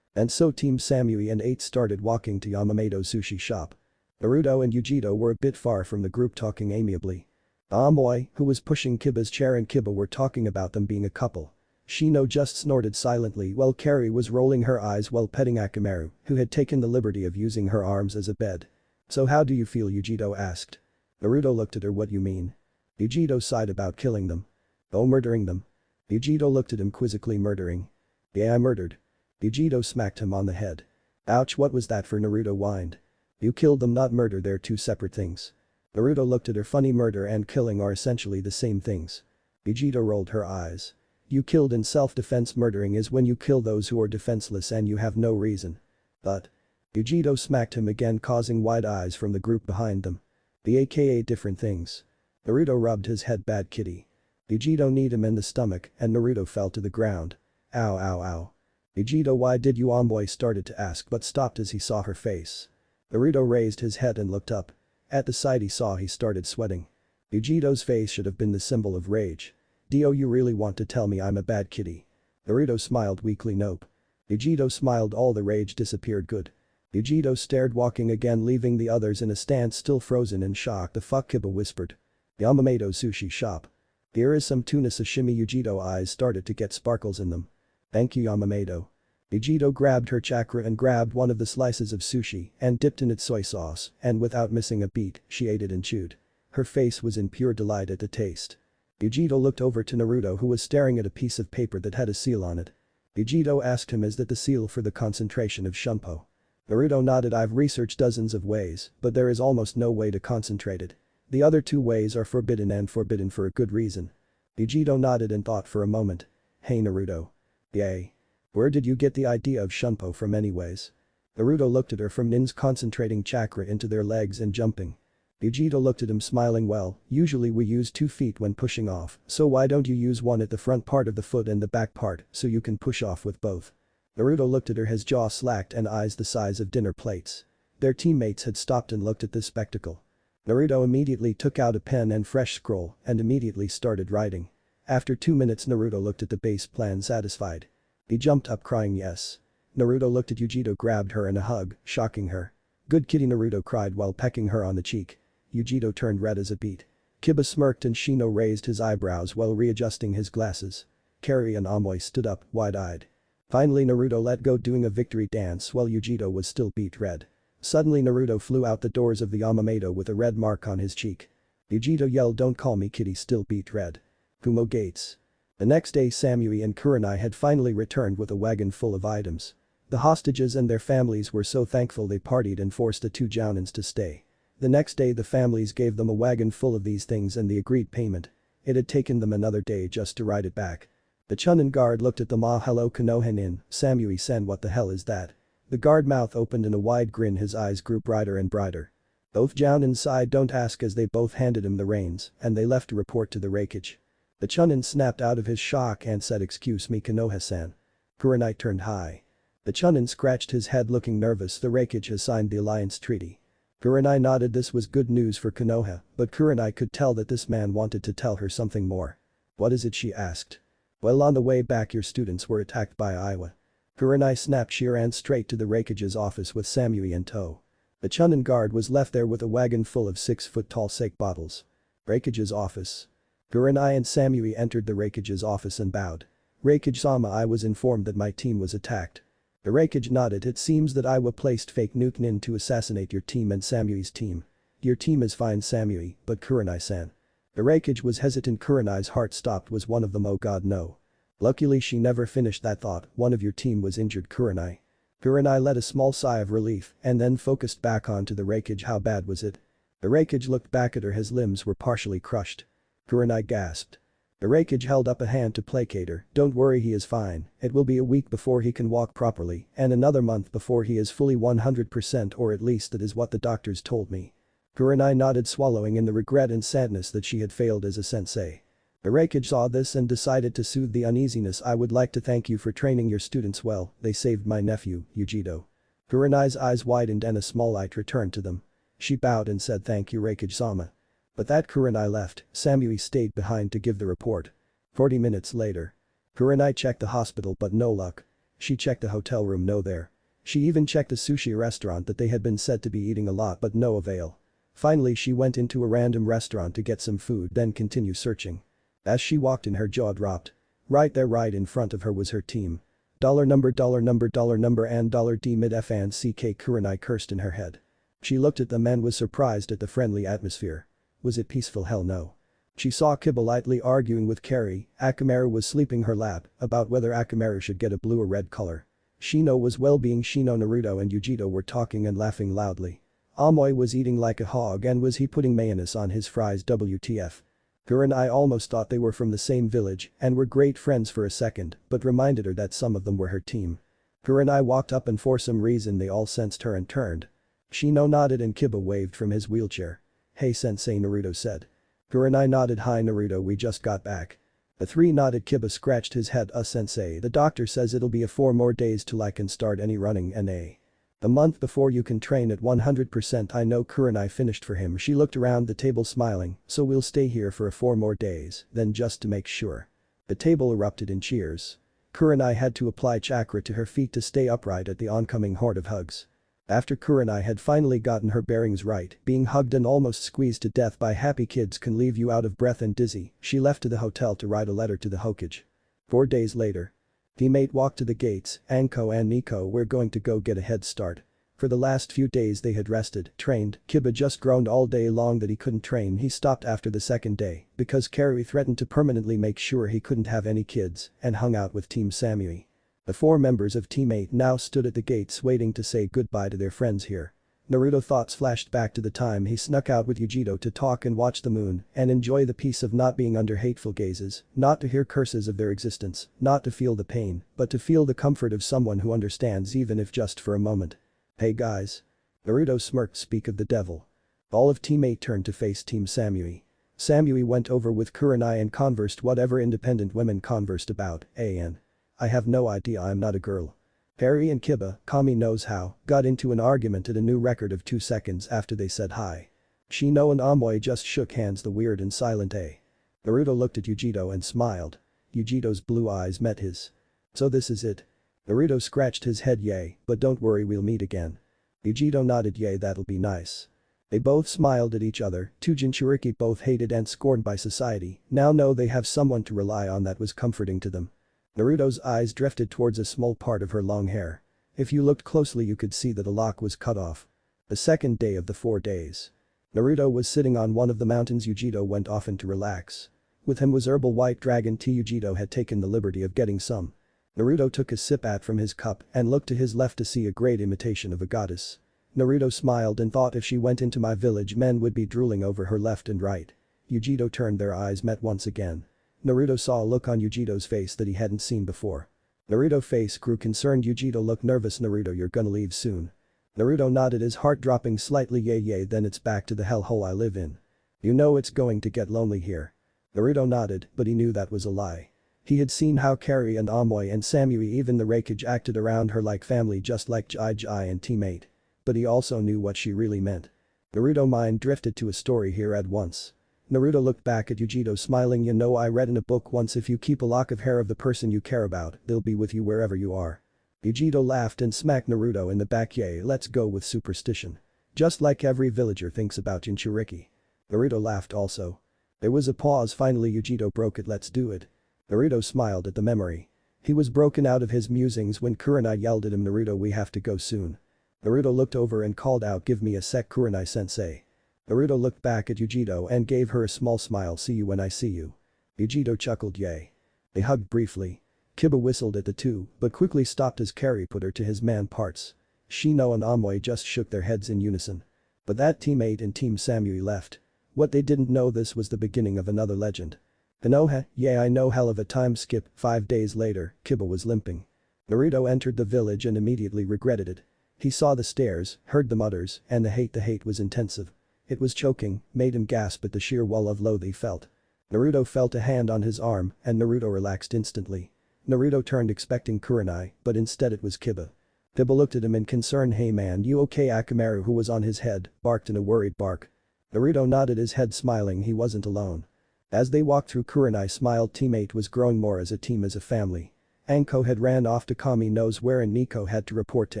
And so Team Samui and 8 started walking to Yamamoto's sushi shop. Naruto and Yujito were a bit far from the group, talking amiably. Amoy, who was pushing Kiba's chair, and Kiba were talking about them being a couple. Shino just snorted silently while Carrie was rolling her eyes while petting Akamaru, who had taken the liberty of using her arms as a bed. "So how do you feel?" Yujito asked. Naruto looked at her. "What you mean?" Yujito sighed. "About killing them." "Oh, murdering them." Yujito looked at him quizzically. "Murdering?" "Yeah, I murdered." Yujito smacked him on the head. "Ouch, what was that for?" Naruto whined. "You killed them, not murder, they're 2 separate things." Naruto looked at her. "Funny, murder and killing are essentially the same things." Yujito rolled her eyes. "You killed in self-defense. Murdering is when you kill those who are defenseless and you have no reason." "But..." Yujito smacked him again, causing wide eyes from the group behind them. "The aka different things." Naruto rubbed his head. "Bad kitty." Yujito kneed him in the stomach and Naruto fell to the ground. "Ow, ow, ow." "Yujito, why did you?" Amoy started to ask but stopped as he saw her face. Naruto raised his head and looked up. At the sight he saw, he started sweating. Yujito's face should have been the symbol of rage. "Do you really want to tell me I'm a bad kitty?" Naruto smiled weakly. "Nope." Yujito smiled. All the rage disappeared. "Good." Yujito stared, walking again, leaving the others in a stance, still frozen in shock. "The fuck?" Kiba whispered. "Yamamoto's sushi shop. Here is some tuna sashimi." Yujito's eyes started to get sparkles in them. "Thank you, Yamamoto." Yujito grabbed her chakra and grabbed one of the slices of sushi and dipped in its soy sauce, and without missing a beat, she ate it and chewed. Her face was in pure delight at the taste. Yujito looked over to Naruto, who was staring at a piece of paper that had a seal on it. Yujito asked him, "Is that the seal for the concentration of Shunpo?" Naruto nodded. "I've researched dozens of ways, but there is almost no way to concentrate it. The other 2 ways are forbidden, and forbidden for a good reason." Yujito nodded and thought for a moment. "Hey Naruto." "Yay." Where did you get the idea of Shunpo from anyways? Naruto looked at her from Nin's concentrating chakra into their legs and jumping. Yujito looked at him smiling. Well, usually we use 2 feet when pushing off, so why don't you use one at the front part of the foot and the back part so you can push off with both? Naruto looked at her, his jaw slacked and eyes the size of dinner plates. Their teammates had stopped and looked at this spectacle. Naruto immediately took out a pen and fresh scroll and immediately started writing. After 2 minutes Naruto looked at the base plan satisfied. He jumped up crying yes. Naruto looked at Yujito, grabbed her in a hug, shocking her. Good kitty, Naruto cried while pecking her on the cheek. Yujito turned red as a beet. Kiba smirked and Shino raised his eyebrows while readjusting his glasses. Carrie and Amoy stood up, wide-eyed. Finally Naruto let go, doing a victory dance while Yujito was still beet red. Suddenly Naruto flew out the doors of the Yamamoto with a red mark on his cheek. Yujito yelled, "Don't call me kitty," still beet red. Kumo Gates. The next day Samui and Kurenai had finally returned with a wagon full of items. The hostages and their families were so thankful they partied and forced the 2 Jounins to stay. The next day the families gave them a wagon full of these things and the agreed payment. It had taken them another day just to ride it back. The Chunin guard looked at them. "Ah, hello Konoha-nin, Samui-sen, what the hell is that?" The guard mouth opened in a wide grin, his eyes grew brighter and brighter. Both Jounin sighed, "Don't ask," as they both handed him the reins and they left to report to the Reikage. The Chunin snapped out of his shock and said, "Excuse me Konoha-san." Kurenai turned high. The Chunin scratched his head looking nervous. The Reikage has signed the alliance treaty. Kurenai nodded. This was good news for Konoha, but Kurenai could tell that this man wanted to tell her something more. "What is it?" she asked. "Well, on the way back your students were attacked by Iowa." Kurenai snapped. She ran straight to the Reikage's office with Samui in tow. The Chunin guard was left there with a wagon full of 6-foot-tall sake bottles. Reikage's office. Kurenai and Samui entered the Reikage's office and bowed. "Reikage-sama, I was informed that my team was attacked." The Reikage nodded. "It seems that Iowa placed fake nuke in to assassinate your team and Samui's team." "Your team is fine Samui, but Kurenai-san." The Reikage was hesitant. Kurenai's heart stopped. Was one of them? Oh god no. Luckily she never finished that thought. "One of your team was injured Kurenai." Kurenai let a small sigh of relief and then focused back onto the Reikage. "How bad was it?" The Reikage looked back at her. "His limbs were partially crushed." Kurenai gasped. The Reikage held up a hand to placate her. "Don't worry, he is fine. It will be a week before he can walk properly and another month before he is fully 100%, or at least that is what the doctors told me." Kurenai nodded, swallowing in the regret and sadness that she had failed as a sensei. The Reikage saw this and decided to soothe the uneasiness. "I would like to thank you for training your students well, they saved my nephew, Yujito." Kurenai's eyes widened and a small light returned to them. She bowed and said, "Thank you Reikage-sama." But that Kurenai left, Samui stayed behind to give the report. 40 minutes later. Kurenai checked the hospital but no luck. She checked the hotel room, no there. She even checked a sushi restaurant that they had been said to be eating a lot but no avail. Finally she went into a random restaurant to get some food, then continue searching. As she walked in, her jaw dropped. Right there, right in front of her, was her team. Dollar number and $D mid F and CK. Kurenai cursed in her head. She looked at them and was surprised at the friendly atmosphere. Was it peaceful? Hell no. She saw Kiba lightly arguing with Carrie. Akamaru was sleeping her lap about whether Akamaru should get a blue or red color. Shino was well-being. Shino, Naruto and Yujito were talking and laughing loudly. Amoy was eating like a hog, and was he putting mayonnaise on his fries? WTF. Kurenai almost thought they were from the same village and were great friends for a second, but reminded her that some of them were her team. Kurenai walked up and for some reason they all sensed her and turned. Shino nodded and Kiba waved from his wheelchair. "Hey sensei," Naruto said. Kurenai nodded. "Hi Naruto, we just got back." The 3 nodded. Kiba scratched his head. Sensei, the doctor says it'll be 4 more days till I can start any running and the month before you can train at 100%. I know. Kurenai finished for him. She looked around the table smiling. "So we'll stay here for 4 more days, then just to make sure." The table erupted in cheers. Kurenai had to apply chakra to her feet to stay upright at the oncoming horde of hugs. After Kurenai had finally gotten her bearings right, being hugged and almost squeezed to death by happy kids can leave you out of breath and dizzy, she left to the hotel to write a letter to the Hokage. 4 days later. Teammate walked to the gates. "Anko and Nico, we're going to go get a head start." For the last few days they had rested, trained. Kiba just groaned all day long that he couldn't train. He stopped after the second day because Carrie threatened to permanently make sure he couldn't have any kids and hung out with Team Samui. The 4 members of Team 8 now stood at the gates waiting to say goodbye to their friends here. Naruto thoughts flashed back to the time he snuck out with Yujito to talk and watch the moon and enjoy the peace of not being under hateful gazes, not to hear curses of their existence, not to feel the pain, but to feel the comfort of someone who understands even if just for a moment. Hey guys. Naruto smirked. Speak of the devil. All of Team 8 turned to face Team Samui. Samui went over with Kurenai and conversed whatever independent women conversed about, and I have no idea, I'm not a girl. Harry and Kiba, Kami knows how, got into an argument at a new record of 2 seconds after they said hi. Shino and Amoy just shook hands. The weird and silent A. Naruto looked at Yujito and smiled. Yujito's blue eyes met his. So this is it. Naruto scratched his head. Yay, but don't worry, we'll meet again. Yujito nodded. Yay, that'll be nice. They both smiled at each other. Two Jinchuriki, both hated and scorned by society, now know they have someone to rely on. That was comforting to them. Naruto's eyes drifted towards a small part of her long hair. If you looked closely you could see that a lock was cut off. The second day of the 4 days. Naruto was sitting on one of the mountains. Yujito went often to relax. With him was herbal white dragon tea. Yujito had taken the liberty of getting some. Naruto took a sip at from his cup and looked to his left to see a great imitation of a goddess. Naruto smiled and thought, if she went into my village men would be drooling over her left and right. Yujito turned. Their eyes met once again. Naruto saw a look on Yujito's face that he hadn't seen before. Naruto's face grew concerned. Yujito looked nervous. Naruto, you're gonna leave soon. Naruto nodded, his heart dropping slightly. Yay, then it's back to the hellhole I live in. You know it's going to get lonely here. Naruto nodded, but he knew that was a lie. He had seen how Kari and Amoy and Samui, even the Raikage, acted around her like family, just like Jai and Team 8. But he also knew what she really meant. Naruto's mind drifted to a story here at once. Naruto looked back at Yujito smiling. You know, I read in a book once, if you keep a lock of hair of the person you care about, they'll be with you wherever you are. Yujito laughed and smacked Naruto in the back. Yay, let's go with superstition. Just like every villager thinks about Jinchuriki. Naruto laughed also. There was a pause. Finally Yujito broke it. Let's do it. Naruto smiled at the memory. He was broken out of his musings when Kurenai yelled at him. Naruto, we have to go soon. Naruto looked over and called out, give me a sec, Kurenai-sensei. Naruto looked back at Yujito and gave her a small smile. See you when I see you. Yujito chuckled. Yay. They hugged briefly. Kiba whistled at the two but quickly stopped as Kari put her to his man parts. Shino and Amoy just shook their heads in unison. But that Team 8 and Team Samui left. What they didn't know, this was the beginning of another legend. Konoha, yeah, I know, hell of a time skip. 5 days later, Kiba was limping. Naruto entered the village and immediately regretted it. He saw the stares, heard the mutters, and the hate was intensive. It was choking, made him gasp at the sheer wall of loath he felt. Naruto felt a hand on his arm and Naruto relaxed instantly. Naruto turned expecting Kurenai, but instead it was Kiba. Kiba looked at him in concern. Hey man, you okay? Akamaru, who was on his head, barked in a worried bark. Naruto nodded his head smiling. He wasn't alone. As they walked through, Kurenai smiled. Team 8 was growing more as a team, as a family. Anko had ran off to Kami knows where and Nico had to report to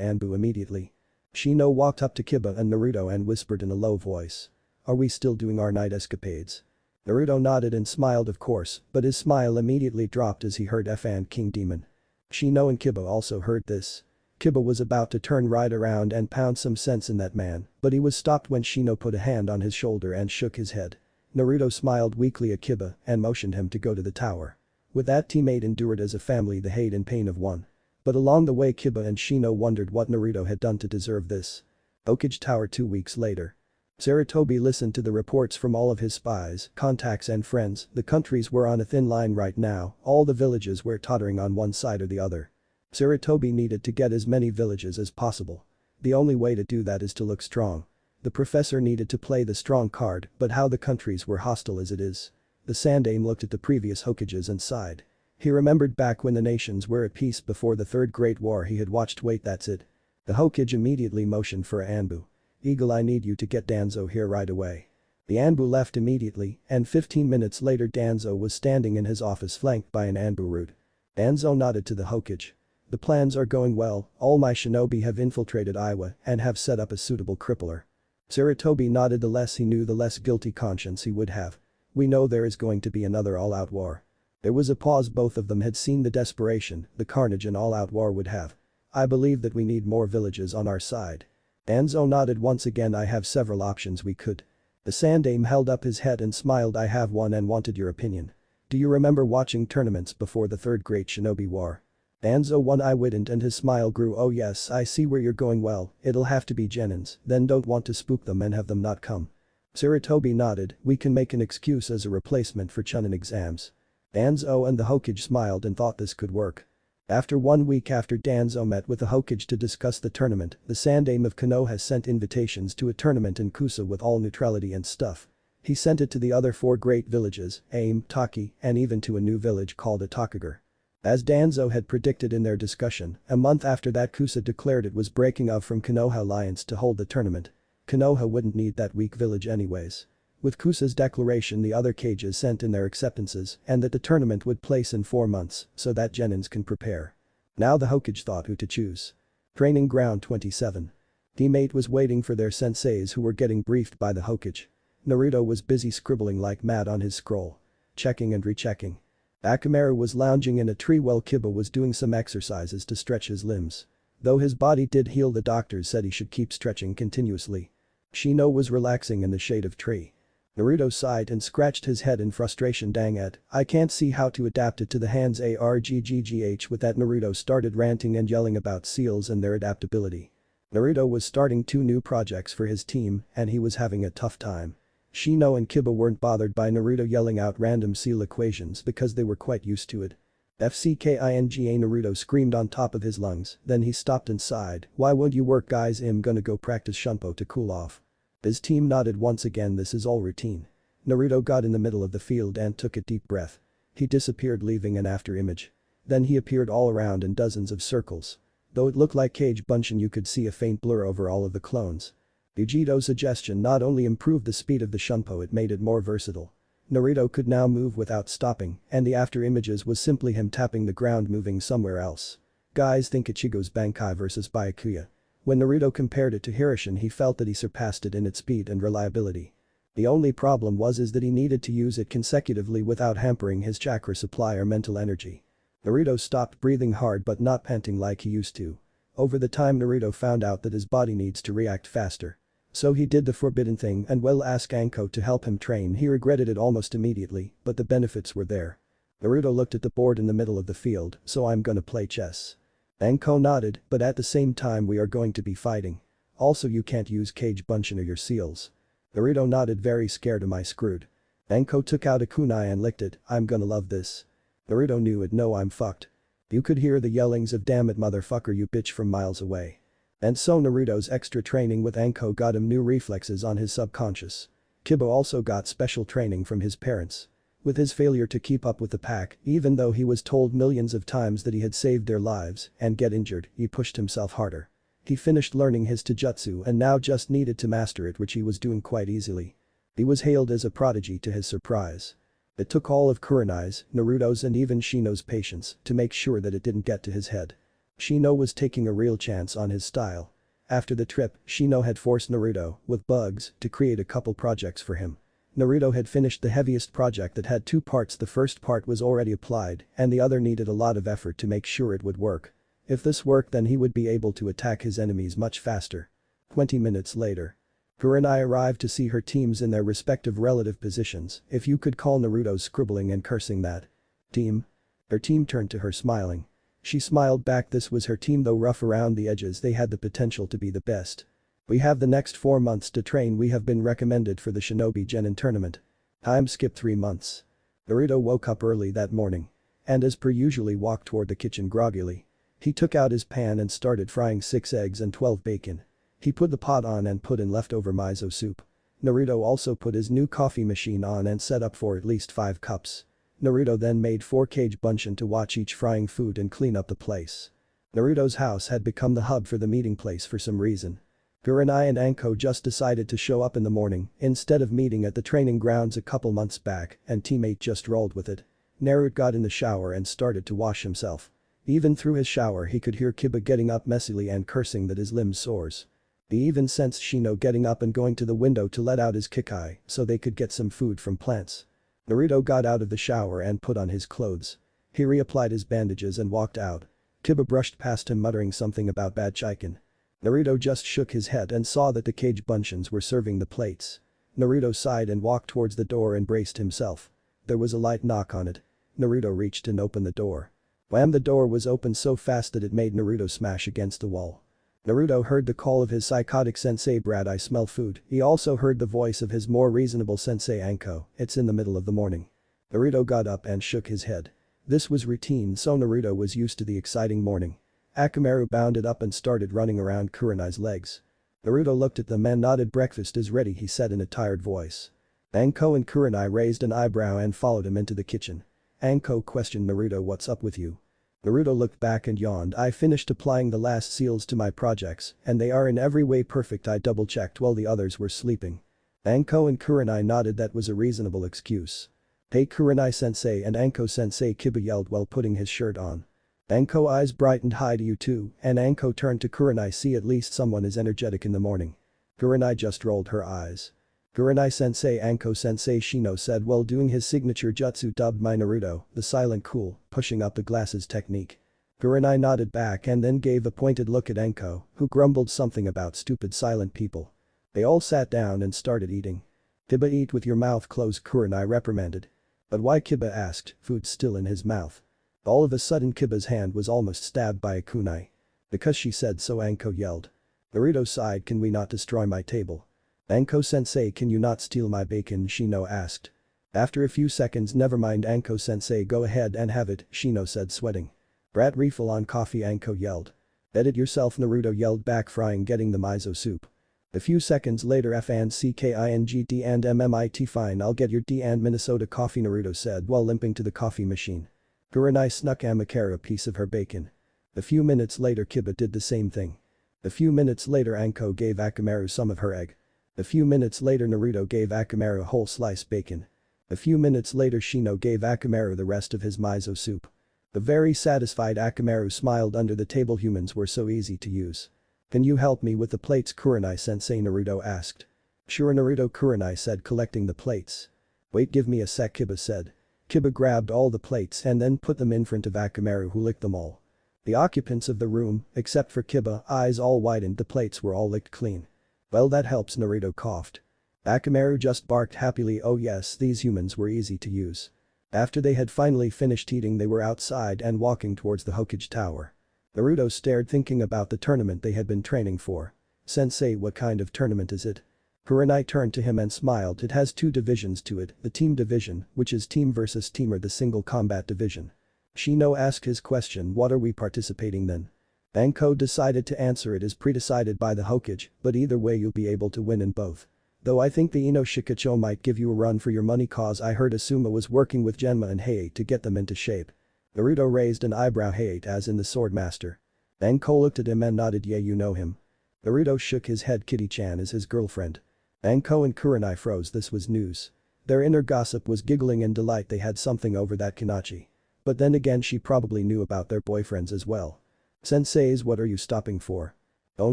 Anbu immediately. Shino walked up to Kiba and Naruto and whispered in a low voice. Are we still doing our night escapades? Naruto nodded and smiled, of course, but his smile immediately dropped as he heard F and King Demon. Shino and Kiba also heard this. Kiba was about to turn right around and pound some sense in that man, but he was stopped when Shino put a hand on his shoulder and shook his head. Naruto smiled weakly at Kiba and motioned him to go to the tower. With that, Team 8 endured as a family the hate and pain of one. But along the way Kiba and Shino wondered what Naruto had done to deserve this. Hokage Tower 2 weeks later. Sarutobi listened to the reports from all of his spies, contacts and friends. The countries were on a thin line right now, all the villages were tottering on one side or the other. Sarutobi needed to get as many villages as possible. The only way to do that is to look strong. The professor needed to play the strong card, but how the countries were hostile as it is. The Sandaime looked at the previous Hokages and sighed. He remembered back when the nations were at peace before the Third Great War. He had watched. Wait, that's it. The Hokage immediately motioned for Anbu. Eagle, I need you to get Danzo here right away. The Anbu left immediately, and 15 minutes later Danzo was standing in his office flanked by an Anbu root. Danzo nodded to the Hokage. The plans are going well, all my shinobi have infiltrated Iwa and have set up a suitable crippler. Sarutobi nodded. The less he knew, the less guilty conscience he would have. We know there is going to be another all-out war. There was a pause. Both of them had seen the desperation, the carnage an all-out war would have. I believe that we need more villages on our side. Danzo nodded once again. I have several options we could. The Sandaime held up his head and smiled. I have one and wanted your opinion. Do you remember watching tournaments before the Third Great Shinobi War? Danzo one eye widened and his smile grew. Oh yes, I see where you're going. Well, it'll have to be Genins, then don't want to spook them and have them not come. Sarutobi nodded, we can make an excuse as a replacement for Chunin exams. Danzo and the Hokage smiled and thought this could work. After 1 week after Danzo met with the Hokage to discuss the tournament, the Sandaime of Konoha sent invitations to a tournament in Kusa with all neutrality and stuff. He sent it to the other 4 great villages, Aim, Taki, and even to a new village called Atakagar. As Danzo had predicted in their discussion, a month after that Kusa declared it was breaking off from Konoha Alliance to hold the tournament. Konoha wouldn't need that weak village anyways. With Kusa's declaration the other cages sent in their acceptances and that the tournament would place in 4 months so that Genins can prepare. Now the Hokage thought who to choose. Training Ground 27. Teammate was waiting for their senseis who were getting briefed by the Hokage. Naruto was busy scribbling like mad on his scroll. Checking and rechecking. Akamaru was lounging in a tree while Kiba was doing some exercises to stretch his limbs. Though his body did heal, the doctors said he should keep stretching continuously. Shino was relaxing in the shade of tree. Naruto sighed and scratched his head in frustration. Dang it, I can't see how to adapt it to the hands. Arggh. With that Naruto started ranting and yelling about seals and their adaptability. Naruto was starting 2 new projects for his team and he was having a tough time. Shino and Kiba weren't bothered by Naruto yelling out random seal equations because they were quite used to it. FCKINGA Naruto screamed on top of his lungs, then he stopped and sighed, why won't you work guys? I'm gonna go practice Shunpo to cool off. His team nodded once again. This is all routine. Naruto got in the middle of the field and took a deep breath. He disappeared leaving an after image. Then he appeared all around in dozens of circles. Though it looked like Cage Bunshin, you could see a faint blur over all of the clones. Vegito's suggestion not only improved the speed of the Shunpo, it made it more versatile. Naruto could now move without stopping and the after images was simply him tapping the ground moving somewhere else. Guys think Ichigo's Bankai vs Byakuya. When Naruto compared it to Hirishin he felt that he surpassed it in its speed and reliability. The only problem was that he needed to use it consecutively without hampering his chakra supply or mental energy. Naruto stopped breathing hard but not panting like he used to. Over the time Naruto found out that his body needs to react faster. So he did the forbidden thing and will ask Anko to help him train. He regretted it almost immediately, but the benefits were there. Naruto looked at the board in the middle of the field, so I'm gonna play chess. Anko nodded, but at the same time we are going to be fighting. Also you can't use Cage Bunshin or your seals. Naruto nodded, very scared. Am I screwed? Anko took out a kunai and licked it, I'm gonna love this. Naruto knew it. No, I'm fucked. You could hear the yellings of damn it motherfucker you bitch from miles away. And so Naruto's extra training with Anko got him new reflexes on his subconscious. Kiba also got special training from his parents. With his failure to keep up with the pack, even though he was told millions of times that he had saved their lives and get injured, he pushed himself harder. He finished learning his taijutsu and now just needed to master it, which he was doing quite easily. He was hailed as a prodigy to his surprise. It took all of Kurenai's, Naruto's and even Shino's patience to make sure that it didn't get to his head. Shino was taking a real chance on his style. After the trip, Shino had forced Naruto, with bugs, to create a couple projects for him. Naruto had finished the heaviest project that had 2 parts. The first part was already applied and the other needed a lot of effort to make sure it would work. If this worked then he would be able to attack his enemies much faster. 20 minutes later. Kurenai arrived to see her teams in their respective relative positions, if you could call Naruto's scribbling and cursing that. Team? Her team turned to her smiling. She smiled back. This was her team, though rough around the edges they had the potential to be the best. We have the next 4 months to train. We have been recommended for the Shinobi Genin tournament. Time skip 3 months. Naruto woke up early that morning. And as per usually walked toward the kitchen groggily. He took out his pan and started frying 6 eggs and 12 bacon. He put the pot on and put in leftover miso soup. Naruto also put his new coffee machine on and set up for at least 5 cups. Naruto then made 4 Cage Bunshin to watch each frying food and clean up the place. Naruto's house had become the hub for the meeting place for some reason. Kurenai and Anko just decided to show up in the morning instead of meeting at the training grounds a couple months back and teammate just rolled with it. Naruto got in the shower and started to wash himself. Even through his shower he could hear Kiba getting up messily and cursing that his limbs sores. He even sensed Shino getting up and going to the window to let out his kikai so they could get some food from plants. Naruto got out of the shower and put on his clothes. He reapplied his bandages and walked out. Kiba brushed past him muttering something about bad chicken. Naruto just shook his head and saw that the Cage Bunshins were serving the plates. Naruto sighed and walked towards the door and braced himself. There was a light knock on it. Naruto reached and opened the door. Wham! The door was opened so fast that it made Naruto smash against the wall. Naruto heard the call of his psychotic sensei Brad. I smell food. He also heard the voice of his more reasonable sensei Anko. It's in the middle of the morning. Naruto got up and shook his head. This was routine, so Naruto was used to the exciting morning. Akamaru bounded up and started running around Kurenai's legs. Naruto looked at them and nodded. Breakfast is ready, he said in a tired voice. Anko and Kurenai raised an eyebrow and followed him into the kitchen. Anko questioned Naruto, what's up with you? Naruto looked back and yawned. I finished applying the last seals to my projects and they are in every way perfect. I double-checked while the others were sleeping. Anko and Kurenai nodded. That was a reasonable excuse. Hey Kurenai-sensei and Anko-sensei, Kiba yelled while putting his shirt on. Anko eyes brightened. Hi to you too, and Anko turned to Kurenai. See, at least someone is energetic in the morning. Kurenai just rolled her eyes. Kurenai-sensei, Anko-sensei, Shino said while doing his signature jutsu dubbed my Naruto, the silent cool, pushing up the glasses technique. Kurenai nodded back and then gave a pointed look at Anko, who grumbled something about stupid silent people. They all sat down and started eating. Kiba, eat with your mouth closed, Kurenai reprimanded. But why? Kiba asked, food still in his mouth. All of a sudden Kiba's hand was almost stabbed by a kunai. Because she said so, Anko yelled. Naruto sighed. Can we not destroy my table? Anko-sensei, can you not steal my bacon? Shino asked. After a few seconds, never mind Anko-sensei, go ahead and have it, Shino said, sweating. Brat, refill on coffee, Anko yelled. Edit yourself, Naruto yelled back, frying getting the miso soup. A few seconds later, F and CKINGT and MMIT, fine, I'll get your D and Minnesota coffee, Naruto said while limping to the coffee machine. Kurenai snuck Amakara a piece of her bacon. A few minutes later Kiba did the same thing. A few minutes later Anko gave Akamaru some of her egg. A few minutes later Naruto gave Akamaru a whole sliced bacon. A few minutes later Shino gave Akamaru the rest of his miso soup. The very satisfied Akamaru smiled under the table. Humans were so easy to use. Can you help me with the plates, Kurenai-sensei? Naruto asked. Sure, Naruto, Kurenai said, collecting the plates. Wait, give me a sec, Kiba said. Kiba grabbed all the plates and then put them in front of Akamaru, who licked them all. The occupants of the room, except for Kiba, eyes all widened. The plates were all licked clean. Well, that helps, Naruto coughed. Akamaru just barked happily. Oh yes, these humans were easy to use. After they had finally finished eating, they were outside and walking towards the Hokage Tower. Naruto stared, thinking about the tournament they had been training for. Sensei, what kind of tournament is it? Kurenai turned to him and smiled. It has two divisions to it, the team division, which is team versus team, or the single combat division. Shino asked his question. What are we participating then? Anko decided to answer. It is pre-decided by the Hokage, but either way you'll be able to win in both. Though I think the Ino Shikacho might give you a run for your money, cause I heard Asuma was working with Genma and Heiei to get them into shape. Naruto raised an eyebrow. Heiei, as in the sword master. Anko looked at him and nodded. Yeah, you know him. Naruto shook his head. Kitty-chan is his girlfriend. Anko and Kurenai froze. This was news. Their inner gossip was giggling in delight. They had something over that Kinachi. But then again, she probably knew about their boyfriends as well. Senseis, what are you stopping for? Oh,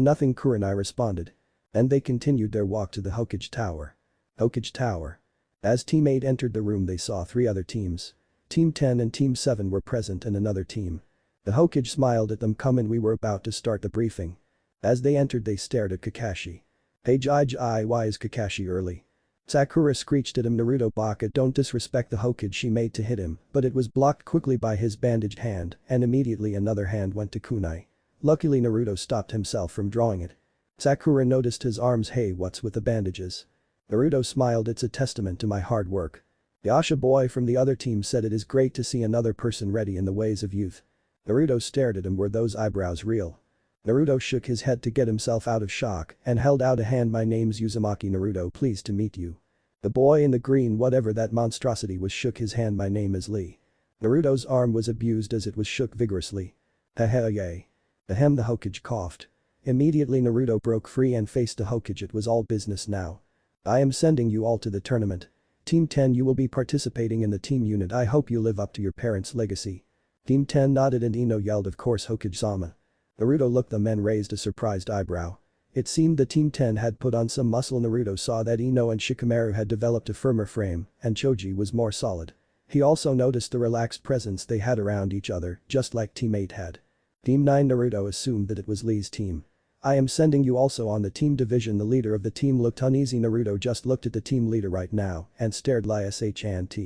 nothing, Kurenai responded. And they continued their walk to the Hokage Tower. Hokage Tower. As Team 8 entered the room, they saw three other teams. Team 10 and Team 7 were present, and another team. The Hokage smiled at them. Come in, we were about to start the briefing. As they entered, they stared at Kakashi. Hey Jai, why is Kakashi early? Sakura screeched at him. Naruto, Baka, don't disrespect the Hokage. She made to hit him, but it was blocked quickly by his bandaged hand, and immediately another hand went to kunai. Luckily Naruto stopped himself from drawing it. Sakura noticed his arms. Hey, what's with the bandages? Naruto smiled. It's a testament to my hard work. Yasha boy from the other team said it is great to see another person ready in the ways of youth. Naruto stared at him. Were those eyebrows real? Naruto shook his head to get himself out of shock and held out a hand. My name's Uzumaki Naruto, pleased to meet you. The boy in the green, whatever that monstrosity was, shook his hand. My name is Lee. Naruto's arm was abused as it was shook vigorously. Yay. Ahem, the Hokage coughed. Immediately Naruto broke free and faced the Hokage. It was all business now. I am sending you all to the tournament. Team 10, you will be participating in the team unit. I hope you live up to your parents' legacy. Team 10 nodded and Ino yelled, of course, Hokage-sama. Naruto looked them and raised a surprised eyebrow. It seemed the Team 10 had put on some muscle. Naruto saw that Ino and Shikamaru had developed a firmer frame, and Choji was more solid. He also noticed the relaxed presence they had around each other, just like Team 8 had. Team 9, Naruto assumed that it was Lee's team. I am sending you also on the team division. The leader of the team looked uneasy. Naruto just looked at the team leader right now and stared. Shant.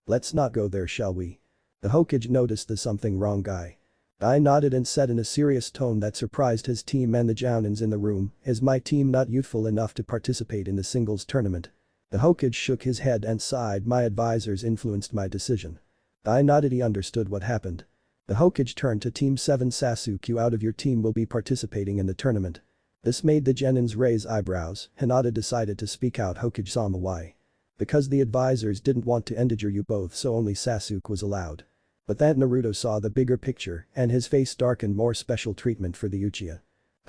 Let's not go there, shall we? The Hokage noticed the something wrong guy. I nodded and said in a serious tone that surprised his team and the Jounins in the room, is my team not youthful enough to participate in the singles tournament? The Hokage shook his head and sighed, my advisors influenced my decision. I nodded, he understood what happened. The Hokage turned to Team 7, Sasuke, you out of your team will be participating in the tournament. This made the Genins raise eyebrows. Hinata decided to speak out. Hokage-sama, why? Because the advisors didn't want to endanger you both, so only Sasuke was allowed. But that Naruto saw the bigger picture and his face darkened. More special treatment for the Uchiha.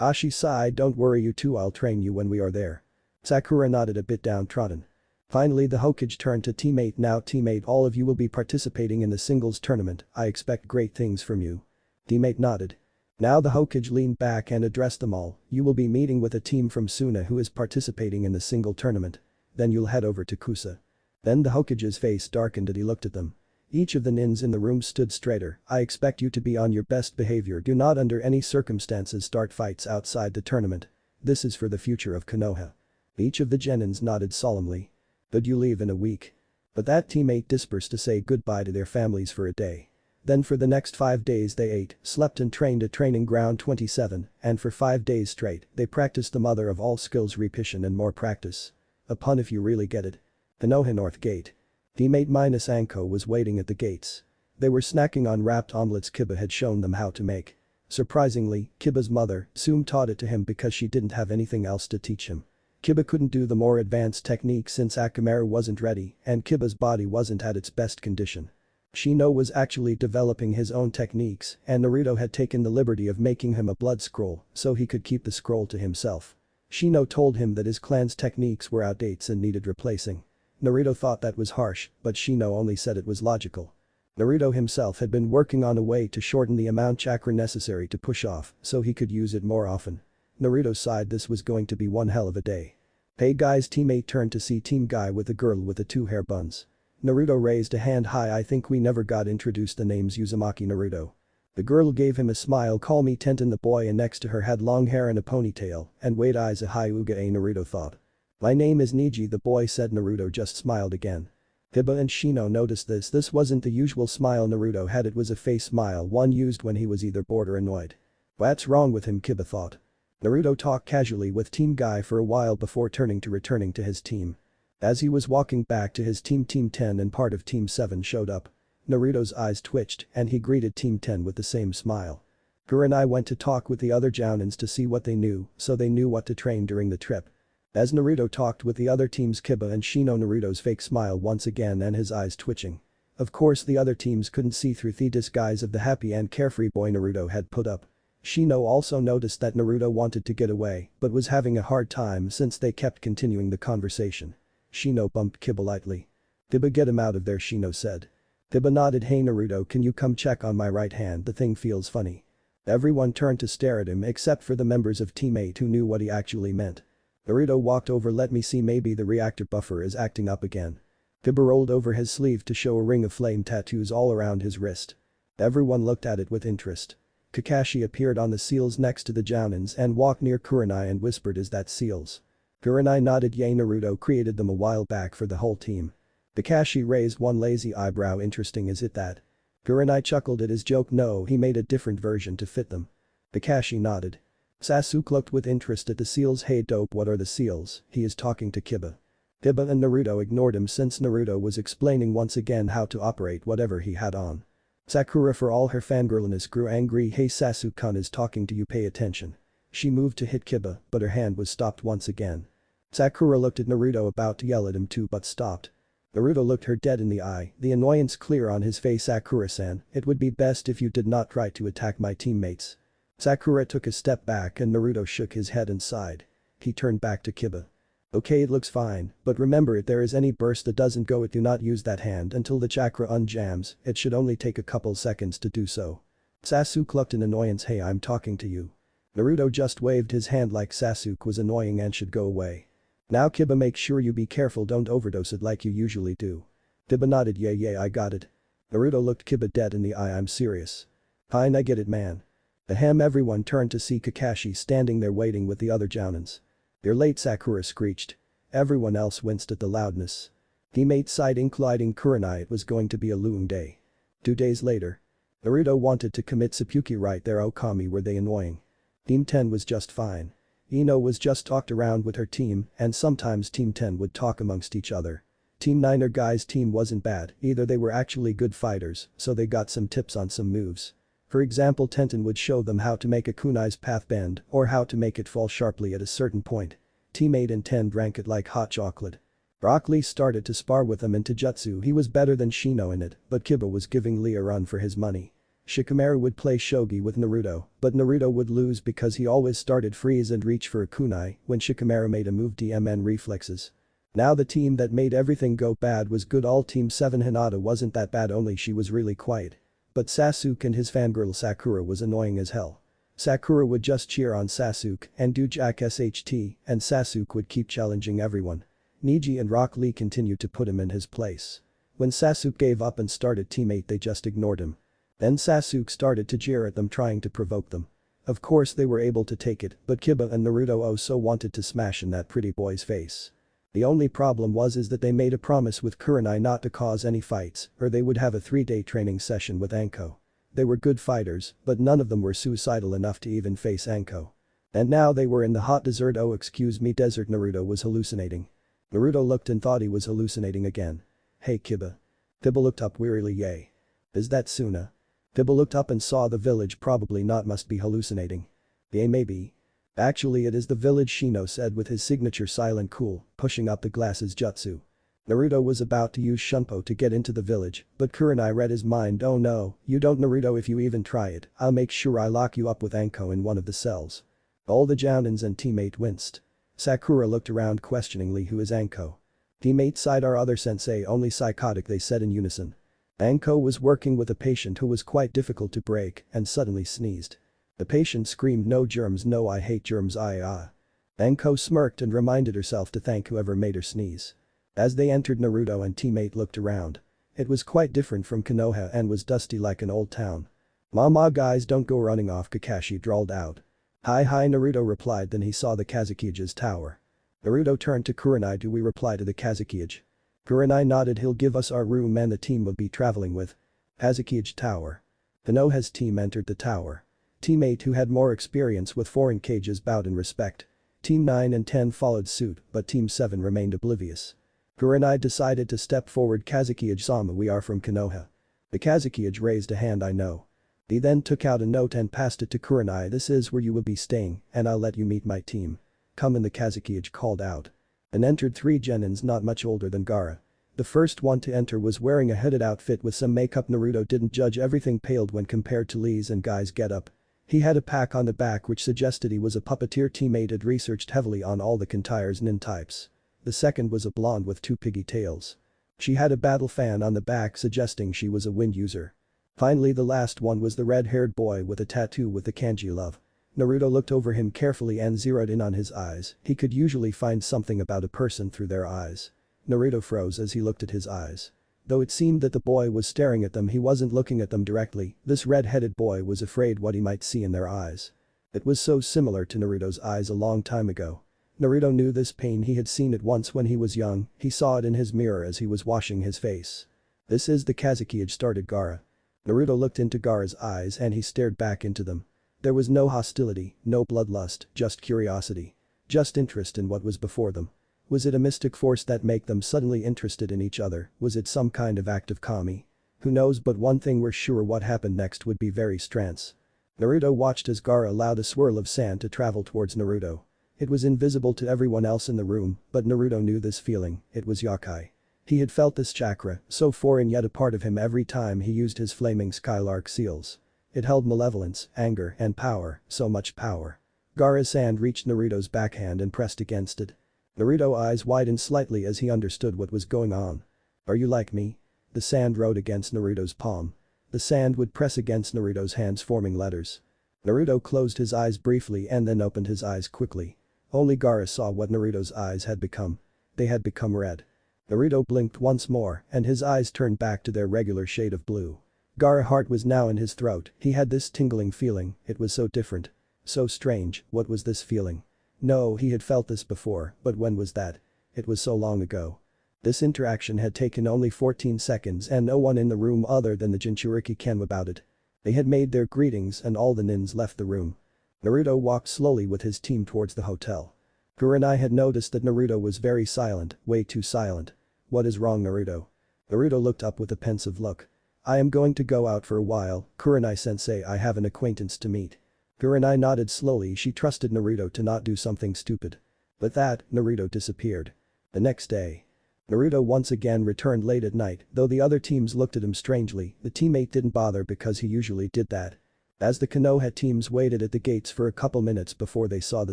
Ashi sighed, don't worry you two, I'll train you when we are there. Sakura nodded, a bit downtrodden. Finally the Hokage turned to teammate, now teammate, all of you will be participating in the singles tournament, I expect great things from you. Teammate nodded. Now the Hokage leaned back and addressed them all, you will be meeting with a team from Suna who is participating in the single tournament. Then you'll head over to Kusa. Then the Hokage's face darkened and he looked at them. Each of the nins in the room stood straighter, I expect you to be on your best behavior, do not under any circumstances start fights outside the tournament. This is for the future of Konoha. Each of the Genins nodded solemnly. But you leave in a week. But that teammate dispersed to say goodbye to their families for a day. Then for the next 5 days they ate, slept and trained at Training Ground 27, and for 5 days straight, they practiced the mother of all skills, repetition and more practice. A pun if you really get it. Konoha North Gate. Teammate minus Anko was waiting at the gates. They were snacking on wrapped omelets Kiba had shown them how to make. Surprisingly, Kiba's mother, Sum, taught it to him because she didn't have anything else to teach him. Kiba couldn't do the more advanced technique since Akamaru wasn't ready and Kiba's body wasn't at its best condition. Shino was actually developing his own techniques and Naruto had taken the liberty of making him a blood scroll so he could keep the scroll to himself. Shino told him that his clan's techniques were outdated and needed replacing. Naruto thought that was harsh, but Shino only said it was logical. Naruto himself had been working on a way to shorten the amount chakra necessary to push off so he could use it more often. Naruto sighed, this was going to be one hell of a day. Hey guys, teammate turned to see team guy with the girl with the 2 hair buns. Naruto raised a hand, hi, I think we never got introduced, the name's Uzumaki Naruto. The girl gave him a smile, call me Tenten, the boy and next to her had long hair and a ponytail and wade eyes, a hi Uga a Naruto thought. My name is Niji, the boy said. Naruto just smiled again. Kiba and Shino noticed this wasn't the usual smile Naruto had, it was a face smile, one used when he was either bored or annoyed. What's wrong with him, Kiba thought. Naruto talked casually with Team Guy for a while before returning to his team. As he was walking back to his team, Team 10 and part of Team 7 showed up. Naruto's eyes twitched and he greeted Team 10 with the same smile. Kura and I went to talk with the other Jounins to see what they knew so they knew what to train during the trip. As Naruto talked with the other teams, Kiba and Shino, Naruto's fake smile once again and his eyes twitching. Of course the other teams couldn't see through the disguise of the happy and carefree boy Naruto had put up. Shino also noticed that Naruto wanted to get away but was having a hard time since they kept continuing the conversation. Shino bumped Kiba lightly. Kiba, get him out of there, Shino said. Kiba nodded, hey Naruto, can you come check on my right hand, the thing feels funny. Everyone turned to stare at him except for the members of Team 8 who knew what he actually meant. Naruto walked over, let me see, maybe the reactor buffer is acting up again. Kiba rolled over his sleeve to show a ring of flame tattoos all around his wrist. Everyone looked at it with interest. Kakashi appeared on the seals next to the Jounins and walked near Kurenai and whispered, is that seals? Kurenai nodded, yay, Naruto created them a while back for the whole team. Kakashi raised one lazy eyebrow, interesting, is it that? Kurenai chuckled at his joke, no, he made a different version to fit them. Kakashi nodded. Sasuke looked with interest at the seals, hey dope, what are the seals? He is talking to Kiba. Kiba and Naruto ignored him since Naruto was explaining once again how to operate whatever he had on. Sakura, for all her fangirliness, grew angry, hey Sasuke-kun is talking to you, pay attention. She moved to hit Kiba but her hand was stopped once again. Sakura looked at Naruto about to yell at him too but stopped. Naruto looked her dead in the eye, the annoyance clear on his face. Sakura-san, it would be best if you did not try to attack my teammates. Sakura took a step back and Naruto shook his head and sighed. He turned back to Kiba. Okay, it looks fine, but remember if there is any burst that doesn't go, do not use that hand until the chakra unjams, it should only take a couple seconds to do so. Sasuke looked in annoyance, hey, I'm talking to you. Naruto just waved his hand like Sasuke was annoying and should go away. Now Kiba, make sure you be careful, don't overdose it like you usually do. Kiba nodded, yeah, I got it. Naruto looked Kiba dead in the eye, I'm serious. Fine, I get it, man. Ahem, everyone turned to see Kakashi standing there waiting with the other Jounins. You're late, Sakura screeched. Everyone else winced at the loudness. Teammate sighed, including Kurenai, it was going to be a long day. 2 days later. Naruto wanted to commit seppuku right there. Okami, were they annoying? Team 10 was just fine. Ino was just talked around with her team and sometimes Team 10 would talk amongst each other. Team 9 or guys team wasn't bad either, they were actually good fighters so they got some tips on some moves. For example, Tenten would show them how to make a kunai's path bend or how to make it fall sharply at a certain point. Team 8 and 10 drank it like hot chocolate. Rock Lee started to spar with him in Taijutsu. He was better than Shino in it, but Kiba was giving Lee a run for his money. Shikamaru would play shogi with Naruto, but Naruto would lose because he always started freeze and reach for a kunai when Shikamaru made a move. DMN reflexes. Now the team that made everything go bad was good. All Team 7. Hinata wasn't that bad, only she was really quiet. But Sasuke and his fangirl Sakura was annoying as hell. Sakura would just cheer on Sasuke and do Jack SHT and Sasuke would keep challenging everyone. Neji and Rock Lee continued to put him in his place. When Sasuke gave up and started Team 8, they just ignored him. Then Sasuke started to jeer at them, trying to provoke them. Of course they were able to take it, but Kiba and Naruto also wanted to smash in that pretty boy's face. The only problem is that they made a promise with Kurenai not to cause any fights or they would have a 3-day training session with Anko. They were good fighters, but none of them were suicidal enough to even face Anko. And now they were in the hot desert. Oh excuse me, desert. Naruto was hallucinating. Naruto looked and thought he was hallucinating again. Hey Kiba. Kiba looked up wearily. Yay. Is that Suna? Kiba looked up and saw the village. Probably not, must be hallucinating. Yeah, maybe. Actually it is the village, Shino said with his signature silent cool, pushing up the glasses jutsu. Naruto was about to use Shunpo to get into the village, but Kurenai read his mind. Oh no, you don't, Naruto. If you even try it, I'll make sure I lock you up with Anko in one of the cells. All the Jounins and teammate winced. Sakura looked around questioningly. Who is Anko? Teammate sighed. Our other sensei, only psychotic, they said in unison. Anko was working with a patient who was quite difficult to break and suddenly sneezed. The patient screamed, no germs, no, I hate germs, Anko smirked and reminded herself to thank whoever made her sneeze. As they entered, Naruto and teammate looked around. It was quite different from Konoha and was dusty like an old town. Mama guys, don't go running off, Kakashi drawled out. Hi, Naruto replied. Then he saw the Kazukiyage's tower. Naruto turned to Kurenai. Do we reply to the Kazukiyage? Kurenai nodded. He'll give us our room and the team we'll be traveling with. Kazukiyage tower. Konoha's team entered the tower. Team 8, who had more experience with foreign cages, bowed in respect. Team 9 and 10 followed suit, but Team 7 remained oblivious. Kurenai decided to step forward. Kazukiyage-sama, we are from Konoha. The Kazukiyage raised a hand. I know. He then took out a note and passed it to Kurenai. This is where you will be staying and I'll let you meet my team. Come in, the Kazukiyage called out. And entered 3 genins not much older than Gaara. The first one to enter was wearing a hooded outfit with some makeup. Naruto didn't judge, everything paled when compared to Lee's and Guy's getup. He had a pack on the back which suggested he was a puppeteer. Teammate had researched heavily on all the Kentaire's nin types. The second was a blonde with 2 piggy tails. She had a battle fan on the back suggesting she was a wind user. Finally, the last one was the red-haired boy with a tattoo with the kanji love. Naruto looked over him carefully and zeroed in on his eyes. He could usually find something about a person through their eyes. Naruto froze as he looked at his eyes. Though it seemed that the boy was staring at them, he wasn't looking at them directly. This red-headed boy was afraid what he might see in their eyes. It was so similar to Naruto's eyes a long time ago. Naruto knew this pain. He had seen it once when he was young. He saw it in his mirror as he was washing his face. This is the Kazukiyage, started Gaara. Naruto looked into Gaara's eyes and he stared back into them. There was no hostility, no bloodlust, just curiosity. Just interest in what was before them. Was it a mystic force that made them suddenly interested in each other? Was it some kind of act of kami? Who knows, but one thing we're sure: what happened next would be very strange. Naruto watched as Gaara allowed a swirl of sand to travel towards Naruto. It was invisible to everyone else in the room, but Naruto knew this feeling. It was yakai. He had felt this chakra, so foreign yet a part of him, every time he used his flaming skylark seals. It held malevolence, anger, and power, so much power. Gaara's hand reached Naruto's backhand and pressed against it. Naruto's eyes widened slightly as he understood what was going on. Are you like me? The sand wrote against Naruto's palm. The sand would press against Naruto's hands, forming letters. Naruto closed his eyes briefly and then opened his eyes quickly. Only Gaara saw what Naruto's eyes had become. They had become red. Naruto blinked once more and his eyes turned back to their regular shade of blue. Gaara's heart was now in his throat. He had this tingling feeling. It was so different. So strange. What was this feeling? No, he had felt this before, but when was that? It was so long ago. This interaction had taken only 14 seconds and no one in the room other than the Jinchuriki came about it. They had made their greetings and all the nins left the room. Naruto walked slowly with his team towards the hotel. Kurenai had noticed that Naruto was very silent, way too silent. What is wrong, Naruto? Naruto looked up with a pensive look. I am going to go out for a while, Kurenai-sensei, I have an acquaintance to meet. Kurenai nodded slowly, she trusted Naruto to not do something stupid. With that, Naruto disappeared. The next day. Naruto once again returned late at night, though the other teams looked at him strangely, the teammate didn't bother because he usually did that. As the Konoha teams waited at the gates for a couple minutes before they saw the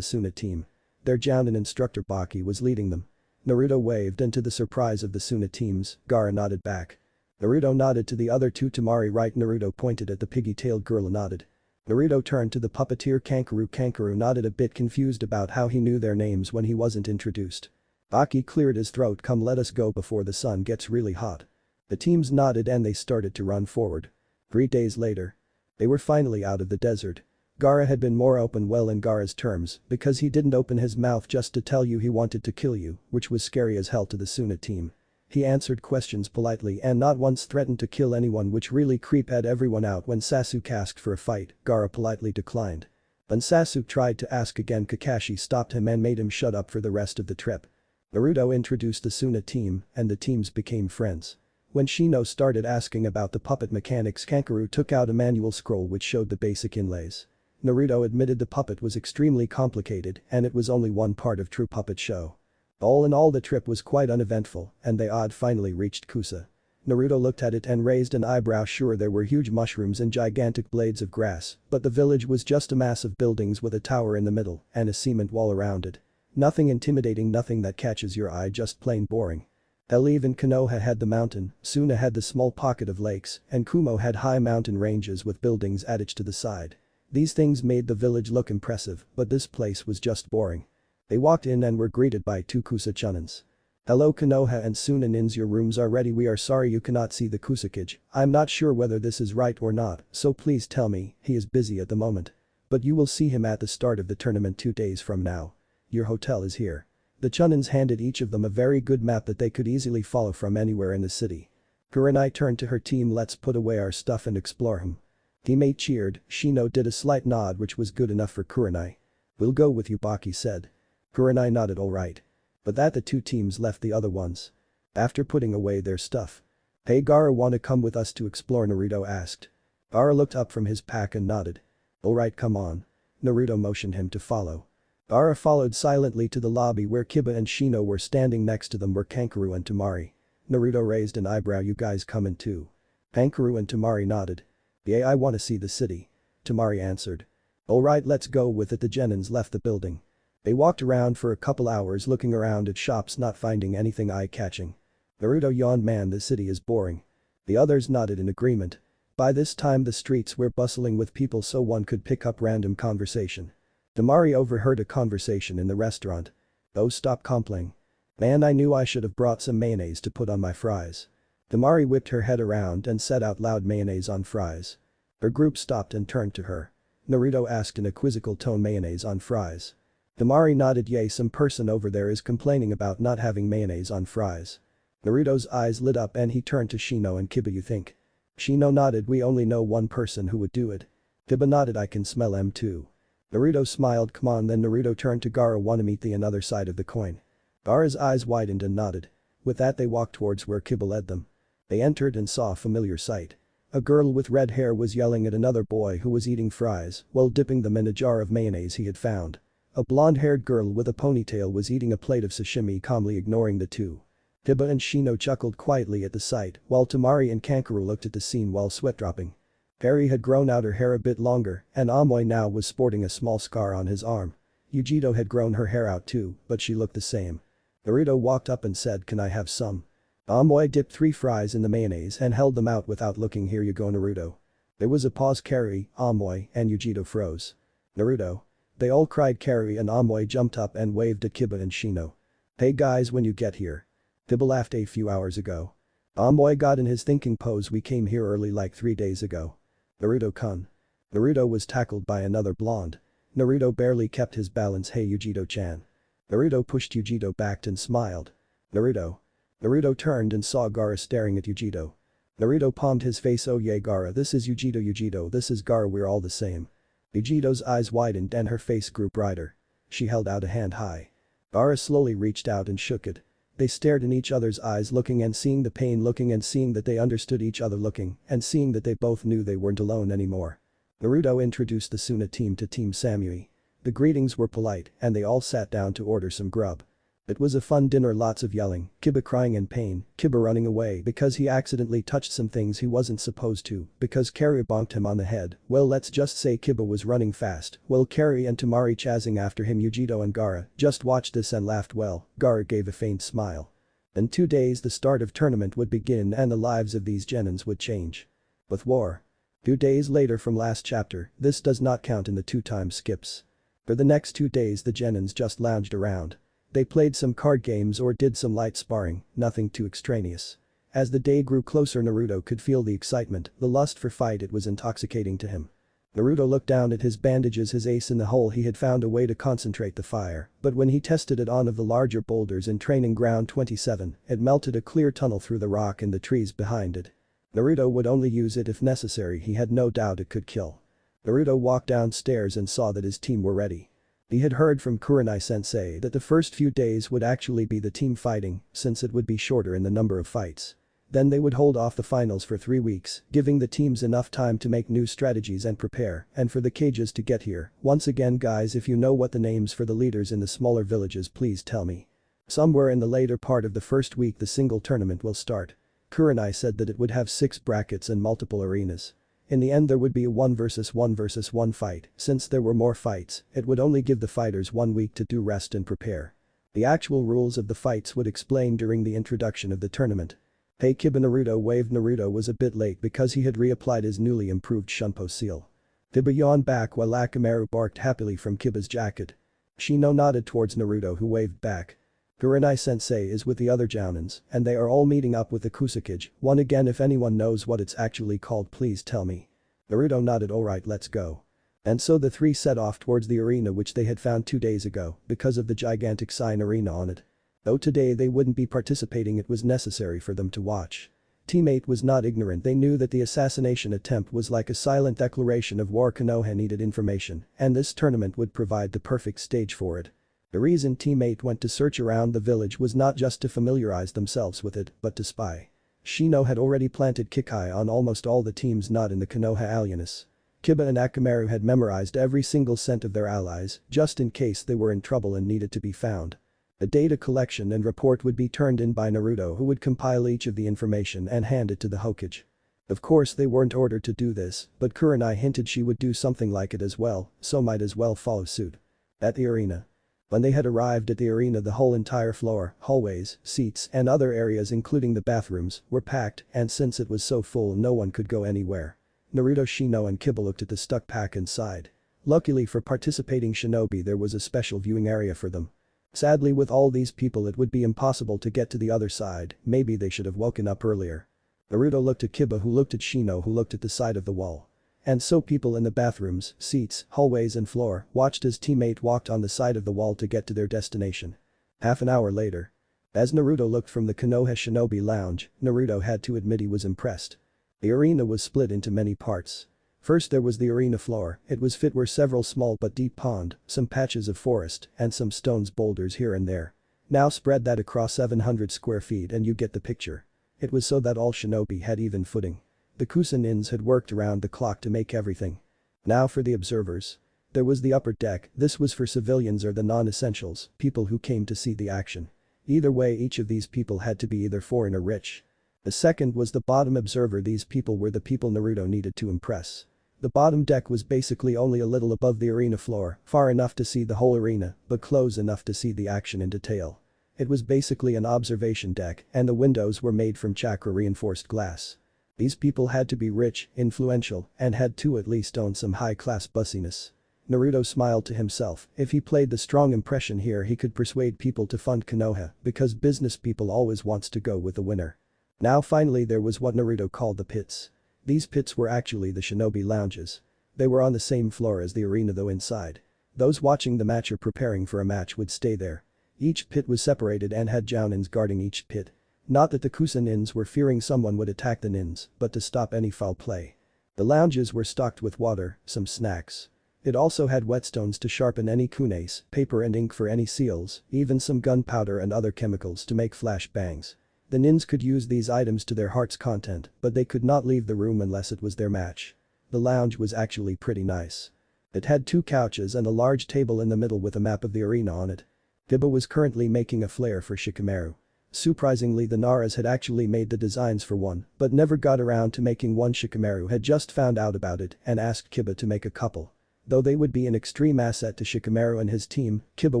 Suna team. Their Jounin instructor Baki was leading them. Naruto waved and to the surprise of the Suna teams, Gaara nodded back. Naruto nodded to the other two. Temari right, Naruto pointed at the piggy-tailed girl and nodded. Naruto turned to the puppeteer Kankuro. Kankuro nodded, a bit confused about how he knew their names when he wasn't introduced. Baki cleared his throat. Come, let us go before the sun gets really hot. The teams nodded and they started to run forward. 3 days later. They were finally out of the desert. Gaara had been more open, well, in Gaara's terms, because he didn't open his mouth just to tell you he wanted to kill you, which was scary as hell to the Suna team. He answered questions politely and not once threatened to kill anyone, which really creeped everyone out. When Sasuke asked for a fight, Gaara politely declined. When Sasuke tried to ask again, Kakashi stopped him and made him shut up for the rest of the trip. Naruto introduced the Suna team and the teams became friends. When Shino started asking about the puppet mechanics, Kankuro took out a manual scroll which showed the basic inlays. Naruto admitted the puppet was extremely complicated and it was only one part of true puppet show. All in all, the trip was quite uneventful and they finally reached Kusa. Naruto looked at it and raised an eyebrow. Sure, there were huge mushrooms and gigantic blades of grass, but the village was just a mass of buildings with a tower in the middle and a cement wall around it. Nothing intimidating, nothing that catches your eye, just plain boring. Hell, even Konoha had the mountain, Suna had the small pocket of lakes, and Kumo had high mountain ranges with buildings attached to the side. These things made the village look impressive, but this place was just boring. They walked in and were greeted by 2 Kusa Chunins. Hello Konoha and Suna nins, your rooms are ready. We are sorry you cannot see the Kusakage. I'm not sure whether this is right or not, so please tell me. He is busy at the moment. But you will see him at the start of the tournament 2 days from now. Your hotel is here. The Chunins handed each of them a very good map that they could easily follow from anywhere in the city. Kurenai turned to her team. Let's put away our stuff and explore him. Teammate cheered. Shino did a slight nod, which was good enough for Kurenai. We'll go with you, Baki said. Kurenai nodded, alright. But that the 2 teams left the other ones. After putting away their stuff. Hey Gaara, wanna come with us to explore? Naruto asked. Gaara looked up from his pack and nodded. Alright, come on. Naruto motioned him to follow. Gaara followed silently to the lobby where Kiba and Shino were standing. Next to them were Kankuro and Temari. Naruto raised an eyebrow. You guys coming too? Kankuro and Temari nodded. Yeah, I wanna see the city. Temari answered. Alright, let's go with it. The Genins left the building. They walked around for a couple hours looking around at shops, not finding anything eye-catching. Naruto yawned. Man, the city is boring. The others nodded in agreement. By this time the streets were bustling with people so one could pick up random conversation. Temari overheard a conversation in the restaurant. Oh, stop complaining. Man, I knew I should have brought some mayonnaise to put on my fries. Temari whipped her head around and said out loud, mayonnaise on fries. Her group stopped and turned to her. Naruto asked in a quizzical tone, mayonnaise on fries. Temari nodded. Yay, some person over there is complaining about not having mayonnaise on fries. Naruto's eyes lit up and he turned to Shino and Kiba. You think? Shino nodded. We only know one person who would do it. Kiba nodded. I can smell him too. Naruto smiled. Come on then. Naruto turned to Gaara. Wanna meet the other side of the coin? Gaara's eyes widened and nodded. With that they walked towards where Kiba led them. They entered and saw a familiar sight. A girl with red hair was yelling at another boy who was eating fries while dipping them in a jar of mayonnaise he had found. A blonde-haired girl with a ponytail was eating a plate of sashimi, calmly ignoring the two. Kiba and Shino chuckled quietly at the sight while Temari and Kankuro looked at the scene while sweat dropping. Perry had grown out her hair a bit longer and Amoy now was sporting a small scar on his arm. Yujito had grown her hair out too, but she looked the same. Naruto walked up and said, can I have some? Amoy dipped 3 fries in the mayonnaise and held them out without looking. Here you go, Naruto. There was a pause. Carry, Amoy, and Yujito froze. Naruto. They all cried. Carry and Amoy jumped up and waved at Kiba and Shino. Hey guys, when you get here. Kiba laughed. A few hours ago. Amoy got in his thinking pose. We came here early, like 3 days ago. Naruto-kun. Naruto was tackled by another blonde. Naruto barely kept his balance. Hey Yujito-chan. Naruto pushed Yujito back and smiled. Naruto. Naruto turned and saw Gaara staring at Yujito. Naruto palmed his face. Oh yeah Gaara, this is Yujito, this is Gaara, we're all the same. Yujito's eyes widened and her face grew brighter. She held out a hand high. Gaara slowly reached out and shook it. They stared in each other's eyes, looking and seeing the pain, looking and seeing that they understood each other, looking and seeing that they both knew they weren't alone anymore. Naruto introduced the Suna team to Team Samui. The greetings were polite and they all sat down to order some grub. It was a fun dinner, lots of yelling, Kiba crying in pain, Kiba running away because he accidentally touched some things he wasn't supposed to, because Carrie bonked him on the head. Well, let's just say Kiba was running fast, while Carrie and Temari chasing after him. Yujito and Gaara just watched this and laughed. Well, Gaara gave a faint smile. In 2 days the start of tournament would begin and the lives of these genins would change. With war. 2 days later from last chapter, this does not count in the 2 skips. For the next 2 days the genins just lounged around. They played some card games or did some light sparring, nothing too extraneous. As the day grew closer Naruto could feel the excitement, the lust for fight, it was intoxicating to him. Naruto looked down at his bandages, his ace in the hole. He had found a way to concentrate the fire, but when he tested it on of the larger boulders in Training Ground 27, it melted a clear tunnel through the rock and the trees behind it. Naruto would only use it if necessary, he had no doubt it could kill. Naruto walked downstairs and saw that his team were ready. He had heard from Kurenai-sensei that the first few days would actually be the team fighting, since it would be shorter in the number of fights. Then they would hold off the finals for 3 weeks, giving the teams enough time to make new strategies and prepare, and for the cages to get here. Once again guys, if you know what the names for the leaders in the smaller villages, please tell me. Somewhere in the later part of the first week the single tournament will start. Kurenai said that it would have 6 brackets and multiple arenas. In the end there would be a 1 versus 1 fight. Since there were more fights, it would only give the fighters 1 week to do rest and prepare. The actual rules of the fights would explain during the introduction of the tournament. Hey Kiba, Naruto waved. Naruto was a bit late because he had reapplied his newly improved Shunpo seal. Kiba yawned back while Akamaru barked happily from Kiba's jacket. Shino nodded towards Naruto who waved back. Kurenai-sensei is with the other Jounins and they are all meeting up with the Kusakage. One again, if anyone knows what it's actually called please tell me. Naruto nodded. Alright, let's go. And so the 3 set off towards the arena which they had found 2 days ago because of the gigantic sign arena on it. Though today they wouldn't be participating, it was necessary for them to watch. Team 8 was not ignorant, they knew that the assassination attempt was like a silent declaration of war. Konoha needed information and this tournament would provide the perfect stage for it. The reason Team 8 went to search around the village was not just to familiarize themselves with it, but to spy. Shino had already planted Kikai on almost all the teams not in the Konoha Alliance. Kiba and Akamaru had memorized every single scent of their allies, just in case they were in trouble and needed to be found. The data collection and report would be turned in by Naruto, who would compile each of the information and hand it to the Hokage. Of course they weren't ordered to do this, but Kurenai hinted she would do something like it as well, so might as well follow suit. At the arena. When they had arrived at the arena, the whole entire floor, hallways, seats and other areas including the bathrooms were packed, and since it was so full no one could go anywhere. Naruto, Shino and Kiba looked at the stuck pack inside. Luckily for participating shinobi there was a special viewing area for them. Sadly with all these people it would be impossible to get to the other side, maybe they should have woken up earlier. Naruto looked at Kiba who looked at Shino who looked at the side of the wall. And so people in the bathrooms, seats, hallways and floor watched as Team 8 walked on the side of the wall to get to their destination. Half an hour later. As Naruto looked from the Konoha Shinobi Lounge, Naruto had to admit he was impressed. The arena was split into many parts. First there was the arena floor, it was fit were several small but deep pond, some patches of forest, and some stones boulders here and there. Now spread that across 700 square feet and you get the picture. It was so that all shinobi had even footing. The Kusanins had worked around the clock to make everything. Now for the observers. There was the upper deck, this was for civilians or the non-essentials, people who came to see the action. Either way each of these people had to be either foreign or rich. The second was the bottom observer, these people were the people Naruto needed to impress. The bottom deck was basically only a little above the arena floor, far enough to see the whole arena, but close enough to see the action in detail. It was basically an observation deck and the windows were made from chakra reinforced glass. These people had to be rich, influential, and had to at least own some high-class bussiness. Naruto smiled to himself, if he played the strong impression here he could persuade people to fund Konoha because business people always wants to go with the winner. Now finally there was what Naruto called the pits. These pits were actually the shinobi lounges. They were on the same floor as the arena though inside. Those watching the match or preparing for a match would stay there. Each pit was separated and had jounins guarding each pit. Not that the Kusa nins were fearing someone would attack the nins, but to stop any foul play. The lounges were stocked with water, some snacks. It also had whetstones to sharpen any kunais, paper and ink for any seals, even some gunpowder and other chemicals to make flash bangs. The nins could use these items to their heart's content, but they could not leave the room unless it was their match. The lounge was actually pretty nice. It had 2 couches and a large table in the middle with a map of the arena on it. Kiba was currently making a flare for Shikamaru. Surprisingly, the Naras had actually made the designs for one, but never got around to making one. Shikamaru had just found out about it and asked Kiba to make a couple. Though they would be an extreme asset to Shikamaru and his team, Kiba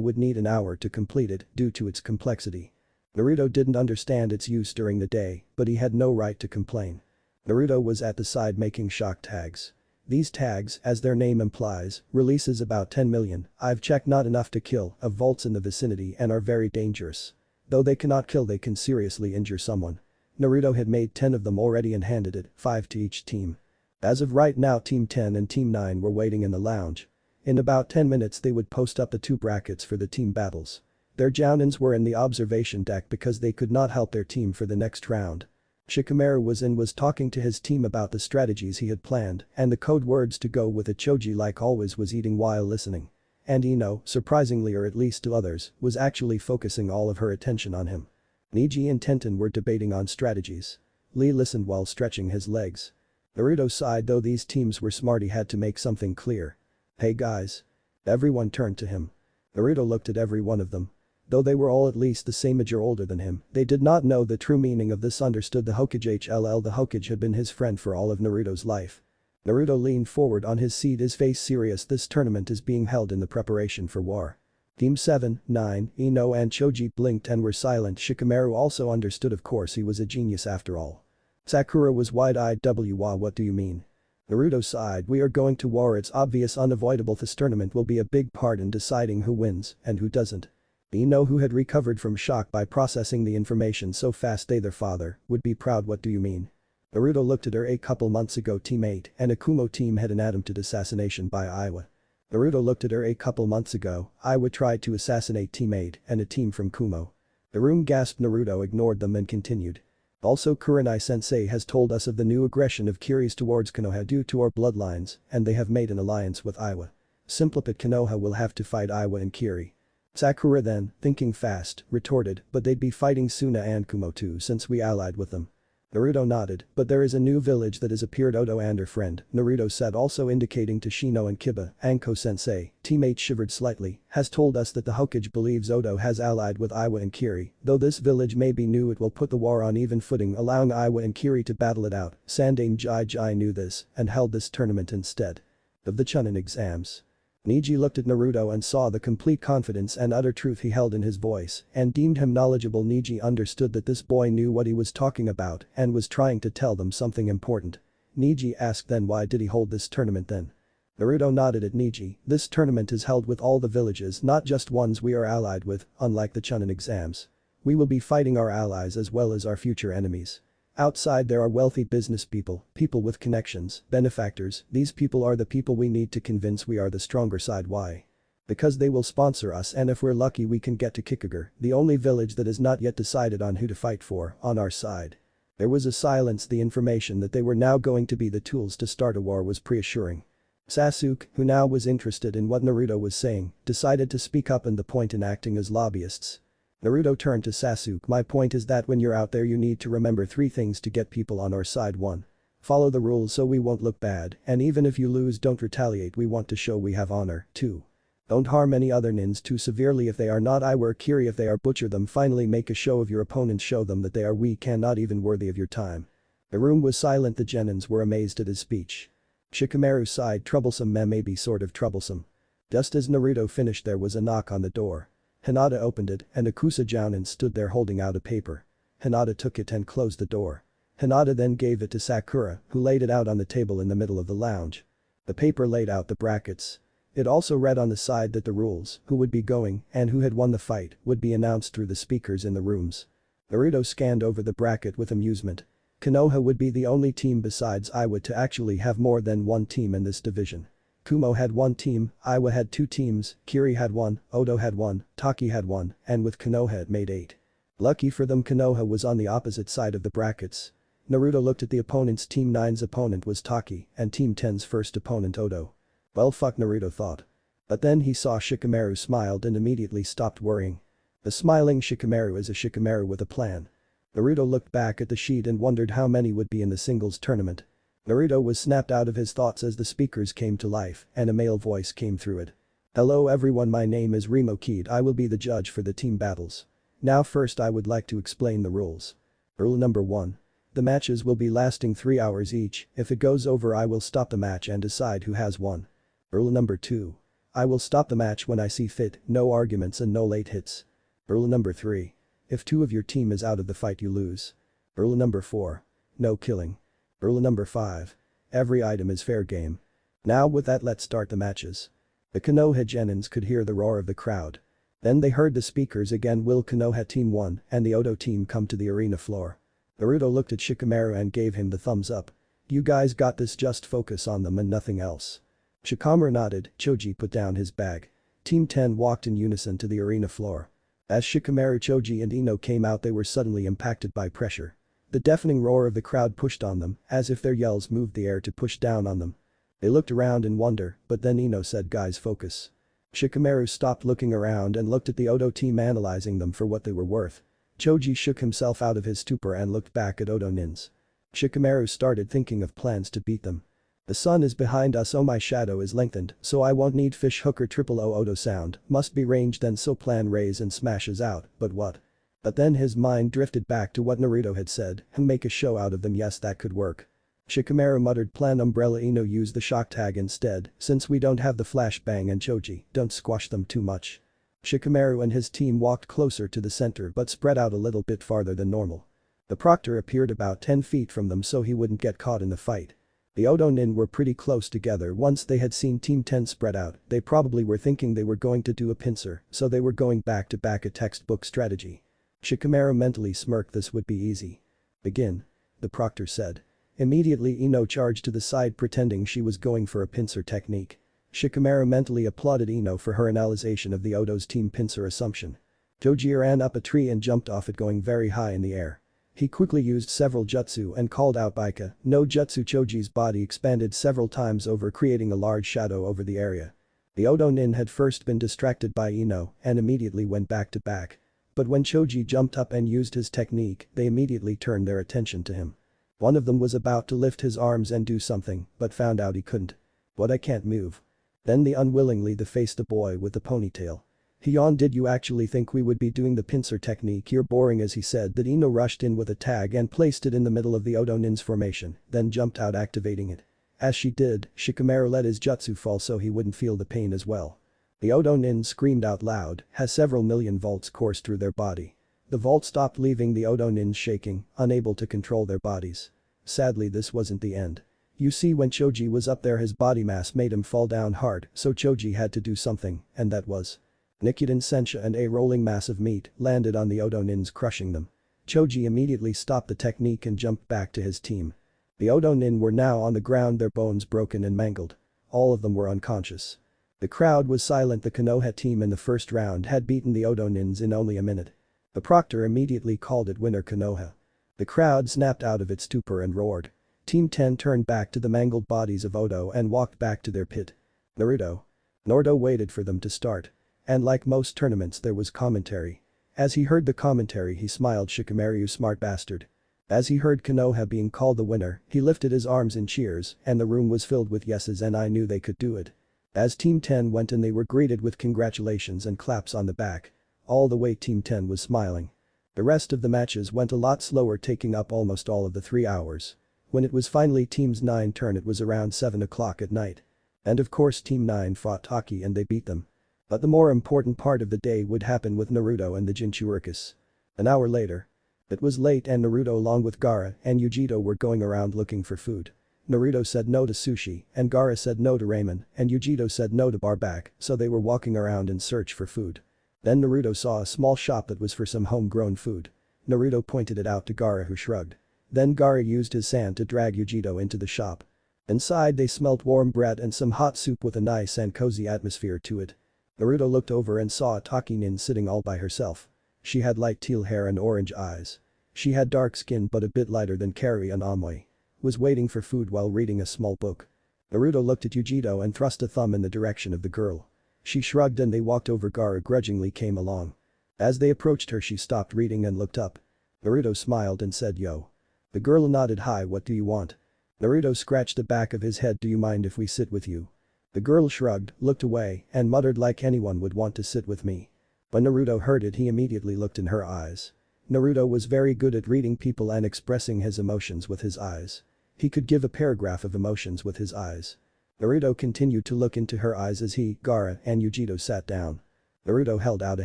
would need an hour to complete it due to its complexity. Naruto didn't understand its use during the day, but he had no right to complain. Naruto was at the side making shock tags. These tags, as their name implies, releases about 10 million, I've checked not enough to kill, of volts in the vicinity and are very dangerous. Though they cannot kill, they can seriously injure someone. Naruto had made 10 of them already and handed it, 5 to each team. As of right now, Team 10 and Team 9 were waiting in the lounge. In about 10 minutes they would post up the 2 brackets for the team battles. Their jounins were in the observation deck because they could not help their team for the next round. Shikamaru was talking to his team about the strategies he had planned, and the code words to go with it. Choji, like always, was eating while listening. And Ino, surprisingly or at least to others, was actually focusing all of her attention on him. Neji and Tenten were debating on strategies. Lee listened while stretching his legs. Naruto sighed. Though these teams were smart, he had to make something clear. "Hey guys." Everyone turned to him. Naruto looked at every one of them. Though they were all at least the same age or older than him, they did not know the true meaning of this. Understood the Hokage. The Hokage had been his friend for all of Naruto's life. Naruto leaned forward on his seat, his face serious. This tournament is being held in the preparation for war. Team 7, 9, Ino and Choji blinked and were silent. Shikamaru also understood, of course, he was a genius after all. Sakura was wide-eyed. What do you mean? Naruto sighed. We are going to war, it's obvious, unavoidable. This tournament will be a big part in deciding who wins and who doesn't. Ino, who had recovered from shock by processing the information so fast, their father, would be proud. What do you mean? Naruto looked at her. A couple months ago, Team 8 and Akumo team had an attempted assassination by Iwa. Naruto looked at her. A couple months ago, Iwa tried to assassinate Team 8 and a team from Kumo. The room gasped. Naruto ignored them and continued. Also, Kurenai-sensei has told us of the new aggression of Kiri's towards Konoha due to our bloodlines, and they have made an alliance with Iwa. Simply put, Konoha will have to fight Iwa and Kiri. Sakura then, thinking fast, retorted, but they'd be fighting Suna and Kumo too since we allied with them. Naruto nodded, but there is a new village that has appeared. Oto and her friend, Naruto said, also indicating to Shino and Kiba. Anko-sensei, teammate shivered slightly, has told us that the Hokage believes Oto has allied with Iwa and Kiri. Though this village may be new, it will put the war on even footing, allowing Iwa and Kiri to battle it out. Sandaime Jai knew this and held this tournament instead of the Chunin exams. Neji looked at Naruto and saw the complete confidence and utter truth he held in his voice and deemed him knowledgeable. Neji understood that this boy knew what he was talking about and was trying to tell them something important. Neji asked, then why did he hold this tournament then? Naruto nodded at Neji. This tournament is held with all the villages, not just ones we are allied with, unlike the Chunin exams. We will be fighting our allies as well as our future enemies. Outside there are wealthy business people, people with connections, benefactors. These people are the people we need to convince we are the stronger side. Why? Because they will sponsor us, and if we're lucky we can get to Kikugar, the only village that is not yet decided on who to fight for, on our side. There was a silence. The information that they were now going to be the tools to start a war was reassuring. Sasuke, who now was interested in what Naruto was saying, decided to speak up and the point in acting as lobbyists. Naruto turned to Sasuke. My point is that when you're out there you need to remember 3 things to get people on our side. 1. Follow the rules so we won't look bad, and even if you lose don't retaliate, we want to show we have honor. 2. Don't harm any other nins too severely. If they are not Iwa or Kiri, if they are, butcher them. Finally, make a show of your opponents, show them that they are weak and not even worthy of your time. The room was silent. The genins were amazed at his speech. Shikamaru sighed. Troublesome, maybe sort of troublesome. Just as Naruto finished there was a knock on the door. Hinata opened it and Akusa Jounin stood there holding out a paper. Hinata took it and closed the door. Hinata then gave it to Sakura, who laid it out on the table in the middle of the lounge. The paper laid out the brackets. It also read on the side that the rules, who would be going and who had won the fight, would be announced through the speakers in the rooms. Naruto scanned over the bracket with amusement. Konoha would be the only team besides Iwa to actually have more than one team in this division. Kumo had 1 team, Iwa had 2 teams, Kiri had 1, Oto had 1, Taki had 1, and with Konoha it made 8. Lucky for them, Konoha was on the opposite side of the brackets. Naruto looked at the opponents. Team 9's opponent was Taki and Team 10's first opponent Odo. Well, fuck, Naruto thought. But then he saw Shikamaru smiled and immediately stopped worrying. The smiling Shikamaru is a Shikamaru with a plan. Naruto looked back at the sheet and wondered how many would be in the singles tournament. Naruto was snapped out of his thoughts as the speakers came to life and a male voice came through it. Hello everyone, my name is Remo Keed. I will be the judge for the team battles. Now first I would like to explain the rules. Rule number 1. The matches will be lasting 3 hours each. If it goes over I will stop the match and decide who has won. Rule number 2. I will stop the match when I see fit, no arguments and no late hits. Rule number 3. If 2 of your team is out of the fight you lose. Rule number 4. No killing. Rule number 5. Every item is fair game. Now with that, let's start the matches. The Konoha Genins could hear the roar of the crowd. Then they heard the speakers again. Will Konoha Team 1 and the Odo team come to the arena floor? Naruto looked at Shikamaru and gave him the thumbs up. You guys got this, just focus on them and nothing else. Shikamaru nodded. Choji put down his bag. Team 10 walked in unison to the arena floor. As Shikamaru, Choji and Ino came out, they were suddenly impacted by pressure. The deafening roar of the crowd pushed on them, as if their yells moved the air to push down on them. They looked around in wonder, but then Ino said, guys, focus. Shikamaru stopped looking around and looked at the Odo team, analyzing them for what they were worth. Choji shook himself out of his stupor and looked back at Odo Nins. Shikamaru started thinking of plans to beat them. The sun is behind us, oh my shadow is lengthened, so I won't need fish hooker. Triple O Odo sound must be ranged then, so plan raise and smashes out, but what? But then his mind drifted back to what Naruto had said and make a show out of them. Yes, that could work. Shikamaru muttered, plan umbrella. Ino, use the shock tag instead since we don't have the flashbang, and Choji, don't squash them too much. Shikamaru and his team walked closer to the center but spread out a little bit farther than normal. The proctor appeared about 10 feet from them so he wouldn't get caught in the fight. The Odo Nin were pretty close together. Once they had seen Team 10 spread out, they probably were thinking they were going to do a pincer, so they were going back to back, a textbook strategy. Shikamaru mentally smirked, this would be easy. Begin. The proctor said. Immediately Ino charged to the side pretending she was going for a pincer technique. Shikamaru mentally applauded Ino for her analyzation of the Odo's team pincer assumption. Choji ran up a tree and jumped off it, going very high in the air. He quickly used several jutsu and called out Baika, no jutsu. Choji's body expanded several times over, creating a large shadow over the area. The Odo Nin had first been distracted by Ino and immediately went back to back. But when Choji jumped up and used his technique, they immediately turned their attention to him. One of them was about to lift his arms and do something, but found out he couldn't. What, I can't move. Then they unwillingly faced the boy with the ponytail. He yawned, did you actually think we would be doing the pincer technique? You're boring. As he said that, Ino rushed in with a tag and placed it in the middle of the Odo Nin's formation, then jumped out activating it. As she did, Shikamaru let his jutsu fall so he wouldn't feel the pain as well. The Odo Nin screamed out loud as several million volts coursed through their body. The volt stopped, leaving the Odo Nins shaking, unable to control their bodies. Sadly, this wasn't the end. You see, when Choji was up there his body mass made him fall down hard, so Choji had to do something, and that was Nikkuden Sensha, and a rolling mass of meat landed on the Odo Nins, crushing them. Choji immediately stopped the technique and jumped back to his team. The Odo Nin were now on the ground, their bones broken and mangled. All of them were unconscious. The crowd was silent. The Konoha team in the first round had beaten the Odo Nins in only a minute. The proctor immediately called it winner Konoha. The crowd snapped out of its stupor and roared. Team 10 turned back to the mangled bodies of Odo and walked back to their pit. Naruto waited for them to start. And like most tournaments, there was commentary. As he heard the commentary, he smiled. Shikamaru, you smart bastard. As he heard Konoha being called the winner, he lifted his arms in cheers and the room was filled with yeses, and I knew they could do it. As Team 10 went in, they were greeted with congratulations and claps on the back. All the way Team 10 was smiling. The rest of the matches went a lot slower, taking up almost all of the 3 hours. When it was finally Team's 9 turn, it was around 7 o'clock at night. And of course Team 9 fought Taki and they beat them. But the more important part of the day would happen with Naruto and the Jinchurikis. An hour later. It was late and Naruto along with Gaara and Yujito were going around looking for food. Naruto said no to sushi and Gaara said no to ramen and Yujito said no to barback, so they were walking around in search for food. Then Naruto saw a small shop that was for some homegrown food. Naruto pointed it out to Gaara, who shrugged. Then Gaara used his sand to drag Yujito into the shop. Inside they smelt warm bread and some hot soup with a nice and cozy atmosphere to it. Naruto looked over and saw a Taki Nin sitting all by herself. She had light teal hair and orange eyes. She had dark skin but a bit lighter than Carrie and Amway. Was waiting for food while reading a small book. Naruto looked at Yujito and thrust a thumb in the direction of the girl. She shrugged and they walked over. Gaara grudgingly came along. As they approached her she stopped reading and looked up. Naruto smiled and said yo. The girl nodded. Hi, what do you want? Naruto scratched the back of his head. Do you mind if we sit with you? The girl shrugged, looked away, and muttered like anyone would want to sit with me. When Naruto heard it he immediately looked in her eyes. Naruto was very good at reading people and expressing his emotions with his eyes. He could give a paragraph of emotions with his eyes. Naruto continued to look into her eyes as he, Gaara, and Yujito sat down. Naruto held out a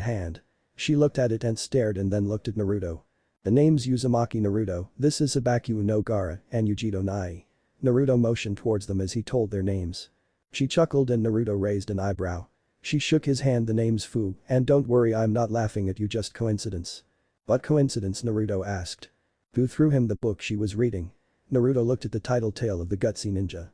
hand. She looked at it and stared and then looked at Naruto. The name's Uzumaki Naruto, this is Sabaku no Gaara, and Yujito Nai. Naruto motioned towards them as he told their names. She chuckled and Naruto raised an eyebrow. She shook his hand. The name's Fu, and don't worry I'm not laughing at you, just coincidence. What coincidence? Naruto asked. Fu threw him the book she was reading. Naruto looked at the title Tale of the Gutsy Ninja.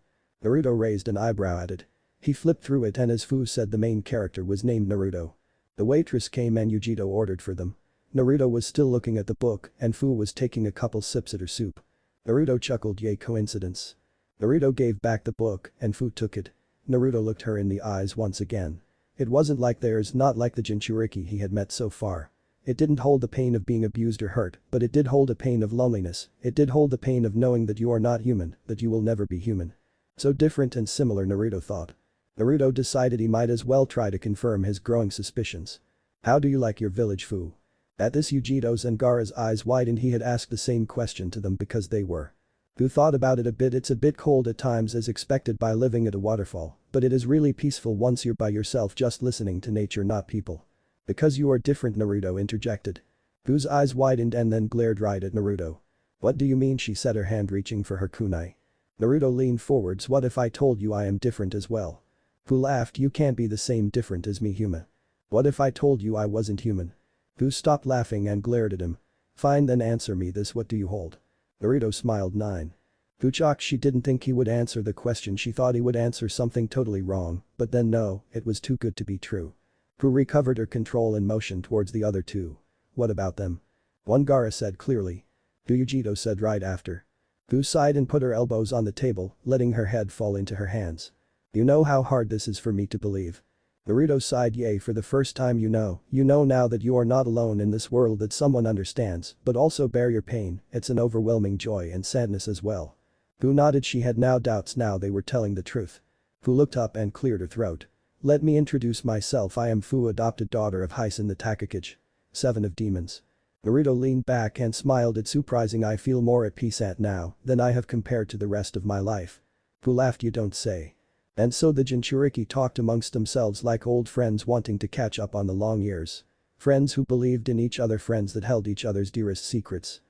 Naruto raised an eyebrow at it. He flipped through it and as Fu said the main character was named Naruto. The waitress came and Yujito ordered for them. Naruto was still looking at the book and Fu was taking a couple sips at her soup. Naruto chuckled. Yay, coincidence. Naruto gave back the book and Fu took it. Naruto looked her in the eyes once again. It wasn't like theirs, not like the Jinchuriki he had met so far. It didn't hold the pain of being abused or hurt, but it did hold a pain of loneliness, it did hold the pain of knowing that you are not human, that you will never be human. So different and similar, Naruto thought. Naruto decided he might as well try to confirm his growing suspicions. How do you like your village, Fu? At this Yujito's and Gaara's eyes widened. He had asked the same question to them because they were. Fu thought about it a bit. It's a bit cold at times as expected by living at a waterfall, but it is really peaceful once you're by yourself just listening to nature, not people. Because you are different, Naruto interjected. Fu's eyes widened and then glared right at Naruto. What do you mean? She said, her hand reaching for her kunai. Naruto leaned forwards. What if I told you I am different as well? Fu laughed. You can't be the same different as me, human. What if I told you I wasn't human? Fu stopped laughing and glared at him. Fine, then answer me this, what do you hold? Naruto smiled. 9. Fu shocked. She didn't think he would answer the question. She thought he would answer something totally wrong, but then no, it was too good to be true. Fu recovered her control and motioned towards the other two. What about them? One, Gaara said clearly. Fu, Yujito said right after. Fu sighed and put her elbows on the table, letting her head fall into her hands. You know how hard this is for me to believe. Naruto sighed. Yay, for the first time you know now that you are not alone in this world, that someone understands, but also bear your pain. It's an overwhelming joy and sadness as well. Fu nodded. She had no doubts now they were telling the truth. Fu looked up and cleared her throat. Let me introduce myself. I am Fu, adopted daughter of Hyson the Takakage. 7 of Demons. Naruto leaned back and smiled. It's surprising I feel more at peace at now than I have compared to the rest of my life. Fu laughed. You don't say. And so the Jinchuriki talked amongst themselves like old friends wanting to catch up on the long years. Friends who believed in each other, friends that held each other's dearest secrets.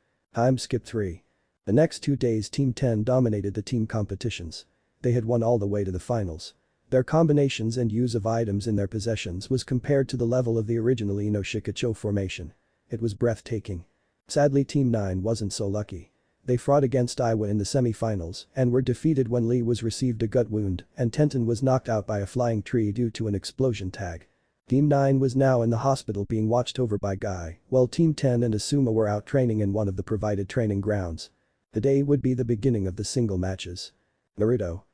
Skip 3. The next 2 days Team 10 dominated the team competitions. They had won all the way to the finals. Their combinations and use of items in their possessions was compared to the level of the original Ino Shikacho formation. It was breathtaking. Sadly Team 9 wasn't so lucky. They fought against Iwa in the semi-finals and were defeated when Lee was received a gut wound and Tenten was knocked out by a flying tree due to an explosion tag. Team 9 was now in the hospital being watched over by Guy, while Team 10 and Asuma were out training in one of the provided training grounds. The day would be the beginning of the single matches. Naruto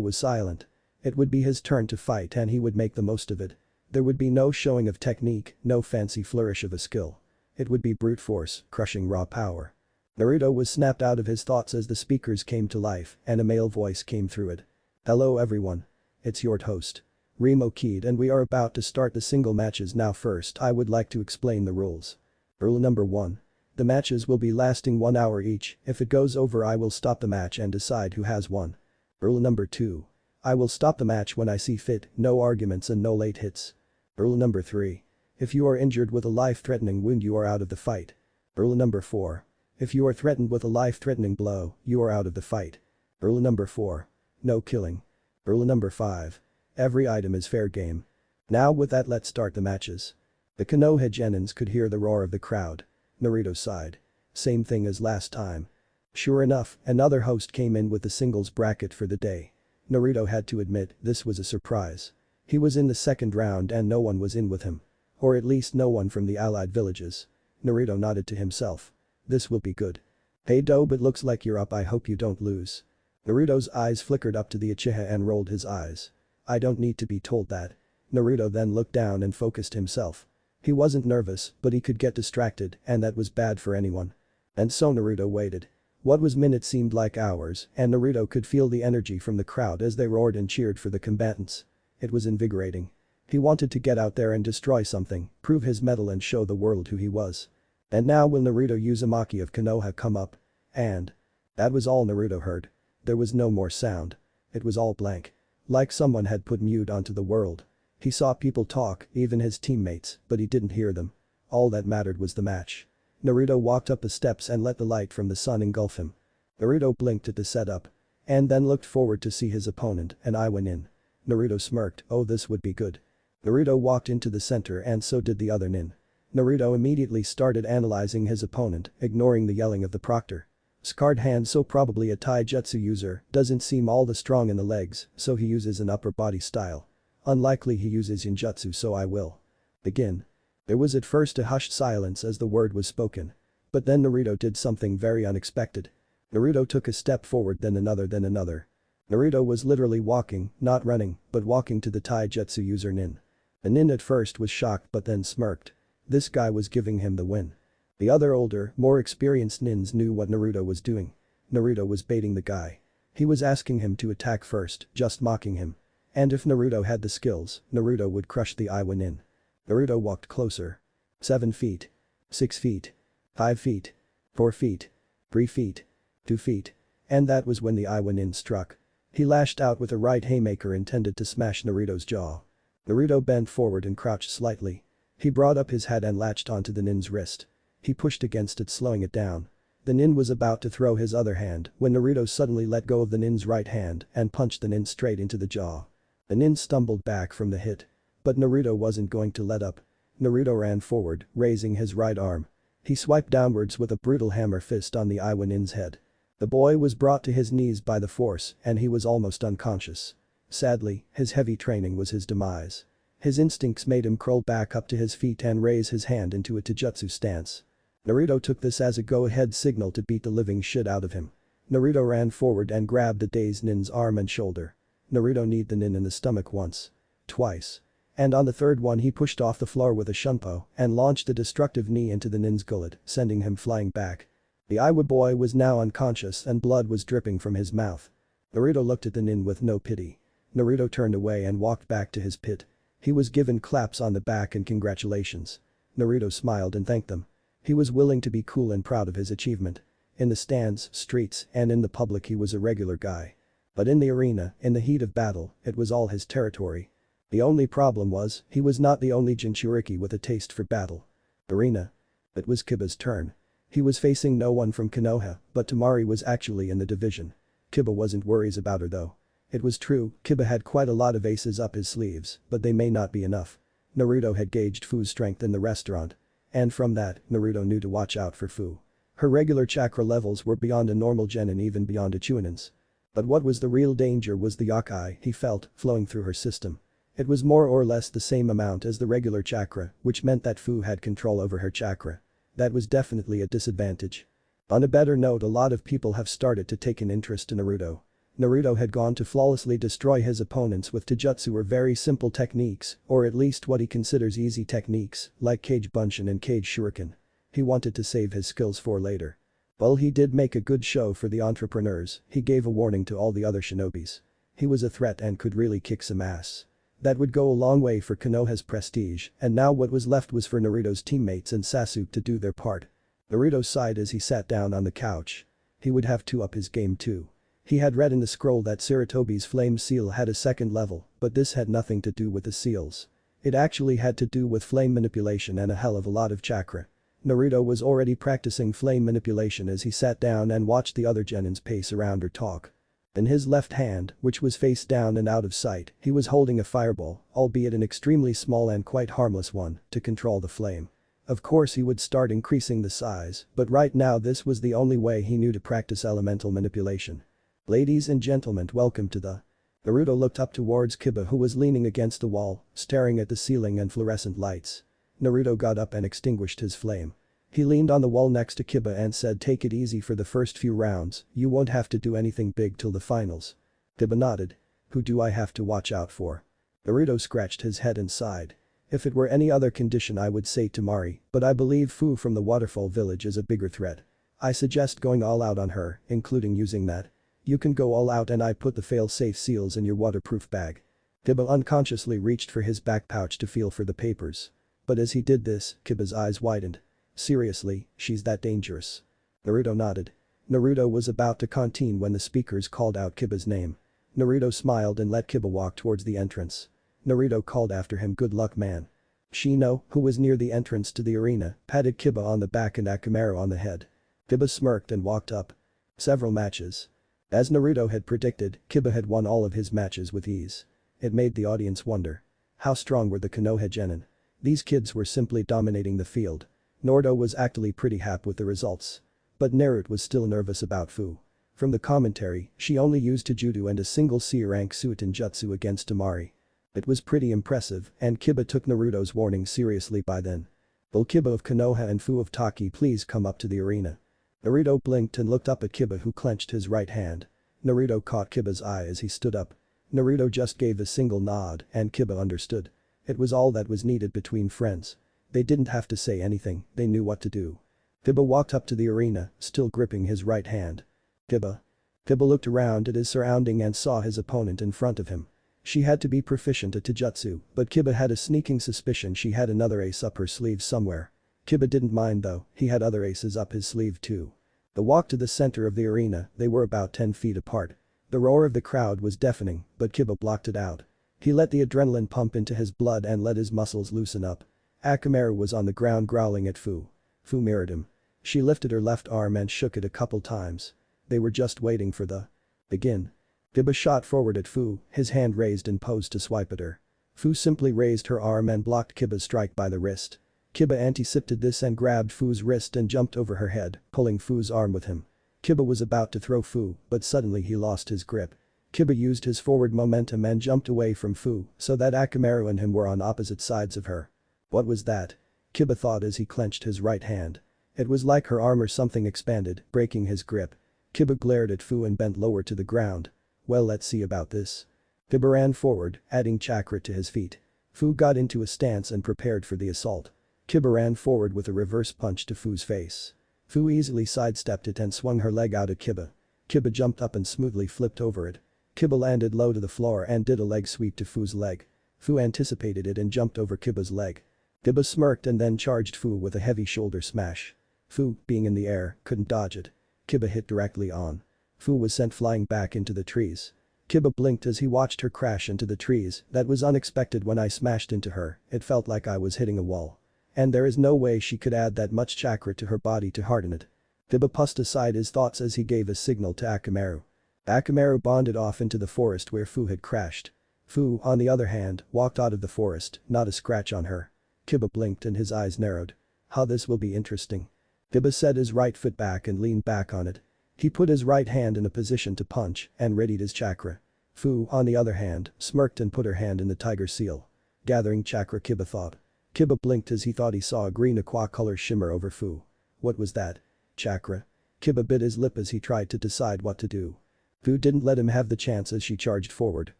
was silent. It would be his turn to fight and he would make the most of it. There would be no showing of technique, no fancy flourish of a skill. It would be brute force, crushing raw power. Naruto was snapped out of his thoughts as the speakers came to life and a male voice came through it. Hello everyone. It's your host. Remo Kid, and we are about to start the single matches now. First I would like to explain the rules. Rule number 1. The matches will be lasting 1 hour each. If it goes over I will stop the match and decide who has won. Rule number 2. I will stop the match when I see fit, no arguments and no late hits. Rule number 3. If you are injured with a life-threatening wound you are out of the fight. Rule number 4. If you are threatened with a life-threatening blow, you are out of the fight. Rule number 4. No killing. Rule number 5. Every item is fair game. Now with that let's start the matches. The Konoha Genins could hear the roar of the crowd. Naruto sighed. Same thing as last time. Sure enough, another host came in with the singles bracket for the day. Naruto had to admit this was a surprise. He was in the second round and no one was in with him. Or at least no one from the allied villages. Naruto nodded to himself. This will be good. Hey Dobe, it looks like you're up, I hope you don't lose. Naruto's eyes flickered up to the Uchiha and rolled his eyes. I don't need to be told that. Naruto then looked down and focused himself. He wasn't nervous, but he could get distracted, and that was bad for anyone. And so Naruto waited. What was minutes seemed like hours, and Naruto could feel the energy from the crowd as they roared and cheered for the combatants. It was invigorating. He wanted to get out there and destroy something, prove his mettle and show the world who he was. And now will Naruto Uzumaki of Konoha come up? And that was all Naruto heard. There was no more sound. It was all blank. Like someone had put mute onto the world. He saw people talk, even his teammates, but he didn't hear them. All that mattered was the match. Naruto walked up the steps and let the light from the sun engulf him. Naruto blinked at the setup. And then looked forward to see his opponent, and I went in. Naruto smirked, oh this would be good. Naruto walked into the center and so did the other nin. Naruto immediately started analyzing his opponent, ignoring the yelling of the proctor. Scarred hand, so probably a taijutsu user, doesn't seem all the strong in the legs, so he uses an upper body style. Unlikely he uses Yonjutsu, so I will begin. There was at first a hushed silence as the word was spoken. But then Naruto did something very unexpected. Naruto took a step forward, then another, then another. Naruto was literally walking, not running, but walking to the taijutsu user nin. The nin at first was shocked but then smirked. This guy was giving him the win. The other older, more experienced nins knew what Naruto was doing. Naruto was baiting the guy. He was asking him to attack first, just mocking him. And if Naruto had the skills, Naruto would crush the Iwa nin. Naruto walked closer. 7 feet. 6 feet. 5 feet. 4 feet. 3 feet. 2 feet. And that was when the Iwa nin struck. He lashed out with a right haymaker intended to smash Naruto's jaw. Naruto bent forward and crouched slightly. He brought up his head and latched onto the nin's wrist. He pushed against it, slowing it down. The nin was about to throw his other hand when Naruto suddenly let go of the nin's right hand and punched the nin straight into the jaw. The nin stumbled back from the hit. But Naruto wasn't going to let up. Naruto ran forward, raising his right arm. He swiped downwards with a brutal hammer fist on the Iwa nin's head. The boy was brought to his knees by the force and he was almost unconscious. Sadly, his heavy training was his demise. His instincts made him crawl back up to his feet and raise his hand into a taijutsu stance. Naruto took this as a go-ahead signal to beat the living shit out of him. Naruto ran forward and grabbed the dazed nin's arm and shoulder. Naruto kneed the nin in the stomach once. Twice. And on the third one he pushed off the floor with a shunpo and launched a destructive knee into the nin's gullet, sending him flying back. The Iwa boy was now unconscious and blood was dripping from his mouth. Naruto looked at the nin with no pity. Naruto turned away and walked back to his pit. He was given claps on the back and congratulations. Naruto smiled and thanked them. He was willing to be cool and proud of his achievement. In the stands, streets, and in the public he was a regular guy. But in the arena, in the heat of battle, it was all his territory. The only problem was, he was not the only Jinchuriki with a taste for battle. Arena. It was Kiba's turn. He was facing no one from Konoha, but Temari was actually in the division. Kiba wasn't worried about her though. It was true, Kiba had quite a lot of aces up his sleeves, but they may not be enough. Naruto had gauged Fu's strength in the restaurant. And from that, Naruto knew to watch out for Fu. Her regular chakra levels were beyond a normal gen and even beyond a Chunin's. But what was the real danger was the yokai he felt flowing through her system. It was more or less the same amount as the regular chakra, which meant that Fu had control over her chakra. That was definitely a disadvantage. On a better note, a lot of people have started to take an interest in Naruto. Naruto had gone to flawlessly destroy his opponents with taijutsu or very simple techniques, or at least what he considers easy techniques, like Cage Bunshin and Cage Shuriken. He wanted to save his skills for later. While he did make a good show for the entrepreneurs, he gave a warning to all the other shinobis. He was a threat and could really kick some ass. That would go a long way for Konoha's prestige, and now what was left was for Naruto's teammates and Sasuke to do their part. Naruto sighed as he sat down on the couch. He would have to up his game too. He had read in the scroll that Sarutobi's flame seal had a second level, but this had nothing to do with the seals. It actually had to do with flame manipulation and a hell of a lot of chakra. Naruto was already practicing flame manipulation as he sat down and watched the other genins pace around or talk. In his left hand, which was face down and out of sight, he was holding a fireball, albeit an extremely small and quite harmless one, to control the flame. Of course he would start increasing the size, but right now this was the only way he knew to practice elemental manipulation. Ladies and gentlemen, welcome to the… Naruto looked up towards Kiba who was leaning against the wall, staring at the ceiling and fluorescent lights. Naruto got up and extinguished his flame. He leaned on the wall next to Kiba and said, take it easy for the first few rounds, you won't have to do anything big till the finals. Kiba nodded. Who do I have to watch out for? Naruto scratched his head and sighed. If it were any other condition I would say Tamari, but I believe Fu from the waterfall village is a bigger threat. I suggest going all out on her, including using that. You can go all out and I put the fail-safe seals in your waterproof bag. Kiba unconsciously reached for his back pouch to feel for the papers. But as he did this, Kiba's eyes widened. Seriously, she's that dangerous? Naruto nodded. Naruto was about to continue when the speakers called out Kiba's name. Naruto smiled and let Kiba walk towards the entrance. Naruto called after him, good luck man. Shino, who was near the entrance to the arena, patted Kiba on the back and Akamaru on the head. Kiba smirked and walked up. Several matches. As Naruto had predicted, Kiba had won all of his matches with ease. It made the audience wonder. How strong were the Konoha genin? These kids were simply dominating the field. Naruto was actually pretty happy with the results. But Naruto was still nervous about Fu. From the commentary, she only used Tajudo and a single C-rank Suiton Jutsu against Tamari. It was pretty impressive, and Kiba took Naruto's warning seriously by then. Will Kiba of Konoha and Fu of Taki please come up to the arena? Naruto blinked and looked up at Kiba, who clenched his right hand. Naruto caught Kiba's eye as he stood up. Naruto just gave a single nod and Kiba understood. It was all that was needed between friends. They didn't have to say anything, they knew what to do. Kiba walked up to the arena, still gripping his right hand. Kiba. Kiba looked around at his surrounding and saw his opponent in front of him. She had to be proficient at Taijutsu, but Kiba had a sneaking suspicion she had another ace up her sleeve somewhere. Kiba didn't mind though, he had other aces up his sleeve too. The walk to the center of the arena, they were about 10 feet apart. The roar of the crowd was deafening, but Kiba blocked it out. He let the adrenaline pump into his blood and let his muscles loosen up. Akamaru was on the ground growling at Fu. Fu mirrored him. She lifted her left arm and shook it a couple times. They were just waiting for the begin. Kiba shot forward at Fu, his hand raised in pose to swipe at her. Fu simply raised her arm and blocked Kiba's strike by the wrist. Kiba anticipated this and grabbed Fu's wrist and jumped over her head, pulling Fu's arm with him. Kiba was about to throw Fu, but suddenly he lost his grip. Kiba used his forward momentum and jumped away from Fu so that Akamaru and him were on opposite sides of her. What was that? Kiba thought as he clenched his right hand. It was like her arm or something expanded, breaking his grip. Kiba glared at Fu and bent lower to the ground. Well, let's see about this. Kiba ran forward, adding chakra to his feet. Fu got into a stance and prepared for the assault. Kiba ran forward with a reverse punch to Fu's face. Fu easily sidestepped it and swung her leg out at Kiba. Kiba jumped up and smoothly flipped over it. Kiba landed low to the floor and did a leg sweep to Fu's leg. Fu anticipated it and jumped over Kiba's leg. Kiba smirked and then charged Fu with a heavy shoulder smash. Fu, being in the air, couldn't dodge it. Kiba hit directly on. Fu was sent flying back into the trees. Kiba blinked as he watched her crash into the trees. That was unexpected. When I smashed into her, it felt like I was hitting a wall. And there is no way she could add that much chakra to her body to harden it. Kiba pushed aside his thoughts as he gave a signal to Akamaru. Akamaru bonded off into the forest where Fu had crashed. Fu, on the other hand, walked out of the forest, not a scratch on her. Kiba blinked and his eyes narrowed. How this will be interesting. Kiba set his right foot back and leaned back on it. He put his right hand in a position to punch and readied his chakra. Fu, on the other hand, smirked and put her hand in the tiger seal. Gathering chakra, Kiba thought. Kiba blinked as he thought he saw a green aqua color shimmer over Fu. What was that? Chakra? Kiba bit his lip as he tried to decide what to do. Fu didn't let him have the chance as she charged forward.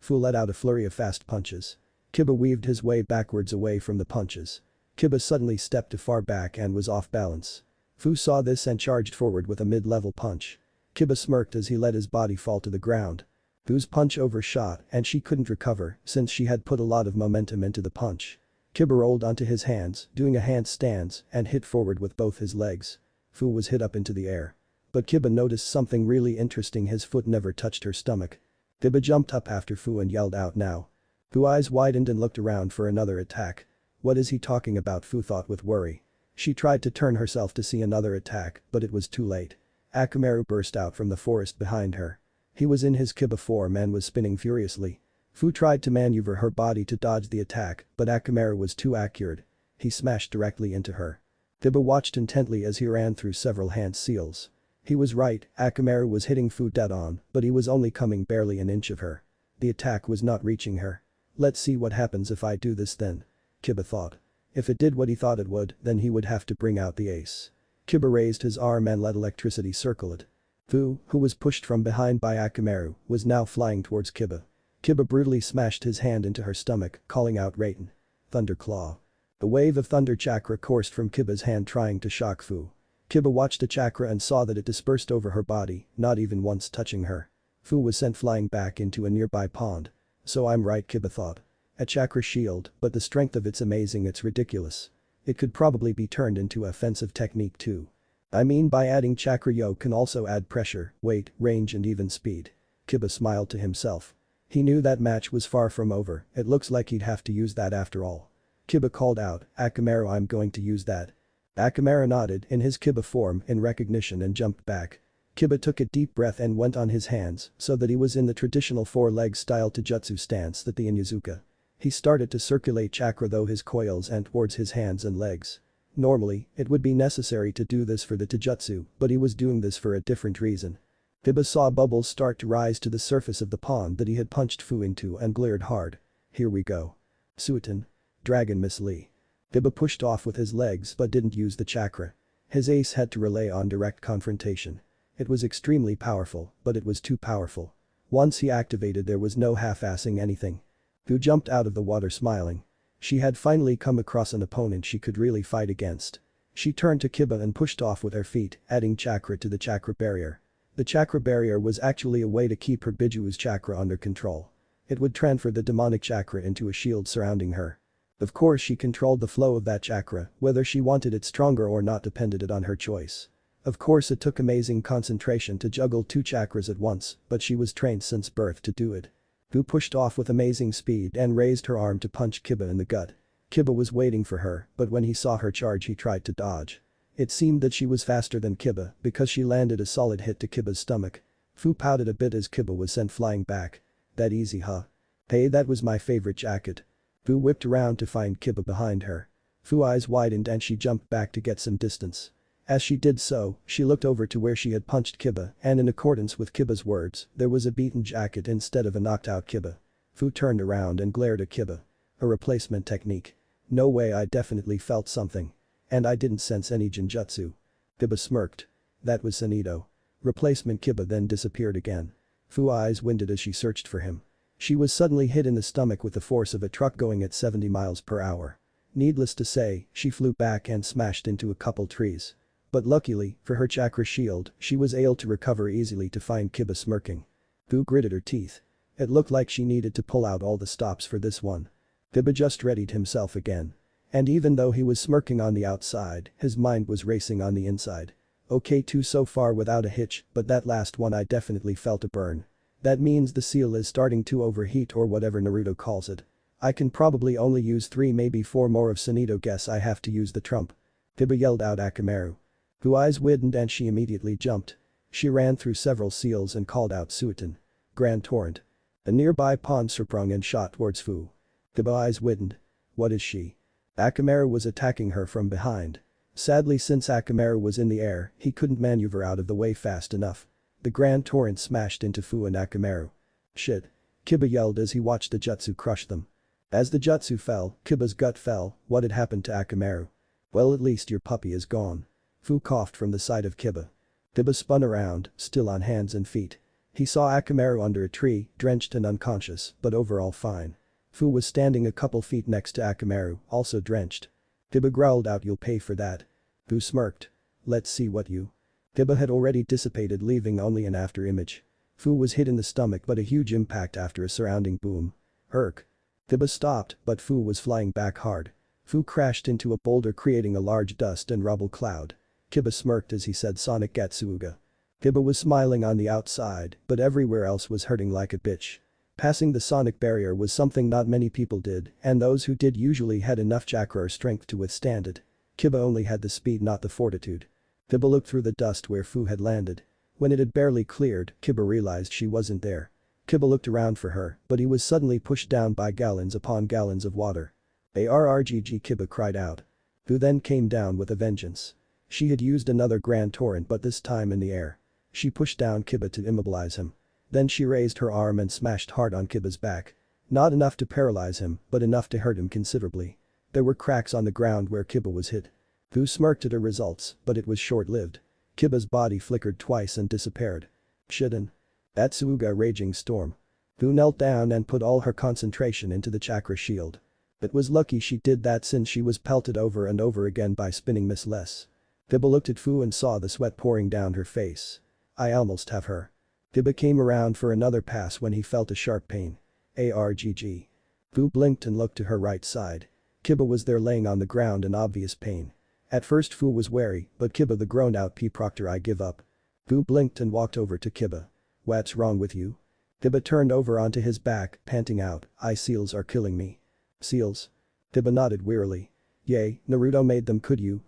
Fu let out a flurry of fast punches. Kiba weaved his way backwards away from the punches. Kiba suddenly stepped too far back and was off balance. Fu saw this and charged forward with a mid-level punch. Kiba smirked as he let his body fall to the ground. Fu's punch overshot and she couldn't recover since she had put a lot of momentum into the punch. Kiba rolled onto his hands, doing a handstands, and hit forward with both his legs. Fu was hit up into the air. But Kiba noticed something really interesting. His foot never touched her stomach. Kiba jumped up after Fu and yelled out, now. Fu's eyes widened and looked around for another attack. What is he talking about? Fu thought with worry. She tried to turn herself to see another attack, but it was too late. Akamaru burst out from the forest behind her. He was in his Kiba form and was spinning furiously. Fu tried to maneuver her body to dodge the attack, but Akamaru was too accurate. He smashed directly into her. Kiba watched intently as he ran through several hand seals. He was right, Akamaru was hitting Fu dead on, but he was only coming barely an inch of her. The attack was not reaching her. Let's see what happens if I do this then. Kiba thought. If it did what he thought it would, then he would have to bring out the ace. Kiba raised his arm and let electricity circle it. Fu, who was pushed from behind by Akamaru, was now flying towards Kiba. Kiba brutally smashed his hand into her stomach, calling out Raiden. Thunderclaw. A wave of thunder chakra coursed from Kiba's hand trying to shock Fu. Kiba watched the chakra and saw that it dispersed over her body, not even once touching her. Fu was sent flying back into a nearby pond. So I'm right, Kiba thought. A chakra shield, but the strength of it's amazing, it's ridiculous. It could probably be turned into an offensive technique too. I mean, by adding chakra you can also add pressure, weight, range and even speed. Kiba smiled to himself. He knew that match was far from over, it looks like he'd have to use that after all. Kiba called out, Akamaru, I'm going to use that. Akamaru nodded in his Kiba form in recognition and jumped back. Kiba took a deep breath and went on his hands so that he was in the traditional four-leg style taijutsu stance that the Inyazuka. He started to circulate chakra through his coils and towards his hands and legs. Normally, it would be necessary to do this for the taijutsu, but he was doing this for a different reason. Kiba saw bubbles start to rise to the surface of the pond that he had punched Fu into and glared hard. Here we go. Suiton. Dragon Miss Lee. Kiba pushed off with his legs but didn't use the chakra. His ace had to rely on direct confrontation. It was extremely powerful, but it was too powerful. Once he activated, there was no half-assing anything. Fu jumped out of the water smiling. She had finally come across an opponent she could really fight against. She turned to Kiba and pushed off with her feet, adding chakra to the chakra barrier. The chakra barrier was actually a way to keep her Bijuu's chakra under control. It would transfer the demonic chakra into a shield surrounding her. Of course, she controlled the flow of that chakra, whether she wanted it stronger or not depended on her choice. Of course, it took amazing concentration to juggle two chakras at once, but she was trained since birth to do it. Fu pushed off with amazing speed and raised her arm to punch Kiba in the gut. Kiba was waiting for her, but when he saw her charge he tried to dodge. It seemed that she was faster than Kiba because she landed a solid hit to Kiba's stomach. Fu pouted a bit as Kiba was sent flying back. That easy, huh? Hey, that was my favorite jacket. Fu whipped around to find Kiba behind her. Fu's eyes widened and she jumped back to get some distance. As she did so, she looked over to where she had punched Kiba and in accordance with Kiba's words, there was a beaten jacket instead of a knocked out Kiba. Fu turned around and glared at Kiba. A replacement technique. No way, I definitely felt something. And I didn't sense any genjutsu. Kiba smirked. That was Sanito. Replacement Kiba then disappeared again. Fu's eyes winded as she searched for him. She was suddenly hit in the stomach with the force of a truck going at 70 miles per hour. Needless to say, she flew back and smashed into a couple trees. But luckily, for her chakra shield, she was able to recover easily to find Kiba smirking. Fu gritted her teeth. It looked like she needed to pull out all the stops for this one. Kiba just readied himself again. And even though he was smirking on the outside, his mind was racing on the inside. Okay, two so far without a hitch, but that last one I definitely felt a burn. That means the seal is starting to overheat or whatever Naruto calls it. I can probably only use 3 maybe 4 more of Sanito, guess I have to use the trump. Kiba yelled out Akamaru. Fu's eyes widened and she immediately jumped. She ran through several seals and called out Suiton. Grand Torrent. A nearby pond sprung and shot towards Fu. Kiba's eyes widened. What is she? Akamaru was attacking her from behind. Sadly, since Akamaru was in the air, he couldn't maneuver out of the way fast enough. The Grand Torrent smashed into Fu and Akamaru. Shit. Kiba yelled as he watched the jutsu crush them. As the jutsu fell, Kiba's gut fell. What had happened to Akamaru? Well, at least your puppy is gone. Fu coughed from the side of Kiba. Kiba spun around, still on hands and feet. He saw Akamaru under a tree, drenched and unconscious, but overall fine. Fu was standing a couple feet next to Akamaru, also drenched. Kiba growled out, you'll pay for that. Fu smirked. Let's see what you. Kiba had already dissipated, leaving only an after image. Fu was hit in the stomach but a huge impact after a surrounding boom. Herc. Kiba stopped, but Fu was flying back hard. Fu crashed into a boulder creating a large dust and rubble cloud. Kiba smirked as he said Sonic Gatsuga. Kiba was smiling on the outside, but everywhere else was hurting like a bitch. Passing the sonic barrier was something not many people did, and those who did usually had enough chakra or strength to withstand it. Kiba only had the speed, not the fortitude. Kiba looked through the dust where Fu had landed. When it had barely cleared, Kiba realized she wasn't there. Kiba looked around for her, but he was suddenly pushed down by gallons upon gallons of water. ARRGG, Kiba cried out. Fu then came down with a vengeance. She had used another Grand Torrent, but this time in the air. She pushed down Kiba to immobilize him. Then she raised her arm and smashed hard on Kiba's back. Not enough to paralyze him, but enough to hurt him considerably. There were cracks on the ground where Kiba was hit. Fu smirked at her results, but it was short-lived. Kiba's body flickered twice and disappeared. Shiden. Atsuga raging storm. Fu knelt down and put all her concentration into the chakra shield. It was lucky she did that since she was pelted over and over again by spinning missiles. Kiba looked at Fu and saw the sweat pouring down her face. I almost have her. Kiba came around for another pass when he felt a sharp pain. Argg. Fu blinked and looked to her right side. Kiba was there laying on the ground in obvious pain. At first Fu was wary, but Kiba the groaned out P. Proctor I give up. Fu blinked and walked over to Kiba. What's wrong with you? Kiba turned over onto his back, panting out, seals are killing me. Seals? Kiba nodded wearily. Yay, Naruto made them could you,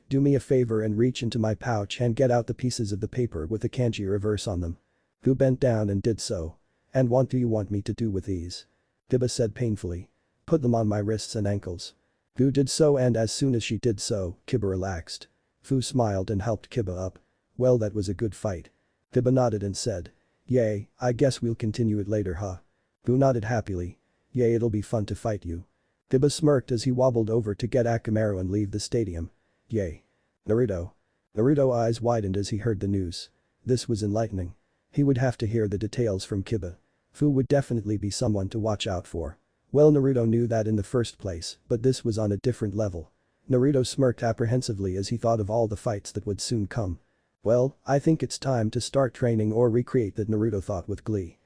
do me a favor and reach into my pouch and get out the pieces of the paper with the kanji reverse on them. Fu bent down and did so. And what do you want me to do with these? Kiba said painfully. Put them on my wrists and ankles. Fu did so and as soon as she did so, Kiba relaxed. Fu smiled and helped Kiba up. Well that was a good fight. Kiba nodded and said. Yay, I guess we'll continue it later huh? Fu nodded happily. Yay it'll be fun to fight you. Kiba smirked as he wobbled over to get Akamaru and leave the stadium. Yay. Naruto. Naruto's eyes widened as he heard the news. This was enlightening. He would have to hear the details from Kiba. Fu would definitely be someone to watch out for. Well Naruto knew that in the first place, but this was on a different level. Naruto smirked apprehensively as he thought of all the fights that would soon come. Well, I think it's time to start training or recreate that Naruto thought with glee.